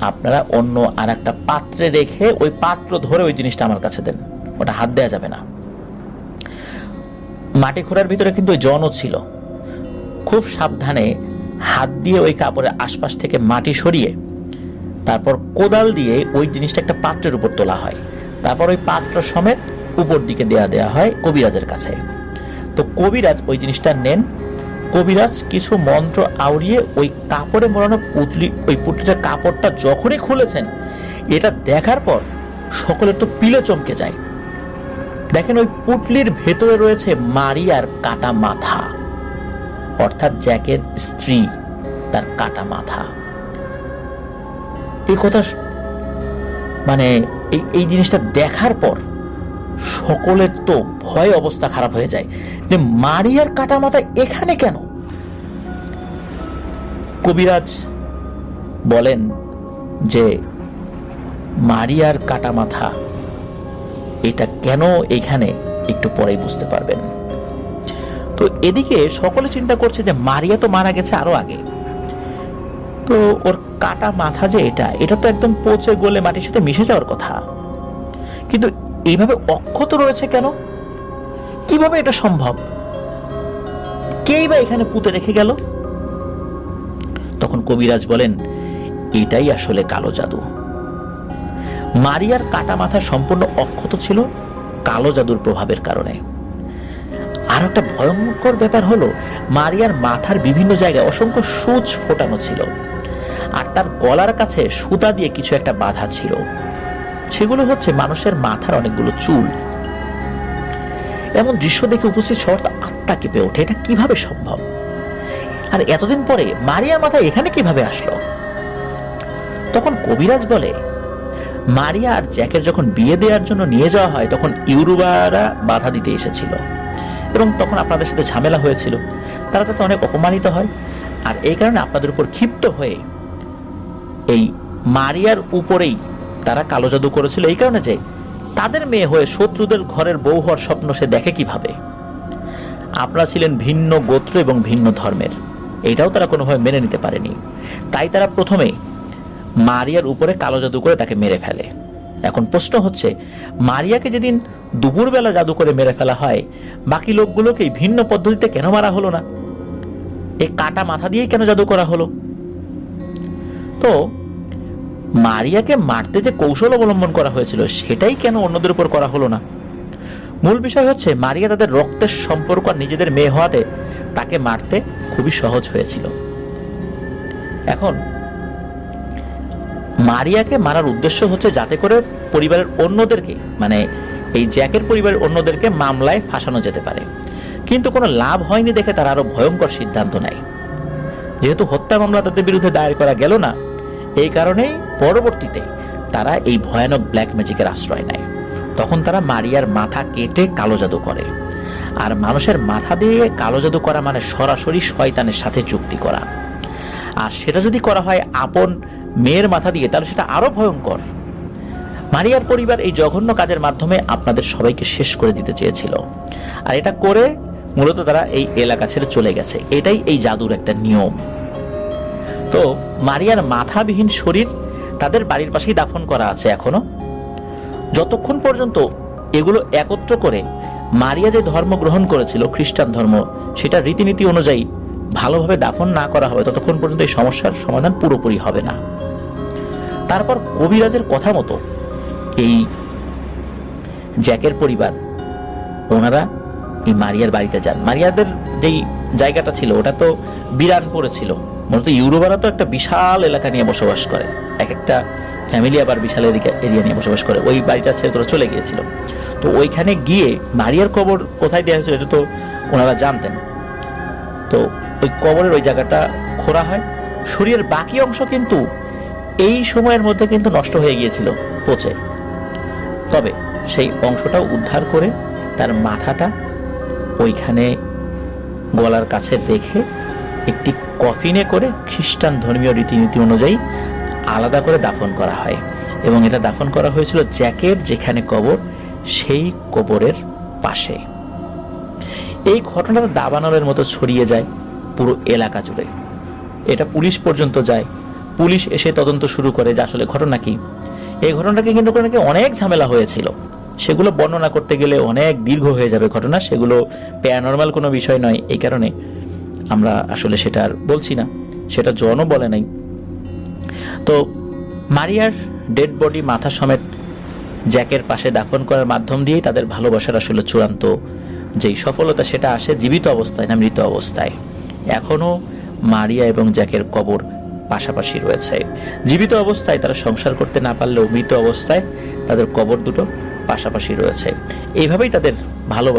আপনারা অন্য আর একটা পাত্রে রেখে ওই পাত্র ধরে ওই জিনিসটা আমার কাছে দেন, ওটা হাত দেওয়া যাবে না। মাটি খোঁড়ার ভিতরে কিন্তু ওই জনও ছিল। খুব সাবধানে হাত দিয়ে ওই কাপড়ের আশপাশ থেকে মাটি সরিয়ে তারপর কোদাল দিয়ে ওই জিনিসটা একটা পাত্রের উপর তোলা হয়। তারপর ওই পাত্র সমেত উপর দিকে দেয়া হয় কবিরাজের কাছে। তো কবিরাজ ওই জিনিসটা নেন। কবিরাজ কিছু মন্ত্র আওড়িয়ে ওই কাপড়ে মোড়ানো পুঁটলি, ওই পুঁটলিটার কাপড়টা যখনই খুলেছেন, এটা দেখার পর সকলে তো পিলে চমকে যায়। দেখেন ওই পুঁটলির ভেতরে রয়েছে মারিয়ার কাটা মাথা, অর্থাৎ জ্যাকের স্ত্রী, তার কাটা মাথা। এই কথা মানে এই জিনিসটা দেখার পর সকলের তো ভয় অবস্থা খারাপ হয়ে যায় যে মারিয়ার কাটা মাথা এখানে কেন? কবিরাজ বলেন যে মারিয়ার কাটা মাথা এটা কেন এখানে একটু পরেই বুঝতে পারবেন। তো এদিকে সকলে চিন্তা করছে যে মারিয়া তো মারা গেছে আরো আগে, তো ওর কাটা মাথা যে এটা তো একদম পচে গলে মাটির সাথে মিশে যাওয়ার কথা, কিন্তু এইভাবে অক্ষত রয়েছে কেন? কিভাবে এটা সম্ভব? কেই বা এখানে পুঁতে রেখে গেল? তখন কবিরাজ বলেন এটাই আসলে কালো জাদু। মারিয়ার কাটা মাথা সম্পূর্ণ অক্ষত ছিল কালো জাদুর প্রভাবের কারণে। আর একটা ভয়ঙ্কর ব্যাপার হলো মারিয়ার মাথার বিভিন্ন জায়গায় অসংখ্য সূচ ফোটানো ছিল, আর তার গলার কাছে সুতা দিয়ে কিছু একটা বাঁধা ছিল। সেগুলো হচ্ছে মানুষের মাথার অনেকগুলো চুল। এমন দৃশ্য দেখে উপস্থিত সবার তো আত্মা কেঁপে ওঠে, এটা কিভাবে সম্ভব? আর এতদিন পরে মারিয়ার মাথা এখানে কিভাবে আসলো? তখন কবিরাজ বলে মারিয়া আর জ্যাকের যখন বিয়ে দেওয়ার জন্য নিয়ে যাওয়া হয় তখন ইউরোবারা বাধা দিতে এসেছিল এবং তখন আপনাদের সাথে ঝামেলা হয়েছিল। তারা তাতে অনেক অপমানিত হয়, আর এই কারণে আপনাদের উপর ক্ষিপ্ত হয়ে এই মারিয়ার উপরেই তারা কালো জাদু করেছিল। এই কারণে যে তাদের মেয়ে হয়ে শত্রুদের ঘরের বউ হওয়ার স্বপ্ন সে দেখে কিভাবে? আপনারা ছিলেন ভিন্ন গোত্র এবং ভিন্ন ধর্মের, এটাও তারা কোনোভাবে মেনে নিতে পারেনি। তাই তারা প্রথমে মারিয়ার উপরে কালো জাদু করে তাকে মেরে ফেলে। এখন প্রশ্ন হচ্ছে মারিয়াকে যেদিন দুপুরবেলা জাদু করে মেরে ফেলা হয়, বাকি লোকগুলোকে ভিন্ন পদ্ধতিতে কেন মারা হলো না? এই কাটা মাথা দিয়েই কেন জাদু করা হলো? তো মারিয়াকে মারতে যে কৌশল অবলম্বন করা হয়েছিল সেটাই কেন অন্যদের উপর করা হলো না? মূল বিষয় হচ্ছে মারিয়া তাদের রক্তের সম্পর্ক আর নিজেদের মেয়ে হওয়াতে তাকে মারতে খুবই সহজ হয়েছিল। এখন মারিয়াকে মারার উদ্দেশ্য হচ্ছে যাতে করে পরিবারের অন্যদেরকে, মানে এই জ্যাকের পরিবারের অন্যদেরকে মামলায় ফাঁসানো যেতে পারে, কিন্তু কোনো লাভ হয়নি দেখে তারা আরো ভয়ঙ্কর সিদ্ধান্ত নেয়। যেহেতু হত্যা মামলা তাদের বিরুদ্ধে দায়ের করা গেল না, এই কারণেই পরবর্তীতে তারা এই ভয়ানক ব্ল্যাক ম্যাজিকের আশ্রয় নেয়। তখন তারা মারিয়ার মাথা কেটে কালো জাদু করে। আর মানুষের মাথা দিয়ে কালো জাদু করা মানে সরাসরি শয়তানের সাথে চুক্তি করা। আর সেটা যদি করা হয় আপন মেয়ের মাথা দিয়ে, তাহলে সেটা আরো ভয়ঙ্কর। মারিয়ার পরিবার এই জঘন্য কাজের মাধ্যমে আপনাদের সবাইকে শেষ করে দিতে চেয়েছিল, আর এটা করে মূলত তারা এই এলাকা ছেড়ে চলে গেছে। এটাই এই জাদুর একটা নিয়ম। তো মারিয়ার মাথাবিহীন শরীর তাদের বাড়ির পাশেই দাফন করা আছে এখনো। যতক্ষণ পর্যন্ত এগুলো একত্র করে মারিয়া যে ধর্ম গ্রহণ করেছিল, খ্রিস্টান ধর্ম, সেটা রীতিনীতি অনুযায়ী ভালোভাবে দাফন না করা হবে, ততক্ষণ পর্যন্ত এই সমস্যার সমাধান পুরোপুরি হবে না। তারপর কবিরাজের কথা মতো এই জ্যাকের পরিবার ওনারা এই মারিয়ার বাড়িতে যান। মারিয়াদের যেই জায়গাটা ছিল ওটা তো বিরান পড়েছিল। মূলত ইউরোবারা তো একটা বিশাল এলাকা নিয়ে বসবাস করে, এক একটা ফ্যামিলি আবার বিশাল এরিয়া নিয়ে বসবাস করে। ওই বাড়িটা ছেড়ে তোরা চলে গিয়েছিল। তো ওইখানে গিয়ে মারিয়ার কবর কোথায় দেওয়া হয়েছিল এটা তো ওনারা জানতেন। তো ওই কবরের ওই জায়গাটা খোঁড়া হয়। শরীরের বাকি অংশ কিন্তু এই সময়ের মধ্যে কিন্তু নষ্ট হয়ে গিয়েছিল পচে। তবে সেই অংশটাও উদ্ধার করে তার মাথাটা ওইখানে গলার কাছে রেখে একটি কফিনে করে খ্রিস্টান ধর্মীয় রীতিনীতি অনুযায়ী আলাদা করে দাফন করা হয়। এবং এটা দাফন করা হয়েছিল জ্যাকের যেখানে কবর, সেই কবরের পাশে। এই ঘটনাটা দাবানলের মতো ছড়িয়ে যায় পুরো এলাকা জুড়ে। এটা পুলিশ পর্যন্ত যায়। পুলিশ এসে তদন্ত শুরু করে যে আসলে ঘটনা কি। এই ঘটনাকে কেন্দ্র করে নাকি অনেক ঝামেলা হয়েছিল। সেগুলো বর্ণনা করতে গেলে অনেক দীর্ঘ হয়ে যাবে ঘটনা। সেগুলো প্যারানরমাল কোনো বিষয় নয়, এই কারণে আমরা আসলে সেটা আর বলছি না, সেটা জনও বলে নাই। তো মারিয়ার ডেড বডি মাথা সমেত জ্যাকের পাশে দাফন করার মাধ্যম দিয়েই তাদের ভালোবাসার আসলে চূড়ান্ত যেই সফলতা সেটা আসে জীবিত অবস্থায় না মৃত অবস্থায়। এখনো মারিয়া এবং জ্যাকের কবর পাশাপাশি রয়েছে। জীবিত অবস্থায় তারা সংসার করতে না পারলেও মৃত অবস্থায় তাদের কবর দুটো পাশাপাশি রয়েছে। এইভাবেই তাদের ভালোবাসা